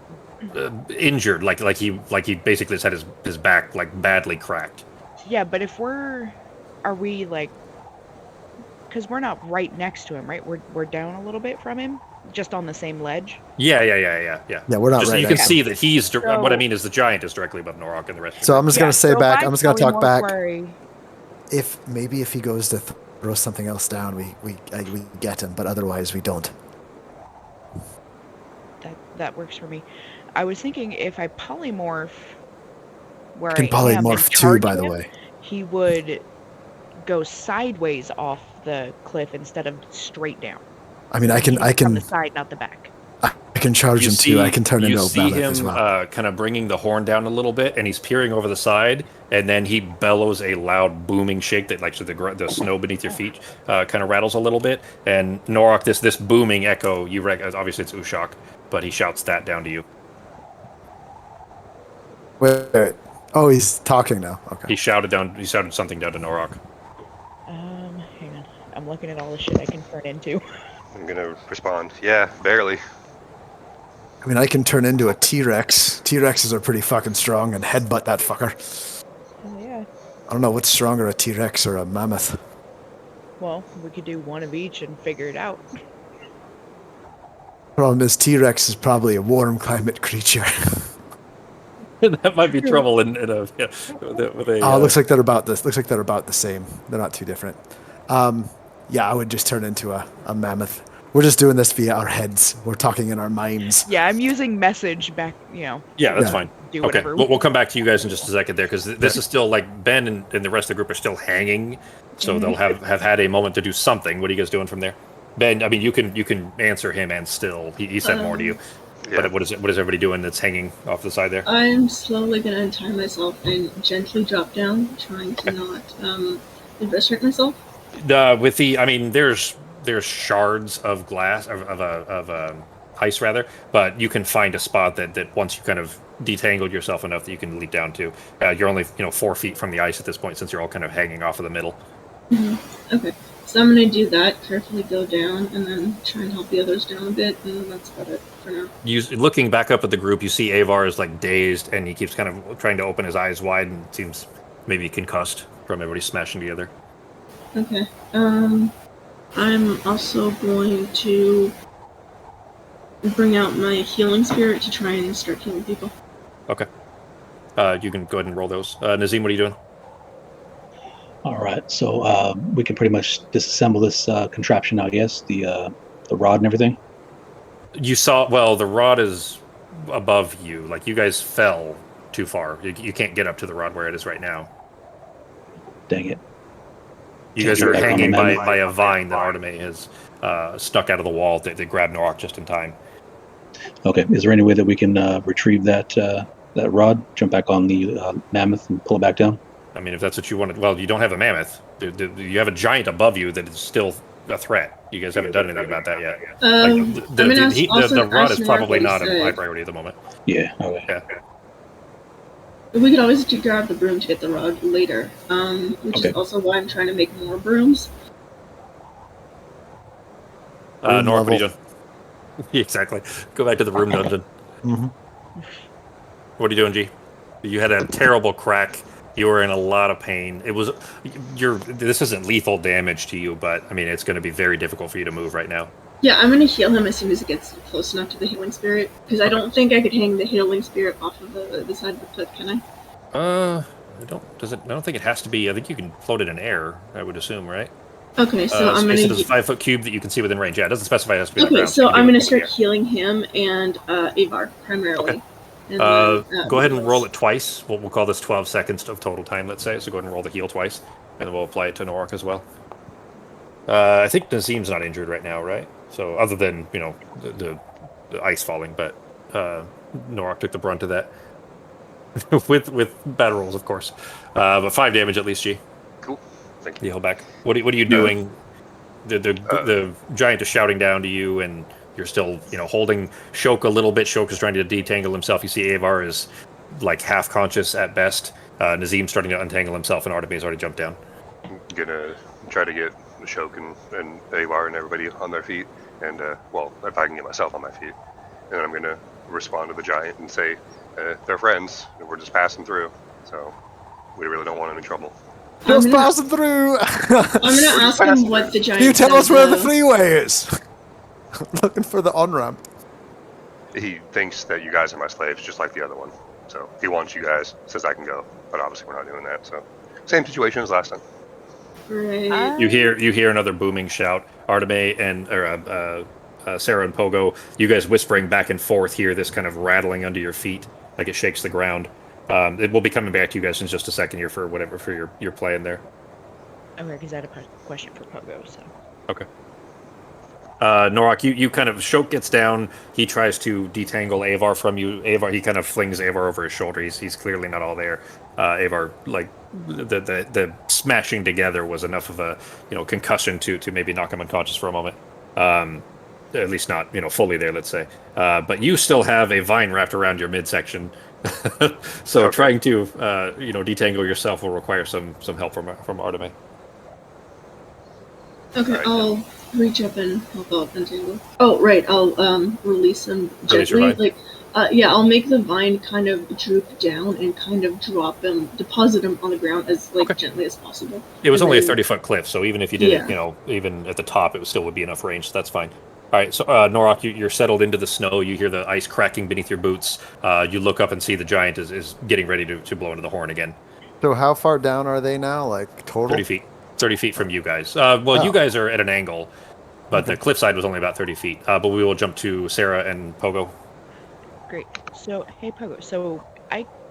injured, like he basically has had his back like badly cracked. Yeah, but are we like? Because we're not right next to him, right? We're down a little bit from him, just on the same ledge. Yeah. Yeah, we're not just, right. You can see that he's. What I mean is the giant is directly above Norok and the rest. So I'm just gonna say back. I'm just gonna talk back. Worry. If he goes to throw something else down, we get him, but otherwise we don't. That works for me. I was thinking if I polymorph, where I can polymorph too, by the way. He would go sideways off the cliff instead of straight down. I mean, I can from the side, not the back. I can charge him too. I can turn into a mammoth as well. You see him kind of bringing the horn down a little bit, and he's peering over the side, and then he bellows a loud booming shake that, like, so the snow beneath your feet kind of rattles a little bit. And Norok, this booming echo, you recognize, obviously it's Ushak, but he shouts that down to you. Wait. Oh, he's talking now. Okay. He shouted something down to Norok. Hang on. I'm looking at all the shit I can turn into. I'm gonna respond. Yeah, barely. I mean, I can turn into a T-Rex. T-Rexes are pretty fucking strong and headbutt that fucker. Oh, yeah. I don't know what's stronger, a T-Rex or a mammoth. Well, we could do one of each and figure it out. Problem is, T-Rex is probably a warm climate creature. That might be trouble in a. Yeah, with a looks like they're about this. Looks like they're about the same. They're not too different. Yeah, I would just turn into a mammoth. We're just doing this via our heads. We're talking in our minds. Yeah, I'm using message back. Yeah, that's fine. Do okay, whatever. we'll come back to you guys in just a second there, because this is still like Ben and the rest of the group are still hanging, so they'll have had a moment to do something. What are you guys doing from there? Ben, I mean, you can answer him, and still he said more to you. Yeah. But what is everybody doing that's hanging off the side there? I'm slowly going to untie myself and gently drop down, trying to not investigate myself. There's shards of glass of ice rather, but you can find a spot that once you kind of detangled yourself enough that you can leap down to. You're only 4 feet from the ice at this point, since you're all kind of hanging off of the middle. Mm-hmm. Okay. So I'm going to do that, carefully go down, and then try and help the others down a bit, and that's about it for now. Looking back up at the group, you see Avar is like dazed, and he keeps kind of trying to open his eyes wide, and seems maybe concussed from everybody smashing together. Okay. I'm also going to bring out my healing spirit to try and start healing people. Okay. You can go ahead and roll those. Nazim, what are you doing? All right, so we can pretty much disassemble this contraption now. Yes, the rod and everything. You saw, well, the rod is above you. Like, you guys fell too far. You can't get up to the rod where it is right now. Dang it! You Can't guys get are back on the hanging by mammoth. a vine that Arteme has stuck out of the wall that grabbed Norak just in time. Okay, is there any way that we can retrieve that rod, jump back on the mammoth, and pull it back down? I mean, if that's what you wanted. Well, you don't have a mammoth. You have a giant above you that is still a threat. You guys haven't done anything about that yet. The rod is probably not a high priority at the moment. Yeah. Okay. Yeah. We could always grab the broom to get the rod later, which is also why I'm trying to make more brooms. Norak, what are you doing? Exactly. Go back to the room dungeon. Mm-hmm. What are you doing, G? You had a terrible crack. You were in a lot of pain. This isn't lethal damage to you, but I mean, it's going to be very difficult for you to move right now. Yeah, I'm going to heal him as soon as it gets close enough to the healing spirit, because I don't think I could hang the healing spirit off of the side of the cliff, can I? I don't think it has to be. I think you can float it in air, I would assume, right? Okay, so I'm going to... It's a 5-foot cube that you can see within range. Yeah, it doesn't specify it has to be on the Okay, ground. so I'm going to start healing him and Avar, primarily. Okay. And go ahead and roll it twice. We'll call this 12 seconds of total time, let's say. So go ahead and roll the heal twice, and then we'll apply it to Norak as well. I think Nazim's not injured right now, right? So other than, the ice falling, but Norak took the brunt of that. with bad rolls, of course. But 5 damage at least, G. Cool. Thank you. The heal back. What are you doing? The giant is shouting down to you, and you're still, holding Shok a little bit. Shok is trying to detangle himself. You see Avar is like half conscious at best. Nazim's starting to untangle himself, and Artemis already jumped down. I'm gonna try to get Shok and Avar and everybody on their feet, and if I can get myself on my feet, and then I'm gonna respond to the giant and say, they're friends. We're just passing through, so we really don't want any trouble. Just passing through. I'm gonna ask him what the giant. Can you tell us where the freeway is? Looking for the on-ramp. He thinks that you guys are my slaves, just like the other one. So he wants you guys. Says I can go, but obviously we're not doing that. So same situation as last time. Right. You hear another booming shout. Arteme and Sarah and Pogo, you guys whispering back and forth here. This kind of rattling under your feet, like it shakes the ground. It will be coming back to you guys in just a second here for your plan there. Okay, because I had a question for Pogo. So. Okay. Norak, you kind of... Shok gets down. He tries to detangle Avar from you. He kind of flings Avar over his shoulder. He's clearly not all there. Avar, like, the smashing together was enough of a, concussion to maybe knock him unconscious for a moment. At least not, fully there, let's say. But you still have a vine wrapped around your midsection. So okay. Trying to, detangle yourself will require some help from Arteme. Okay, right, I'll reach up and help out untangle. Oh, right, I'll release him gently. I'll make the vine kind of droop down and kind of deposit him on the ground as gently as possible. It was only a 30-foot cliff, so even if you did it, even at the top, it still would be enough range. So that's fine. All right, so Norak, you're settled into the snow. You hear the ice cracking beneath your boots. You look up and see the giant is getting ready to blow into the horn again. So how far down are they now? Like total? 30 feet. 30 feet from you guys. You guys are at an angle, but the cliffside was only about 30 feet. But we will jump to Sarah and Pogo. Great. So, hey, Pogo. So,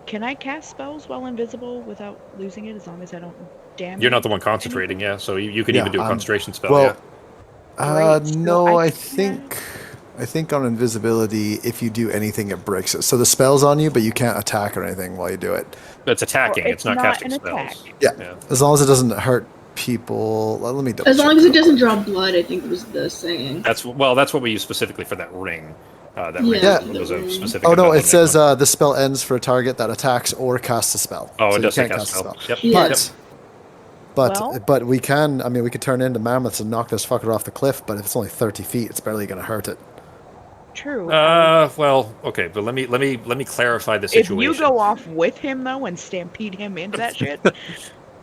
can I cast spells while invisible without losing it, as long as I don't damage? You're not the one concentrating, yeah. So you could even do a concentration spell. Well, yeah. no, I think on invisibility, if you do anything, it breaks it. So the spell's on you, but you can't attack or anything while you do it. It's attacking. Well, it's not casting an spells. Attack. Yeah, as long as it doesn't hurt people. Let me double as long check as it doesn't draw blood, I think was the saying. That's what we use specifically for that ring. Ring was a specific. Oh no, it says the spell ends for a target that attacks or casts a spell. Oh, so it does say cast a spell. Yep. Yeah. But we can. I mean, we could turn into mammoths and knock this fucker off the cliff. But if it's only 30 feet, it's barely going to hurt it. True. Well, okay, but let me clarify the situation. If you go off with him though and stampede him into that shit.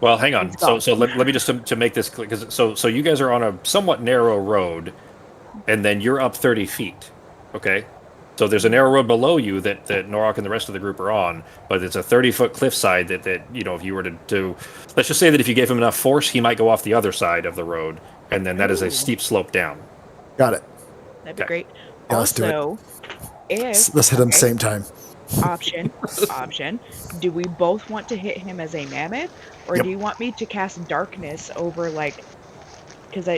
Well, hang on. So let me just to make this clear, because so you guys are on a somewhat narrow road, and then you're up 30 feet. Okay. So there's a narrow road below you that Norok and the rest of the group are on, but it's a 30-foot cliffside that if you were to let's just say that if you gave him enough force, he might go off the other side of the road, and then that is a steep slope down. Got it. That'd be great. Yeah, let's do it. Also, if Let's hit him same time. option, do we both want to hit him as a mammoth, or Yep. do you want me to cast darkness over because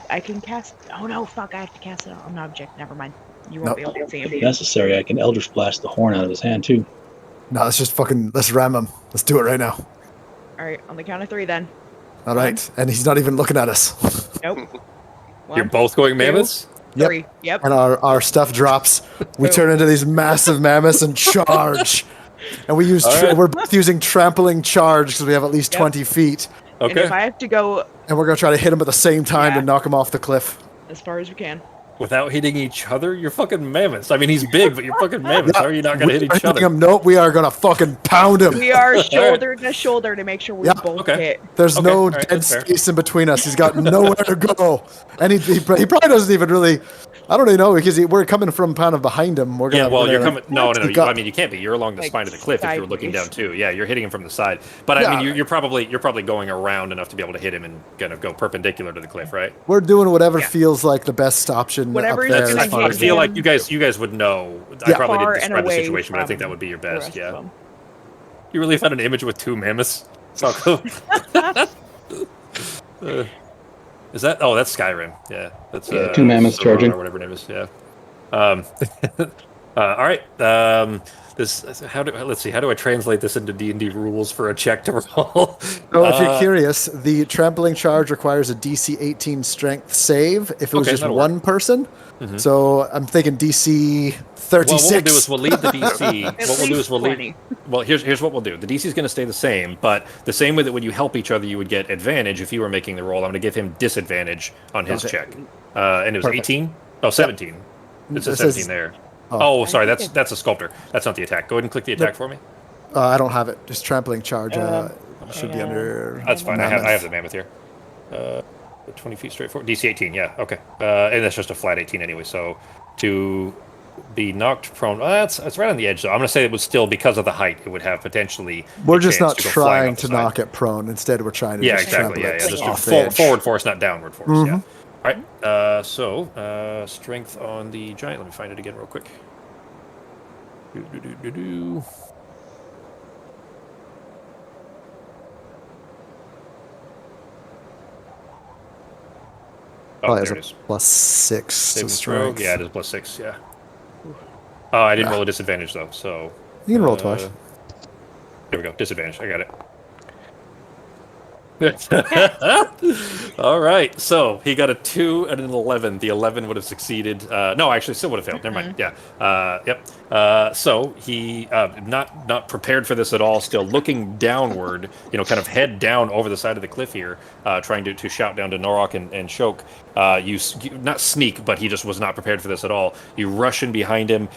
I can cast. Oh no, fuck! I have to cast it on an object. Never mind. You won't be able to see him. If necessary, I can Eldritch Blast the horn out of his hand too. No, let's ram him. Let's do it right now. All right, on the count of 3, then. All right, and he's not even looking at us. Nope. You're 1, both going mammoths? 3. Yep. And our stuff drops. We turn into these massive mammoths and charge. And we use we're both using trampling charge because we have at least 20 feet. Okay. And if I have to go And we're gonna try to hit him at the same time to knock him off the cliff. as far as we can. Without hitting each other? You're fucking mammoths. I mean, he's big, but you're fucking mammoths. How are you not going to hit each other? Nope, we are gonna fucking pound him. We are shoulder to shoulder to make sure we both hit. There's no Alright, dead that's fair. space in between us. He's got nowhere to go, and he probably doesn't even really. I don't even know because we're coming from kind of behind him. We're gonna, Yeah, well, we're you're gonna coming. No. sneak I up. mean, you can't be. You're along the spine of the cliff if you're looking down sideways. too. Yeah, you're hitting him from the side. But I mean, you're probably going around enough to be able to hit him and kind of go perpendicular to the cliff, right? We're doing whatever feels like the best option. Whatever up is there gonna as far I as- feel like you guys would know. I Yeah. probably Far didn't and describe the away situation, but I think that from would be your the best. rest Yeah. of them. You really found an image with 2 mammoths? It's all cool. Is that? Oh, that's Skyrim. Yeah, that's 2 mammoths Sora charging. or whatever her name is. Yeah. All right. Let's see. How do I translate this into D&D rules for a check to roll? So if you're curious, the trampling charge requires a DC 18 strength save if it was Okay, just that'll one person. Mhm. So I'm thinking DC 36. Well, what we'll do is we'll leave the DC. At What we'll do least is we'll 20. leave. Well, here's what we'll do. The DC is going to stay the same, but the same way that when you help each other, you would get advantage if you were making the roll. I'm going to give him disadvantage on his Okay. check. And it was Perfect. 18. Oh, 17. It's a It says- 17 there. Oh. Oh, sorry. That's a sculptor. That's not the attack. Go ahead and click the attack for me. I don't have it. Just trampling charge. Should be hang on. under. That's fine. I mammoth. have the mammoth here. 20 feet straight forward. DC 18. Yeah. Okay. And that's just a flat 18 anyway. So to be knocked prone. That's right on the edge. though. I'm going to say it would still, because of the height, it would have potentially. We're a just chance not to go flying trying off the to side. knock it prone. Instead, we're trying to Yeah, just exactly. trample Yeah, it just off the edge. forward force, not downward force. Mhm. Yeah. All right. So strength on the giant. Let me find it again real quick. Do. Oh, Probably there has it a is. +6 to Saving throw. strength. Yeah, it is +6. Yeah. Oh, I didn't roll a disadvantage though. So You can roll twice. there we go. Disadvantage. I got it. All right. So he got a 2 and an 11. The 11 would have succeeded. No, actually, still would have failed. Never mind. Yeah. Yep. So he not prepared for this at all. Still looking downward. Kind of head down over the side of the cliff here, trying to shout down to Norok and Shok. You not sneak, but he just was not prepared for this at all. You rush in behind him,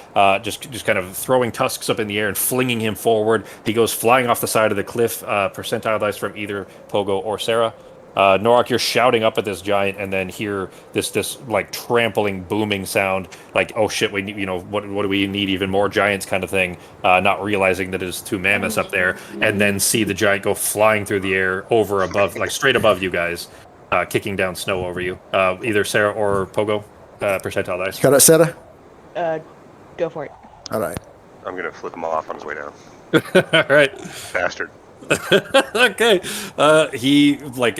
just kind of throwing tusks up in the air and flinging him forward. He goes flying off the side of the cliff. Percentile dice from either Pogo or Sarah. Norok, you're shouting up at this giant, and then hear this like trampling, booming sound, like, oh shit, we need, what do we need? Even more giants, kind of thing. Not realizing that it's 2 mammoths up there, and then see the giant go flying through the air over above, like straight above you guys, kicking down snow over you. Either Sarah or Pogo, percentile dice. Got it, Sarah? Go for it. All right. I'm going to flip him off on his way down. All right. Bastard. Okay. He like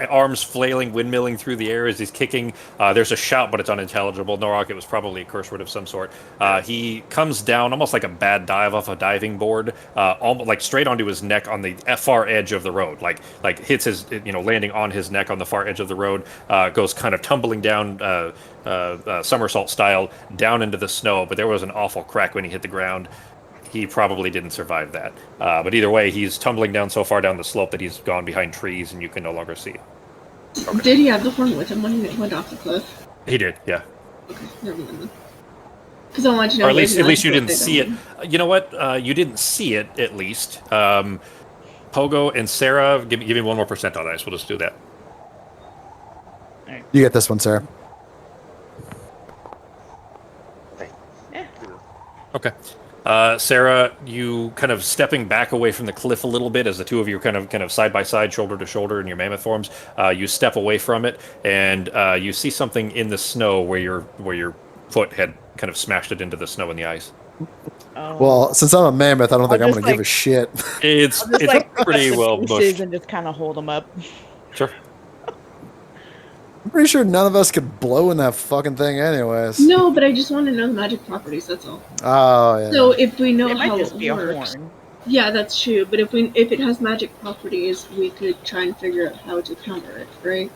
arms flailing, windmilling through the air as he's kicking. There's a shout, but it's unintelligible. Norok, it was probably a curse word of some sort. He comes down almost like a bad dive off a diving board, almost like straight onto his neck on the far edge of the road. Like hits his, landing on his neck on the far edge of the road. Goes kind of tumbling down, somersault style, down into the snow. But there was an awful crack when he hit the ground. He probably didn't survive that. But either way, he's tumbling down so far down the slope that he's gone behind trees and you can no longer see him. Okay. Did he have the horn with him when he went off the cliff? He did, yeah. Okay, never mind. Because I want you to know. Or at least you maybe didn't see it. You know what? You didn't see it, at least. Pogo and Sarah, give me one more percentile dice. We'll just do that. You get this one, Sarah. Okay. Sarah, you kind of stepping back away from the cliff a little bit as the two of you are kind of side by side, shoulder to shoulder in your mammoth forms. You step away from it, and you see something in the snow where your foot had kind of smashed it into the snow and the ice. Oh. Well, since I'm a mammoth, I don't think I'm just, going to give a shit. It's I'll just it's like pretty cut the well pieces bushed. and just kind of hold them up. Sure. I'm pretty sure none of us could blow in that fucking thing anyways. No, but I just want to know the magic properties. That's all. Oh, yeah. So if we know It might how just it be a works, horn. yeah, that's true. But if it has magic properties, we could try and figure out how to counter it, right?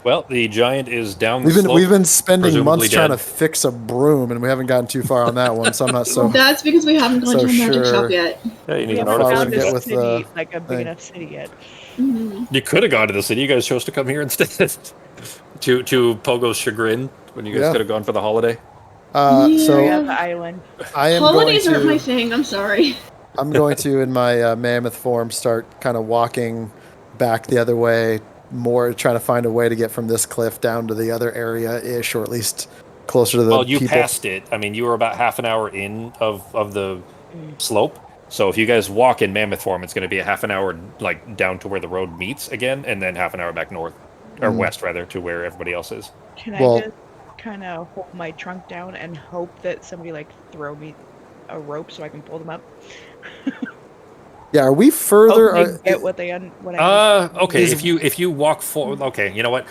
Well, the giant is down the We've been slope. we've been spending presumably months trying to dead. fix a broom, and we haven't gotten too far on that one. So I'm not so. That's because we haven't gone So to a magic sure. shop yet. Yeah, you need We an haven't far artificer. we found get a with city, the like a big thing. enough city yet. Mhm. You could have gone to the city. You guys chose to come here instead. to Pogo's chagrin, when you guys Yeah. could have gone for the holiday. Oh, yeah, So the island. I am Holidays going aren't my to. thing. I'm sorry. I'm going to, in my mammoth form, start kind of walking back the other way, more trying to find a way to get from this cliff down to the other area ish, or at least closer to the Well, you people. passed it. I mean, you were about half an hour in of the slope. So if you guys walk in mammoth form, it's going to be a half an hour like down to where the road meets again, and then half an hour back north or west rather to where everybody else is. Can Well- I just kind of hold my trunk down and hope that somebody like throw me a rope so I can pull them up? Yeah, are we further? Hope they Are, get what I Okay. Is- If you walk forward, okay. You know what?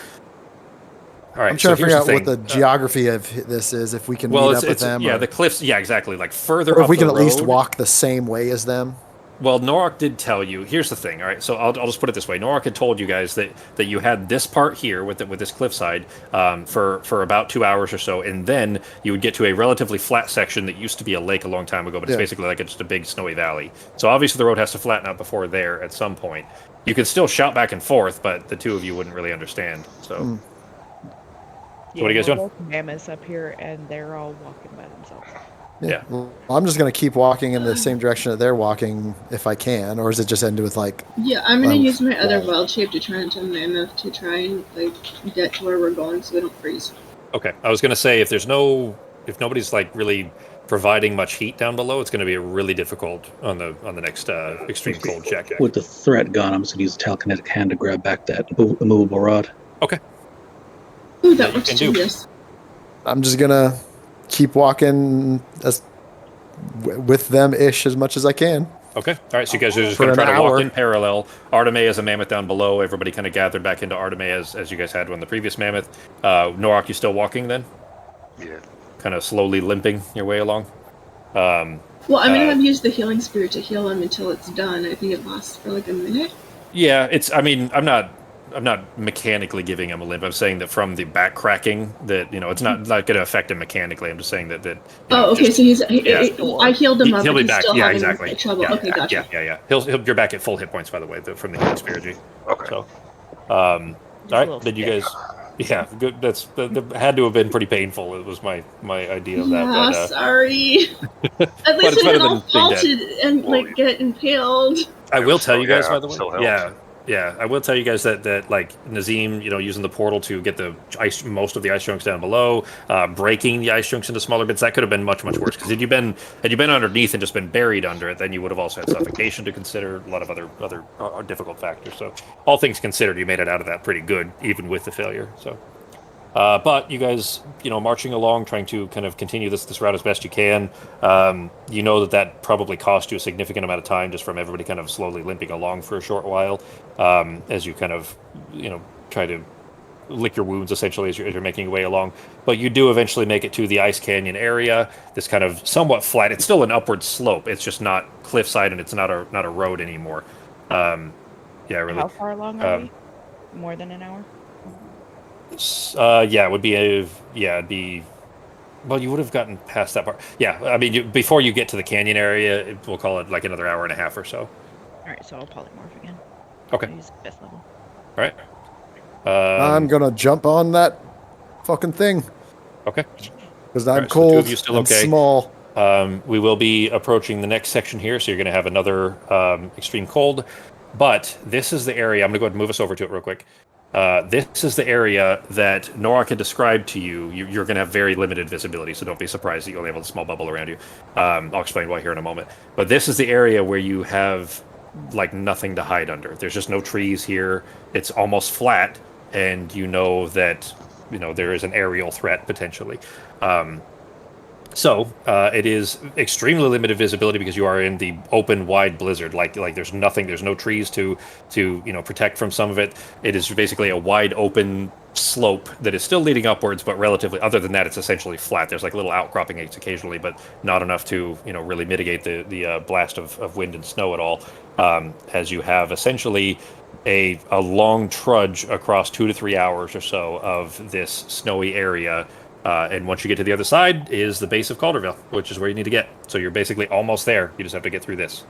All right. I'm trying to figure out here's what the thing. geography of this is. If we can Well, meet it's up with them, yeah, or, the cliffs. Yeah, exactly. Like further or up if we the can at least road. walk the same way as them. Well, Norok did tell you. Here's the thing, all right. So I'll just put it this way. Norok had told you guys that you had this part here with this cliffside for about 2 hours or so, and then you would get to a relatively flat section that used to be a lake a long time ago, but it's Yeah. basically like just a big snowy valley. So obviously the road has to flatten out before there at some point. You could still shout back and forth, but the two of you wouldn't really understand. So Yeah, what are you guys doing? both mammoths up here, and they're all walking by themselves. Yeah. Well, I'm just going to keep walking in the same direction that they're walking if I can, or is it just end with like? Yeah, I'm gonna use my other wall. wild shape to try and tell Mammoth to try and like get to where we're going so we don't freeze. Okay, I was gonna say if nobody's like really providing much heat down below, it's gonna be really difficult on the next extreme cold check. With the threat gone, I'm just going to use a telekinetic hand to grab back that immovable rod. Okay. Ooh, That that you works can too. do. Yes. I'm just gonna keep walking with them ish as much as I can. Okay. All right. So you guys are just For going to an try to walk hour. in parallel. Arteme as a mammoth down below. Everybody kind of gathered back into Arteme as you guys had on the previous mammoth. Norok, you still walking then? Yeah. Kind of slowly limping your way along. Well, I'm gonna Uh, have used the healing spirit to heal him until it's done. I think it lasts for like a minute. Yeah. It's. I mean, I'm not mechanically giving him a limp. I'm saying that from the back cracking, that it's not going to affect him mechanically. I'm just saying that Oh, okay. just- So he's. yeah. I healed him up, He'll but be he's back. still Yeah, having exactly. trouble. Yeah, Okay, gotcha. Yeah. You're back at full hit points, by the way, from the healing spirit G. Okay. So, Just a all little right. Did you stick. guys? Yeah, good. That had to have been pretty painful. It was my idea of that. Yeah, But, sorry. At But least it's we better didn't all than being dead. faulted and Well, like get impaled. I will tell you guys, yeah, by the way. still helps. Yeah. I will tell you guys that like Nazim, using the portal to get the most of the ice chunks down below, breaking the ice chunks into smaller bits, that could have been much worse. Because had you been underneath and just been buried under it, then you would have also had suffocation to consider, a lot of other difficult factors. So all things considered, you made it out of that pretty good, even with the failure. So. But you guys, marching along, trying to kind of continue this route as best you can. You know that probably cost you a significant amount of time just from everybody kind of slowly limping along for a short while, as you kind of, try to lick your wounds essentially as you're making your way along. But you do eventually make it to the ice canyon area. This kind of somewhat flat. It's still an upward slope. It's just not cliffside, and it's not a road anymore. Yeah, really. How far along are we? More than an hour? Yeah, it would be it'd be. Well, you would have gotten past that part. Yeah, I mean, before you get to the canyon area, we'll call it like another hour and a half or so. All right, so I'll polymorph again. Okay. I'll use best level. All right. I'm gonna jump on that fucking thing Okay. because I'm Alright, so the two cold of you still and okay? small. We will be approaching the next section here, so you're going to have another extreme cold. But this is the area. I'm going to go ahead and move us over to it real quick. This is the area that Norak had described to you. You're going to have very limited visibility, so don't be surprised that you only have a small bubble around you. I'll explain why here in a moment. But this is the area where you have like nothing to hide under. There's just no trees here. It's almost flat, and you know that there is an aerial threat potentially. So it is extremely limited visibility because you are in the open, wide blizzard. Like there's nothing, there's no trees to protect from some of it. It is basically a wide open slope that is still leading upwards, but relatively. Other than that, it's essentially flat. There's like little outcroppings occasionally, but not enough to really mitigate the blast of wind and snow at all. As you have essentially a long trudge across 2 to 3 hours or so of this snowy area. And once you get to the other side is the base of Calderville, which is where you need to get. So you're basically almost there. You just have to get through this.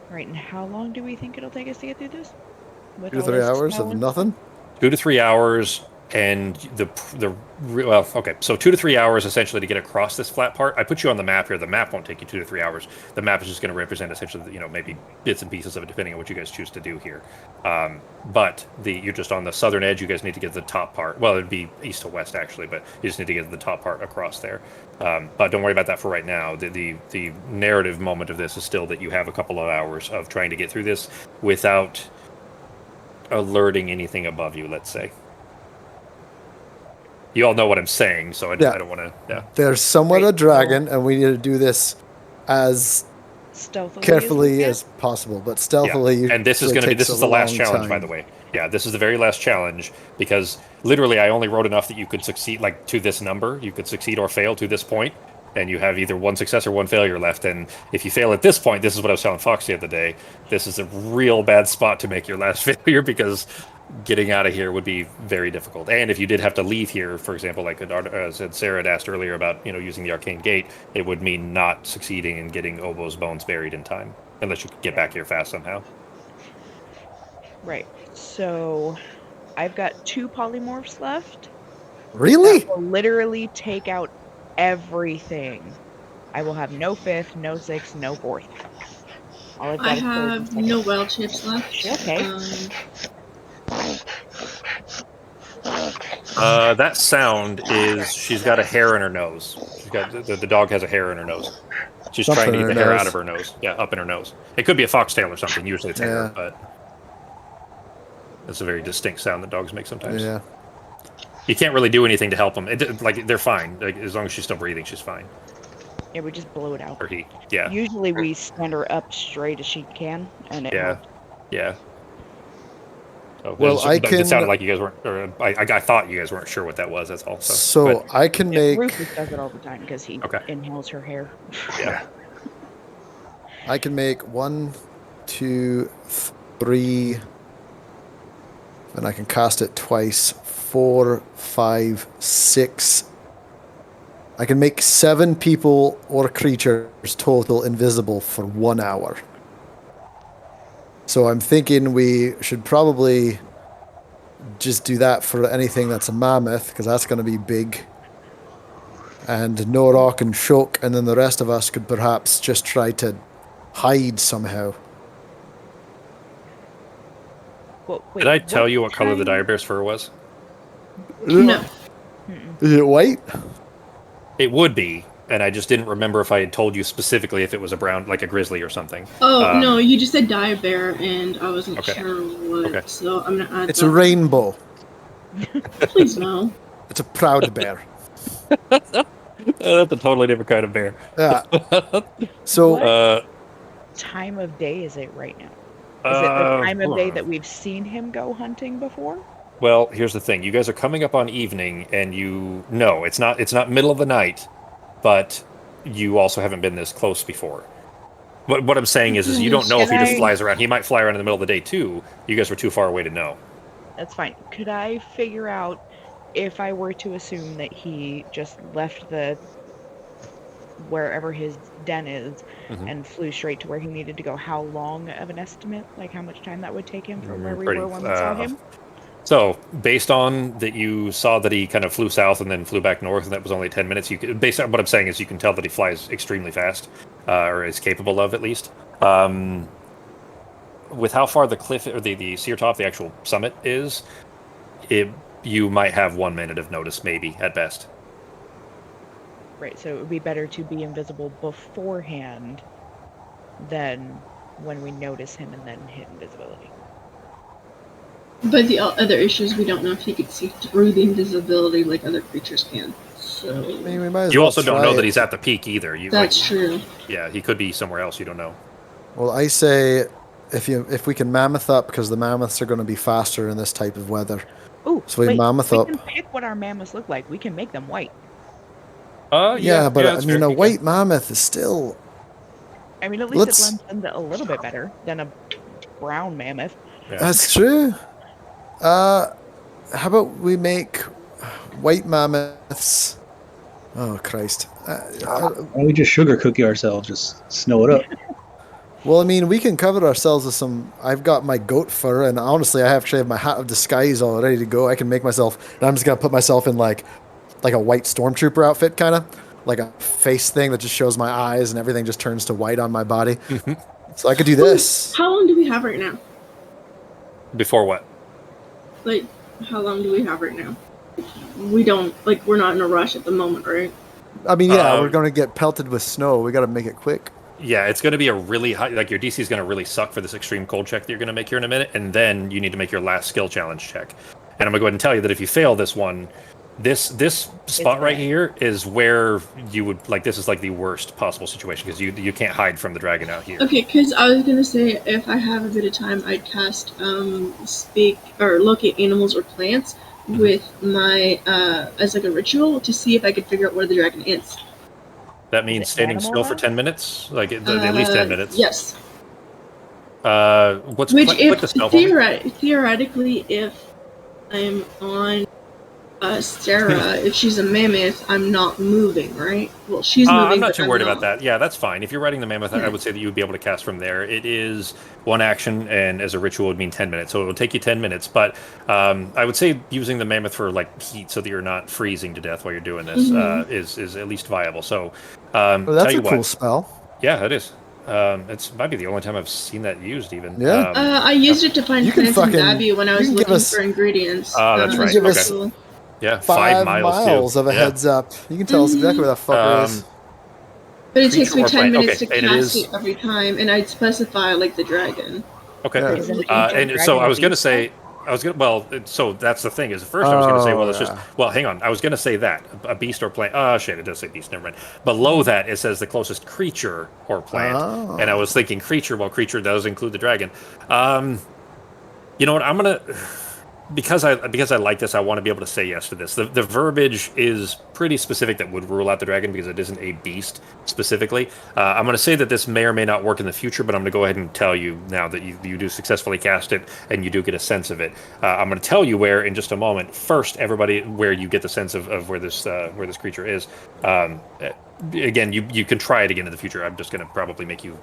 Right, and how long do we think it'll take us to get through this? 2 to 3 hours of nothing? 2 to 3 hours, and so 2 to 3 hours essentially to get across this flat part. I put you on the map here. The map won't take you 2 to 3 hours. The map is just going to represent essentially, maybe bits and pieces of it, depending on what you guys choose to do here. But you're just on the southern edge. You guys need to get to the top part. Well, it'd be east to west actually, but you just need to get to the top part across there. But don't worry about that for right now. The narrative moment of this is still that you have a couple of hours of trying to get through this without alerting anything above you, let's say. You all know what I'm saying, so I don't want to. Yeah. There's somewhat a dragon, and we need to do this as stealthily carefully as possible, but stealthily. Yeah. And this is going to be the last challenge, by the way. Yeah, this is the very last challenge because literally I only wrote enough that you could succeed to this number. You could succeed or fail to this point, and you have either one success or one failure left. And if you fail at this point, this is what I was telling Fox the other day. This is a real bad spot to make your last failure because getting out of here would be very difficult. And if you did have to leave here, for example, like Sarah had asked earlier about using the arcane gate, it would mean not succeeding in getting Obo's bones buried in time, unless you could get back here fast somehow. Right. So I've got 2 polymorphs left. Really? That will literally take out everything. I will have no 5th, no 6th, no 4th. All I've got I have no wild chips left. Okay. That sound is she's got a hair in her nose. She's got the dog has a hair in her nose. She's trying to get the hair out of her nose. Yeah, up in her nose. It could be a foxtail or something. Usually it's hair, but it's a very distinct sound that dogs make sometimes. Yeah. You can't really do anything to help them. They're fine. As long as she's still breathing, she's fine. Yeah, we just blow it out. Or he. Yeah. Usually we stand her up straight as she can, and it helps. Yeah. So it sounded like you guys weren't, or I thought you guys weren't sure what that was. That's all. So I can make. Rufus does it all the time because he inhales her hair. Yeah. I can make 1, 2, 3, and I can cast it twice. 4, 5, 6. I can make 7 people or creatures total invisible for 1 hour. So I'm thinking we should probably just do that for anything that's a mammoth, because that's going to be big. And Norok and Shok, and then the rest of us could perhaps just try to hide somehow. Well, wait, Did I tell you what color the dire bear's fur was? No. Is it white? It would be, and I just didn't remember if I had told you specifically if it was a brown, like a grizzly or something. Oh, no, you just said dire bear, and I wasn't sure what. Okay. So I'm going to add It's a rainbow. Please no. It's a proud bear. That's a totally different kind of bear. Yeah. So, what time of day is it right now? Is it the time of day that we've seen him go hunting before? Well, here's the thing. You guys are coming up on evening, and it's not middle of the night, but you also haven't been this close before. What I'm saying is you don't know if he just flies around. He might fly around in the middle of the day, too. You guys were too far away to know. That's fine. Could I figure out if I were to assume that he just left wherever his den is and flew straight to where he needed to go, how long of an estimate, like how much time that would take him from where we were when we saw him? So, based on that you saw that he kind of flew south and then flew back north, and that was only 10 minutes, based on what I'm saying is you can tell that he flies extremely fast, or is capable of at least. with how far the cliff or the sear top, the actual summit is, you might have 1 minute of notice, maybe at best. Right, so it would be better to be invisible beforehand than when we notice him and then hit invisibility. But the other issue is we don't know if he could see through the invisibility like other creatures can. So I mean, we might as You well also don't try know it. that he's at the peak either. that's true. Yeah, he could be somewhere else. You don't know. Well, I say if we can mammoth up, because the mammoths are going to be faster in this type of weather. Ooh, So we wait, mammoth we up. can pick what our mammoths look like. We can make them white. Yeah, but I that's mean, fair. a You can- white mammoth is still. I mean, at least Let's- it blends in a little bit better than a brown mammoth. Yeah. That's true. How about we make white mammoths? Oh Christ! Why don't we just sugar cookie ourselves? Just snow it up. Well, I mean, we can cover ourselves with some. I've got my goat fur, and honestly, I actually have my hat of disguise all ready to go. I can make myself, and I'm just gonna put myself in like a white stormtrooper outfit, kind of like a face thing that just shows my eyes, and everything just turns to white on my body. So I could do this. How long do we have right now? Before what? Like, how long do we have right now? We don't, like, we're not in a rush at the moment, right? I mean, yeah, Um, we're gonna get pelted with snow. We got to make it quick. Yeah, it's going to be a really high. Like your DC is going to really suck for this extreme cold check that you're going to make here in a minute, and then you need to make your last skill challenge check. And I'm going to go ahead and tell you that if you fail this one, this spot right here is where you would like. This is like the worst possible situation because you can't hide from the dragon out here. Okay, because I was gonna say if I have a bit of time, I'd cast speak or locate animals or plants with my as like a ritual to see if I could figure out where the dragon is. That means it standing animal still for life? 10 minutes, like at least 10 minutes. Yes. What's Which, click the if spell for me? theoretically, if I'm on Sarah, if she's a mammoth, I'm not moving, right? Well, she's moving. I'm not but too I'm worried about that. Yeah, that's fine. If you're riding the mammoth, I Yeah. would say that you would be able to cast from there. It is one action, and as a ritual, would mean 10 minutes. So it will take you 10 minutes. But I would say using the mammoth for like heat, so that you're not freezing to death while you're doing this, is at least viable. So Well, that's tell you a cool what, spell. yeah, it is. It's might be the only time I've seen that used, even. Yeah. I used it to find You can plants in fucking- Babu when I you was can give looking us- for ingredients. That's right. Give Okay. us So, Yeah, 5 miles miles too. of a Yeah. heads up. You can tell us exactly where that fucker is. but it takes Creature me or 10 plant. minutes Okay, to and it cast is- it every time, and I'd specify like the dragon. Okay. Yeah. Isn't it And ancient so I dragon was a going to beast say, so that's the thing is, at first I was going to say, well, Oh, it's just, yeah. well, hang on. I was going to say that, a beast or plant. Oh, shit, it does say beast, never mind. Below that, it says the closest creature or plant. Oh. And I was thinking creature, well, creature does include the dragon. You know what, I'm going to... Because I like this, I want to be able to say yes to this. The verbiage is pretty specific that would rule out the dragon because it isn't a beast specifically. I'm going to say that this may or may not work in the future, but I'm going to go ahead and tell you now that you do successfully cast it and you do get a sense of it. I'm going to tell you where in just a moment. First, everybody, where you get the sense of where this creature is. Again, you can try it again in the future. I'm just going to probably make you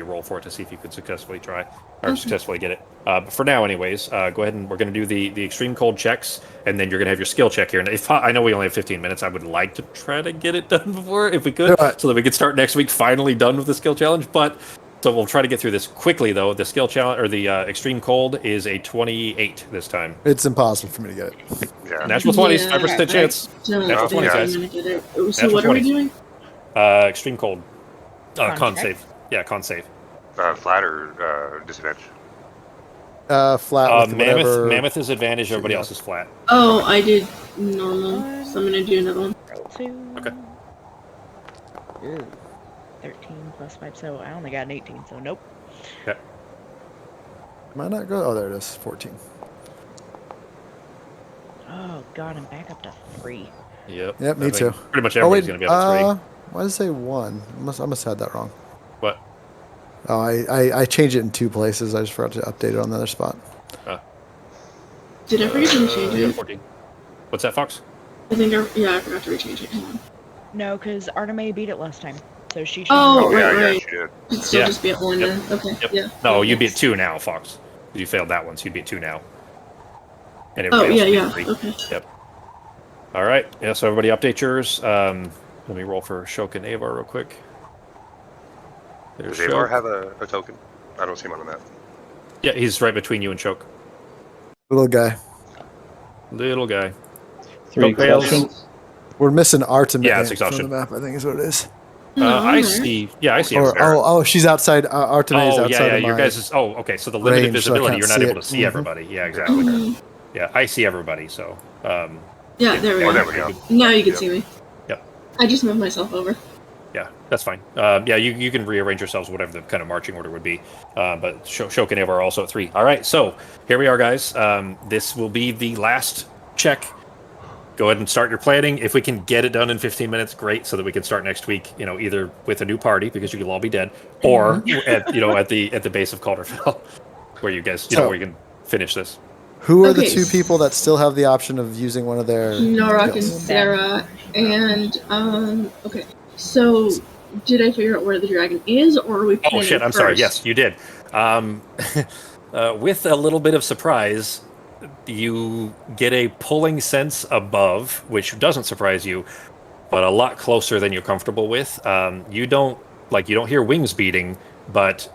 roll for it to see if you could successfully try or successfully get it. But for now, anyways, go ahead and we're going to do the extreme cold checks, and then you're going to have your skill check here. And if I know we only have 15 minutes, I would like to try to get it done before, if we could, so that we could start next week finally done with the skill challenge. But so we'll try to get through this quickly, though. The skill challenge or the extreme cold is a 28 this time. It's impossible for me to get it. Yeah. Natural 20s, Yeah, 5% chance. Don't Natural think 20, I'm guys. gonna get it. So Natural what are we 20s. doing? Extreme cold. Con Con save. Yeah, con save. Flat or disadvantage? Flat with whatever. Mammoth is advantage. Everybody else is flat. Oh, I did normal, so I'm gonna do another one. Roll 2. Okay. Ooh. 13 plus 5, so I only got an 18, so nope. Okay. Am I not good? Oh, there it is. 14. Oh god, I'm back up to 3. Yep. Yep, me I think too. Pretty much Oh, wait. everybody's gonna be up to 3. Why does it say 1? I must have had that wrong. What? Oh, I changed it in 2 places. I just forgot to update it on the other spot. Did I forget to change Yeah, it? 14. What's that, Fox? I think I forgot to rechange it. Hang on. No, because Arteme beat it last time, so she should. Oh, Yeah, right, yeah, right. she did. It'd still Yeah. just be at 1 Yep. then. Okay, Yep. yeah. No, Okay. you'd be at 2 now, Fox. You failed that one, so you'd be at 2 now. And Oh, everybody yeah, else would yeah. be at 3. Okay. Yep. All right. Yeah. So everybody update yours. Let me roll for Shok and Avar real quick. There's Does Avar Shok. have a token? I don't see him on the map. Yeah, he's right between you and Choke. Little guy. Little guy. 3 fails. exhaustion. We're missing Artemis Yeah, it's from exhaustion. the map, I think is what it is. I see. Yeah, I see. Or, everybody. she's outside. Artemis is outside of Your my guys is. Oh, okay. So the limited range, so I visibility, can't you're not see able it. to see everybody. Yeah, exactly. Mhm. Yeah, I see everybody. So. Yeah, there we Oh, go. there we go. Now you can Yep. see me. Yep. I just moved myself over. Yeah, that's fine. Yeah, you can rearrange yourselves, whatever the kind of marching order would be. But Shok and Eva are also at 3. All right, so here we are, guys. This will be the last check. Go ahead and start your planning. If we can get it done in 15 minutes, great, so that we can start next week. Either with a new party because you will all be dead, or at the base of Calderville, where you guys where you can finish this. Who are the Okay, 2 people that still have the option of using one of their Norak and skills? Sarah, and okay. So, did I figure out where the dragon is, or are we? Oh shit! I'm sorry. Yes, you did. With a little bit of surprise, you get a pulling sense above, which doesn't surprise you, but a lot closer than you're comfortable with. You don't hear wings beating, but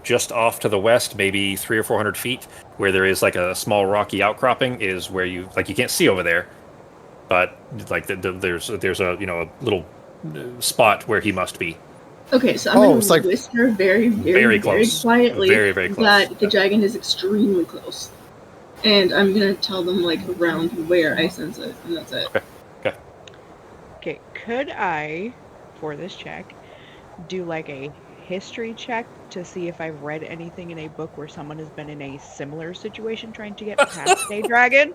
just off to the west, maybe 300 or 400 feet, where there is like a small rocky outcropping, is where you can't see over there, but there's a little spot where he must be. Okay, so I'm going it's to like whisper very, very, very very close. quietly Very, very close. that the dragon is extremely close, and I'm going to tell them around where I sense it, and that's it. Okay, could I, for this check, do a history check to see if I've read anything in a book where someone has been in a similar situation trying to get past a dragon?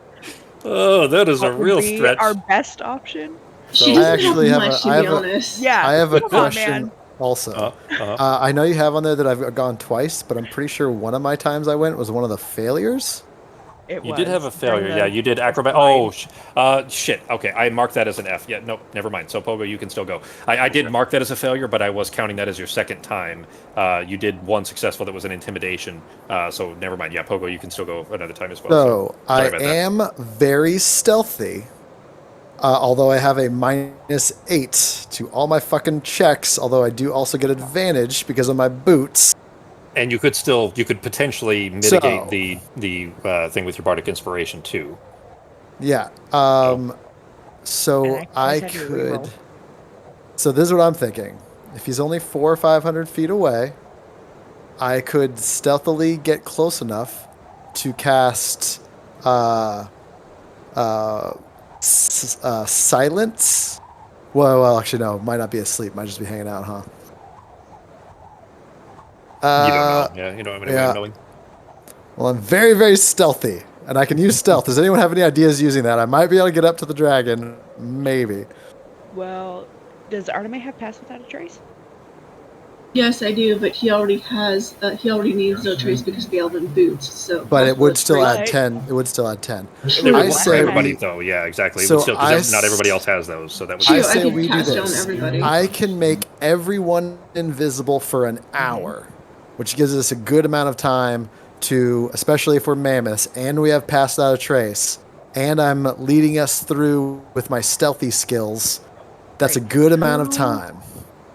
Oh, that is What a would real be stretch. our best option? She I doesn't actually have have much, a- I to be have a- honest. Yeah. I have a come on, question man. also. I know you have on there that I've gone twice, but I'm pretty sure one of my times I went was one of the failures. You did have a failure. during Yeah, the you did acrobat. slide. Oh, shit. Okay, I marked that as an F. Yeah, nope, never mind. So, Pogo, you can still go. I did mark that as a failure, but I was counting that as your second time. You did one successful that was an intimidation. So, never mind. Yeah, Pogo, you can still go another time as well. So sorry I about that. am very stealthy, although I have a -8 to all my fucking checks. Although I do also get advantage because of my boots. And you could potentially mitigate the thing with your bardic inspiration too. Yeah. And So I I just had to could. reroll. So this is what I'm thinking. If he's only 400 or 500 feet away, I could stealthily get close enough to cast silence. Well, actually, no. Might not be asleep. Might just be hanging out, huh? You don't know. Yeah, you don't have any way of knowing. Well, I'm very, very stealthy, and I can use stealth. Does anyone have any ideas using that? I might be able to get up to the dragon, maybe. Well, does Artemis have Pass Without a Trace? Yes, I do, but he already has. He already needs no trace because of the elven boots. So, But it would still Right. add 10. It would still add 10. It would I work for say everybody we- though. Yeah, exactly. It So would still, I 'cause not s- everybody else has those, so that would. True, I I say can we do cast on this. everybody. I can make everyone invisible for an hour, which gives us a good amount of time to, especially if we're mammoths and we have passed out a trace, and I'm leading us through with my stealthy skills. That's a good amount of time.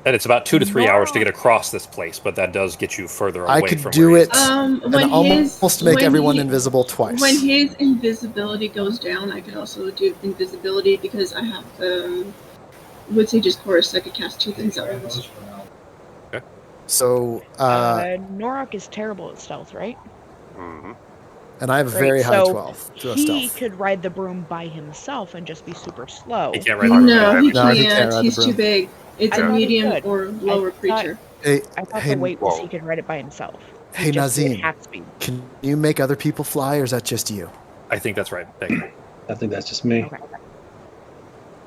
And it's about 2 to 3 hours to get across this place, but that does get you further away I could from do where it when and almost make when everyone he- invisible twice. When his invisibility goes down, I can also do invisibility because I have would say just chorus. So I could cast 2 things at once. So, Norak is terrible at stealth, right? Mm-hmm. and I have Right, very high so 12 to a He stealth. could ride the broom by himself and just be super slow. He can't ride the broom. No, he No, he can't. can't ride the He's broom. too big. It's I a thought he medium could. or lower creature. Hey, I thought hey, the weight was Whoa. he could ride it by himself. Hey, He'd just be at Nazim. half speed. can you make other people fly, or is that just you? I think that's right. Thank you. I think that's just me. Okay.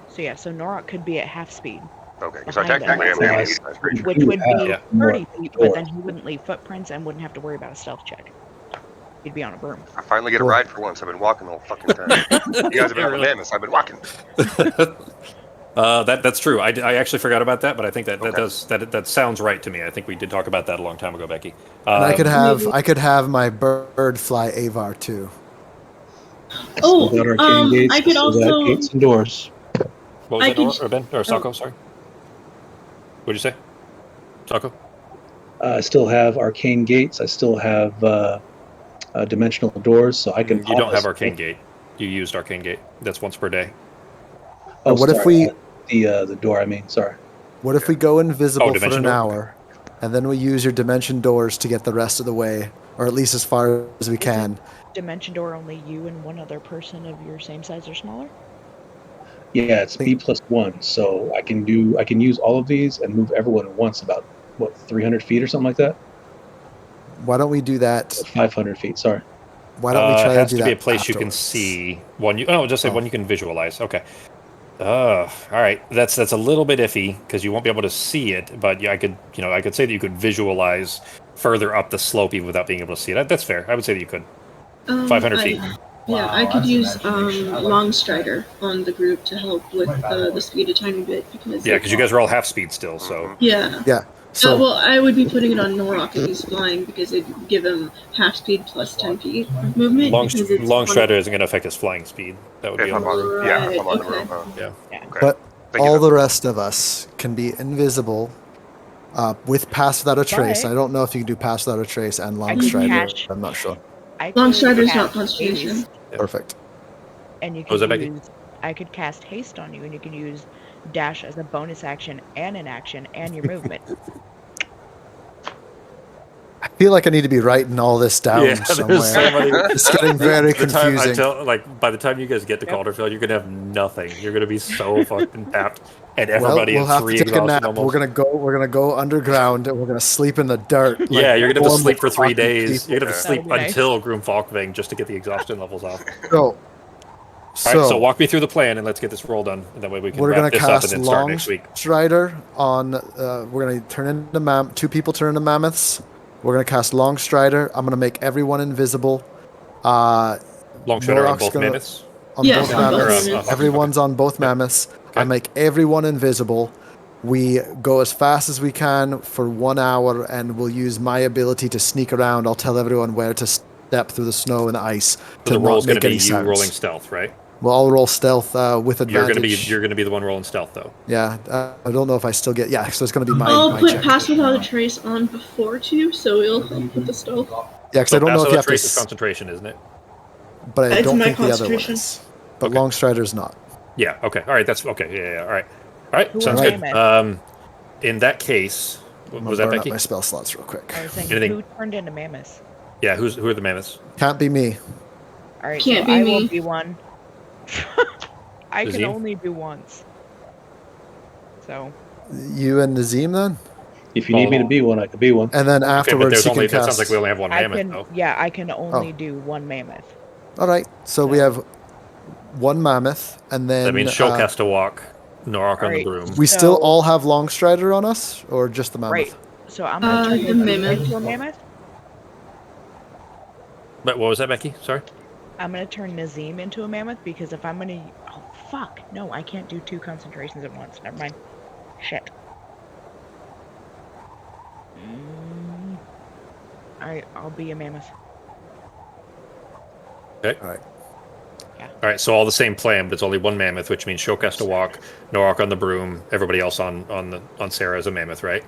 So yeah, so Norak could be at half speed, Okay, so Behind technically them. I'm going to Yes. use my creature. which You would be have 30 more feet, but then doors. he wouldn't leave footprints and wouldn't have to worry about a stealth check. He'd be on a broom. I finally get a Cool. ride for once. I've been walking the whole fucking time. You guys have been on the mammoths. I've been walking. That's true. I actually forgot about that, but I think that Okay. that sounds right to me. I think we did talk about that a long time ago, Becky. And I Maybe. could have my bird fly Avar too. Oh, Still got arcane gates, I could still got also. gates and doors. What was I that, can- Nora, or Ben, or Sako? Sorry. What'd you say, Sako? I still have arcane gates. I still have dimensional doors, so I can. You don't have Arcane Gate. You used Arcane Gate. That's once per day. Oh, what sorry, if we the door? I mean, sorry. What if we go invisible for dimension an door? hour, and then we use your dimension doors to get the rest of the way, or at least as far as we can? Dimension door only you and one other person of your same size or smaller? Yeah, it's B+1, so I can use all of these and move everyone at once about 300 feet or something like that. Why don't we do that? 500 feet. Sorry. Why don't we try it has to do to be that a place you can afterwards? see. One you can visualize. Okay. All right. That's a little bit iffy because you won't be able to see it, but yeah, I could say that you could visualize further up the slope even without being able to see it. That's fair. I would say that you could. 500 feet. Yeah, I could use Longstrider on the group to help with the speed a tiny bit because you guys are all half speed still, so yeah. So well, I would be putting it on Norok if he's flying because it'd give him half speed plus 10 feet of movement. Longstrider isn't going to affect his flying speed. That would be on the room. Right, if I'm on the okay. room. Yeah. Okay. But Thank you, all though. the rest of us can be invisible with Pass Without a Trace. But- I don't know if you can do Pass Without a Trace and I can Longstrider. catch- I'm not sure. Longstrider's not concentration. Perfect. And you was that, can Becky? use. I could cast haste on you, and you can use dash as a bonus action and an action and your movement. I feel like I need to be writing all this down Yeah, somewhere. there's so many- It's getting very confusing. By the time you guys get to Yep. Calderfield, you're gonna have nothing. You're gonna be so fucking tapped, and everybody we'll at have 3 to take a exhaustion nap. almost. We're gonna go underground and we're gonna sleep in the dirt. like Yeah, you're gonna have to normal sleep for 3 fucking days. people. You're gonna have to That'll sleep be nice. until Groomfalkving just to get the exhaustion levels off. So, All right, so walk me through the plan and let's get this roll done. And that way we can we're wrap gonna this up cast and then start next week. Longstrider on. We're gonna turn into two people turn into mammoths. We're gonna cast Longstrider. I'm gonna make everyone invisible. Longstrider on Norok's both gonna- mammoths. On Yes, both on both mammoths. mammoths. Everyone's on both mammoths. I Okay. make everyone invisible. We go as fast as we can for 1 hour, and we'll use my ability to sneak around. I'll tell everyone where to step through the snow and the ice So to the not roll's gonna make be any you sounds. rolling stealth, right? Well, I'll roll stealth with advantage. You're gonna be the one rolling stealth though. Yeah, I don't know if I still get. Yeah, so it's going to be my I'll put check. Pass Without a Trace on before too, so it'll help with the stealth. Yeah, because So I don't know if you have trace to. is concentration, isn't it? But I It's don't my think the other one concentration. is. But Okay. Longstrider's not. Yeah. Okay. All right. That's okay. Yeah. All right. All right. Who Sounds are good. mammoth? In that case, I'm was gonna that burn Becky? up my spell slots real quick. I was saying, Anything? who turned into mammoths? Yeah. Who are the mammoths? Can't be me. All right, Can't so be I me. will be one. I can Nazim? only do once. So You and Nazim then, If you need me to be one, I could be one. and then Okay, but afterwards there's you only. can That cast. sounds like we only have one I mammoth can. though. Yeah, I can only Oh. do one mammoth. All right, so we have one mammoth, and then That means Shulk has to walk. Norok on the Alright. broom. we still So- all have Longstrider on us, or just the mammoth? Right. So I'm gonna turn the Nazim mammoth. into a mammoth. But what was that, Becky? Sorry. I'm gonna turn Nazim into a mammoth because if I'm gonna, oh fuck, no, I can't do 2 concentrations at once. Never mind. Shit. Alright, I'll be a mammoth. Okay. All right. All right. So all the same plan, but it's only one mammoth, which means Shulk has to walk. Norok on the broom. Everybody else on Sarah is a mammoth, right?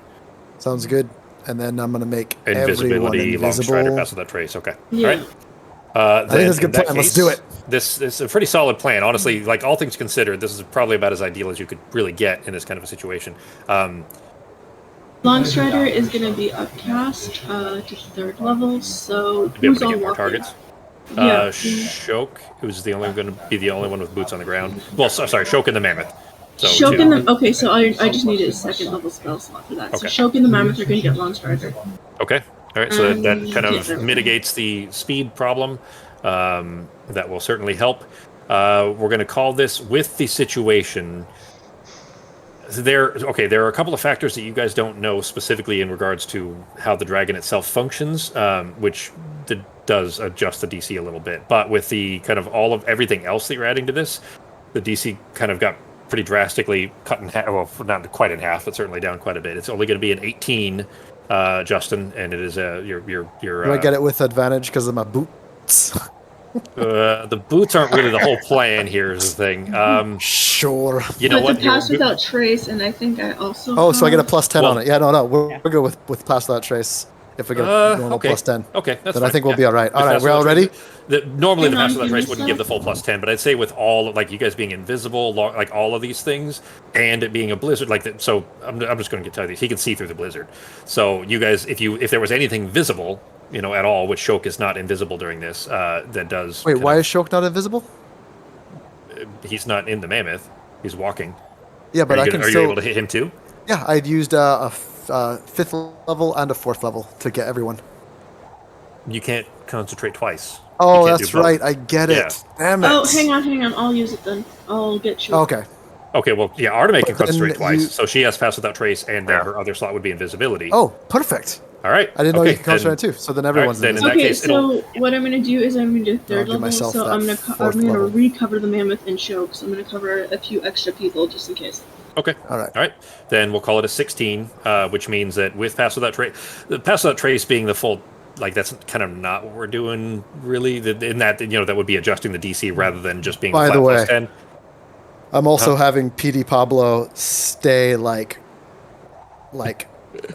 Sounds good. And then I'm gonna make everyone Invisibility, invisible. Longstrider, pass without trace. Okay. Yeah. All right. I think that's a good plan. Let's do it. This is a pretty solid plan, honestly. Like all things considered, this is probably about as ideal as you could really get in this kind of a situation. Longstrider is going to be upcast to 3rd level, so To be able who's to all get more walking? targets. Yeah. Shulk, who's going to be the only one with boots on the ground. Well, sorry, Shulk and the mammoth. So Shulk two. and the okay, so I just needed a 2nd level spell slot for that. Okay. So Shulk and the Mammoth are going to get Longstrider. Okay. All right. So that kind yeah. of mitigates the speed problem. That will certainly help. We're going to call this with the situation. There are a couple of factors that you guys don't know specifically in regards to how the dragon itself functions, which does adjust the DC a little bit. But with the kind of all of everything else that you're adding to this, the DC kind of got pretty drastically cut in half. Well, not quite in half, but certainly down quite a bit. It's only going to be an 18, Justin, and it is your. Do I get it with advantage because of my boots? The boots aren't really the whole plan. Here is the thing. Sure. You know But what? the Pass Without Trace, and I think I also. Oh, so I get a have- plus 10 Well- on it. Yeah, no, we're Yeah. good with Pass Without Trace. if we get a normal okay. plus 10. Okay, that's Then fine. I think we'll be all right. All With right, Pass we're all Without ready? Trace, normally the Hang on, Pass Without give me Trace a wouldn't give the full plus 10, but I'd say with all, like, you guys being invisible, like, all of these things, and it being a blizzard, like, so I'm just going to tell you these. He can see through the blizzard. So you guys, if there was anything visible, at all, which Shok is not invisible during this, that does... Wait, why is Shok not invisible? He's not in the mammoth. He's walking. Yeah, but are I you, can are still... you able to hit him too? Yeah, I'd used a 5th level and a 4th level to get everyone. You can't concentrate twice. Oh, You can't that's do both. right. I get Yeah. it. Damn it. Oh, hang on. I'll use it then. I'll get you. Okay. Okay, well, yeah, Artemis can But then concentrate twice, you- so she has Pass Without Trace, and then her other slot would be invisibility. Oh, perfect. All right. I didn't know okay, you could concentrate too. So then everyone's then invisible. in that Okay, case, so what I'm gonna do is I'm gonna do I'll third give level. myself So that I'm fourth gonna level. recover the mammoth and choke. So I'm gonna cover a few extra people just in case. Okay. All right. All right. Then we'll call it a 16, which means that with Pass Without Trace, the Pass Without Trace being the full, like, that's kind of not what we're doing, really. In that, that would be adjusting the DC rather than just being By flat the way, plus 10. I'm also having PD Pablo stay like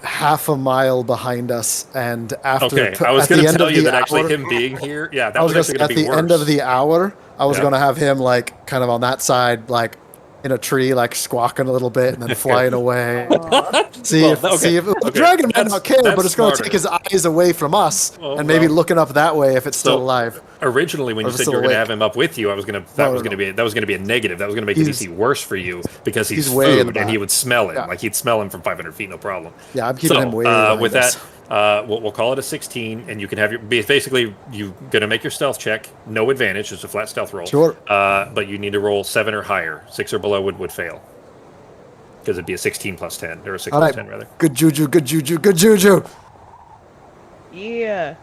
half a mile behind us, and after Okay, I was at the going to end tell of you the that actually hour- him being here, yeah, that I was was actually gonna going to say, be at the worse. end of the hour, I was Yeah. going to have him like kind of on that side, like in a tree, like squawking a little bit and then flying away. See Well, if okay, the okay, dragon might that's- not care, but that's it's going to smarter. take his eyes away from us Oh, and maybe well. looking up that way if it's still So, alive. Originally, when Or you if it's said you still were going to awake. have him up with you, that was going to be a negative. That was going to make the He's- DC worse for you because he's way in the food and he back. would smell him. Yeah. Like he'd smell him from 500 feet, no problem. Yeah, I'm keeping him way behind with us. that, we'll call it a 16, and you can have basically you're going to make your stealth check. No advantage, just a flat stealth roll. Sure. But you need to roll 7 or higher. 6 or below would fail because it'd be a 16 plus 10 or a 6 All plus right. 10 rather. Good juju, good juju, good juju. Yeah.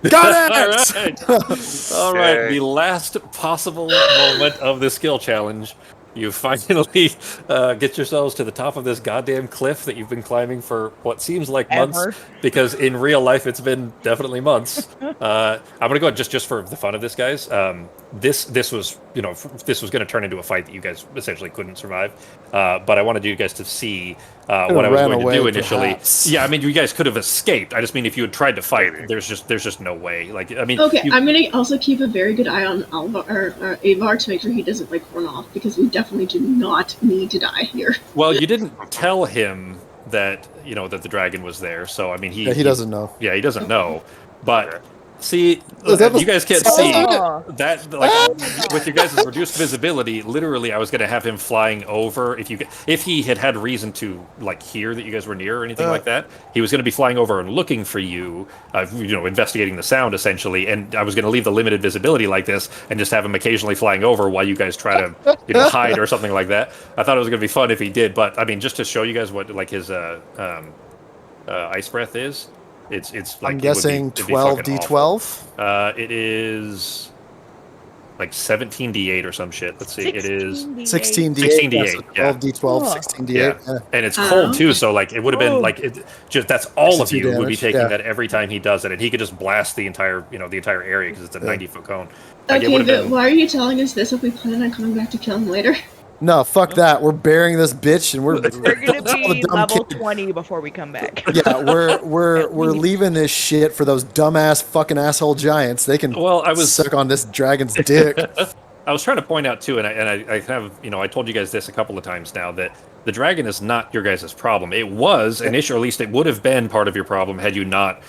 Got All it! right. All right. Yay. The last possible moment of the skill challenge. You finally get yourselves to the top of this goddamn cliff that you've been climbing for what seems like months. Ever. Because in real life, it's been definitely months. I'm gonna go ahead just for the fun of this, guys. This was this was gonna turn into a fight that you guys essentially couldn't survive. But I wanted you guys to see what I was ran going to do away, initially. perhaps. Yeah, I mean, you guys could have escaped. I just mean if you had tried to fight, there's just no way. Like, I mean, Okay, you- I'm gonna also keep a very good eye on Avar to make sure he doesn't like run off because we definitely do not need to die here. Well, you didn't tell him that that the dragon was there, so I mean Yeah, he doesn't know. Yeah, he doesn't know. But see, That was- you guys can't Oh. see Oh. that. With your guys' reduced visibility, literally, I was going to have him flying over. If he had reason to hear that you guys were near or anything like that, he was going to be flying over and looking for you. Investigating the sound essentially, and I was going to leave the limited visibility like this and just have him occasionally flying over while you guys try to hide or something like that. I thought it was going to be fun if he did, but I mean, just to show you guys what his ice breath is. It's like I'm it would guessing it'd be 12 fucking d12. awful. It is like 17 d8 or some shit. Let's see. It is 16 d8. 16 yeah, d8, so yeah. 12 d12, Oh. 16 d8. yeah, Yeah. and it's cold too. Okay. So it would have been Oh. just that's all of 62 you would be damage, taking yeah. that every time he does it, and he could just blast the entire area because it's a 90-foot cone. It Okay, would have but been. why are you telling us this if we plan on coming back to kill him later? No, fuck that. We're burying this bitch, and we're We're gonna all the be dumb level kid- 20 before we come back. Yeah, we're leaving this shit for those dumbass fucking asshole giants. They can Well, I was suck on this dragon's dick. I was trying to point out too, and I have I told you guys this a couple of times now that the dragon is not your guys' problem. It was initially, or at least it would have been part of your problem had you not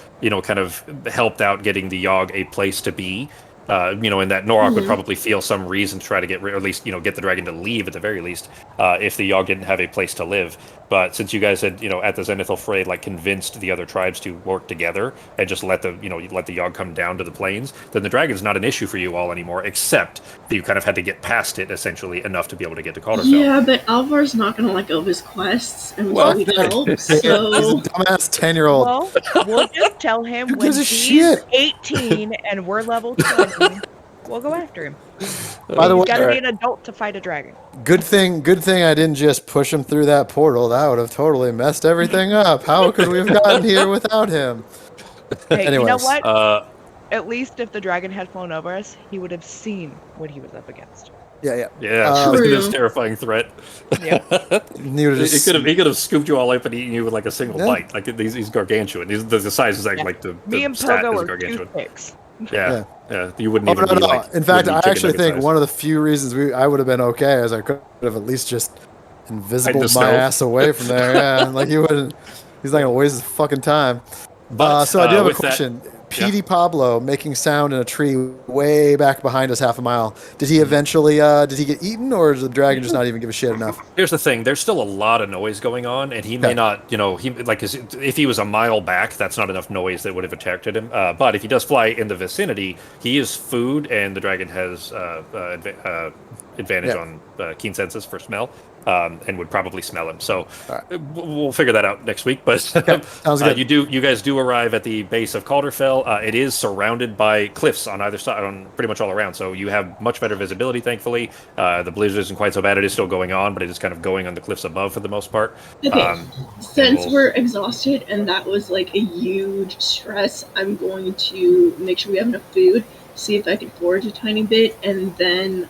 kind of helped out getting the Yogg a place to be. And that Norok would probably feel some reason to try to get rid, or at least get the dragon to leave at the very least, if the Yogg didn't have a place to live. But since you guys had at the Zenithal Fray convinced the other tribes to work together and just let the let the Yogg come down to the plains, then the dragon's not an issue for you all anymore. Except that you kind of had to get past it essentially enough to be able to get to Calderfell. Yeah, but Alvar's not gonna let go of his quests, and we Well, need help, He's a so... dumbass 10-year-old. Well, we'll just tell him Who when gives a he's shit? 18 and we're level 20, we'll go after him. By the He's way, gotta be an adult to fight a dragon. good thing I didn't just push him through that portal. That would have totally messed everything up. How could we have gotten here without him? Hey, you know Anyways, what? At least if the dragon had flown over us, he would have seen what he was up against. Yeah. Yeah, look at this terrifying threat. Yep. He could have scooped you all up and eaten you with like a single bite. Like he's gargantuan. The size is like the Me and stat Pogo is are gargantuan. toothpicks. Yeah. You wouldn't even no. be like. In fact, wouldn't I be chicken actually nugget think size. one of the few reasons I would have been okay is I could have at least just invisible my snow. ass away from there. Yeah, like he wouldn't. He's not gonna waste his fucking time. But so I do have a with that- question. Petey Pablo making sound in a tree way back behind us half a mile. Did he eventually did he get eaten, or does the dragon just not even give a shit enough? Here's the thing: there's still a lot of noise going on, and he may not. If he was a mile back, that's not enough noise that would have attracted him. But if he does fly in the vicinity, he is food, and the dragon has advantage on keen senses for smell. And would probably smell him. So we'll figure that out next week. But Sounds good. You guys do arrive at the base of Calderfell. It is surrounded by cliffs on either side, on pretty much all around. So you have much better visibility, thankfully. The blizzard isn't quite so bad. It is still going on, but it is kind of going on the cliffs above for the most part. Okay. Since we're exhausted and that was like a huge stress, I'm going to make sure we have enough food, see if I can forage a tiny bit, and then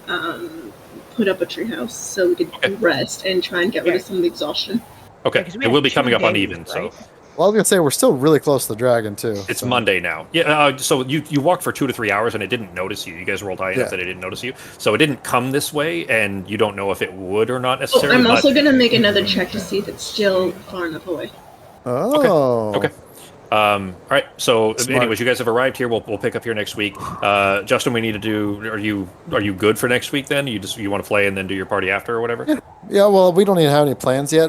put up a treehouse so we could rest and try and get rid of some of the exhaustion. Okay, it will be coming up uneven, right? so... Well, I was gonna say we're still really close to the dragon too. It's Monday now. Yeah, so you walked for 2 to 3 hours and it didn't notice you. You guys rolled high enough that it didn't notice you. So it didn't come this way, and you don't know if it would or not necessarily. I'm also going to make another check to see if it's still far enough away. Oh. Okay. All right. So, Smart. anyways, you guys have arrived here. We'll pick up here next week. Justin, we need to do. Are you good for next week then? You want to play and then do your party after or whatever? Yeah. Well, we don't even have any plans yet.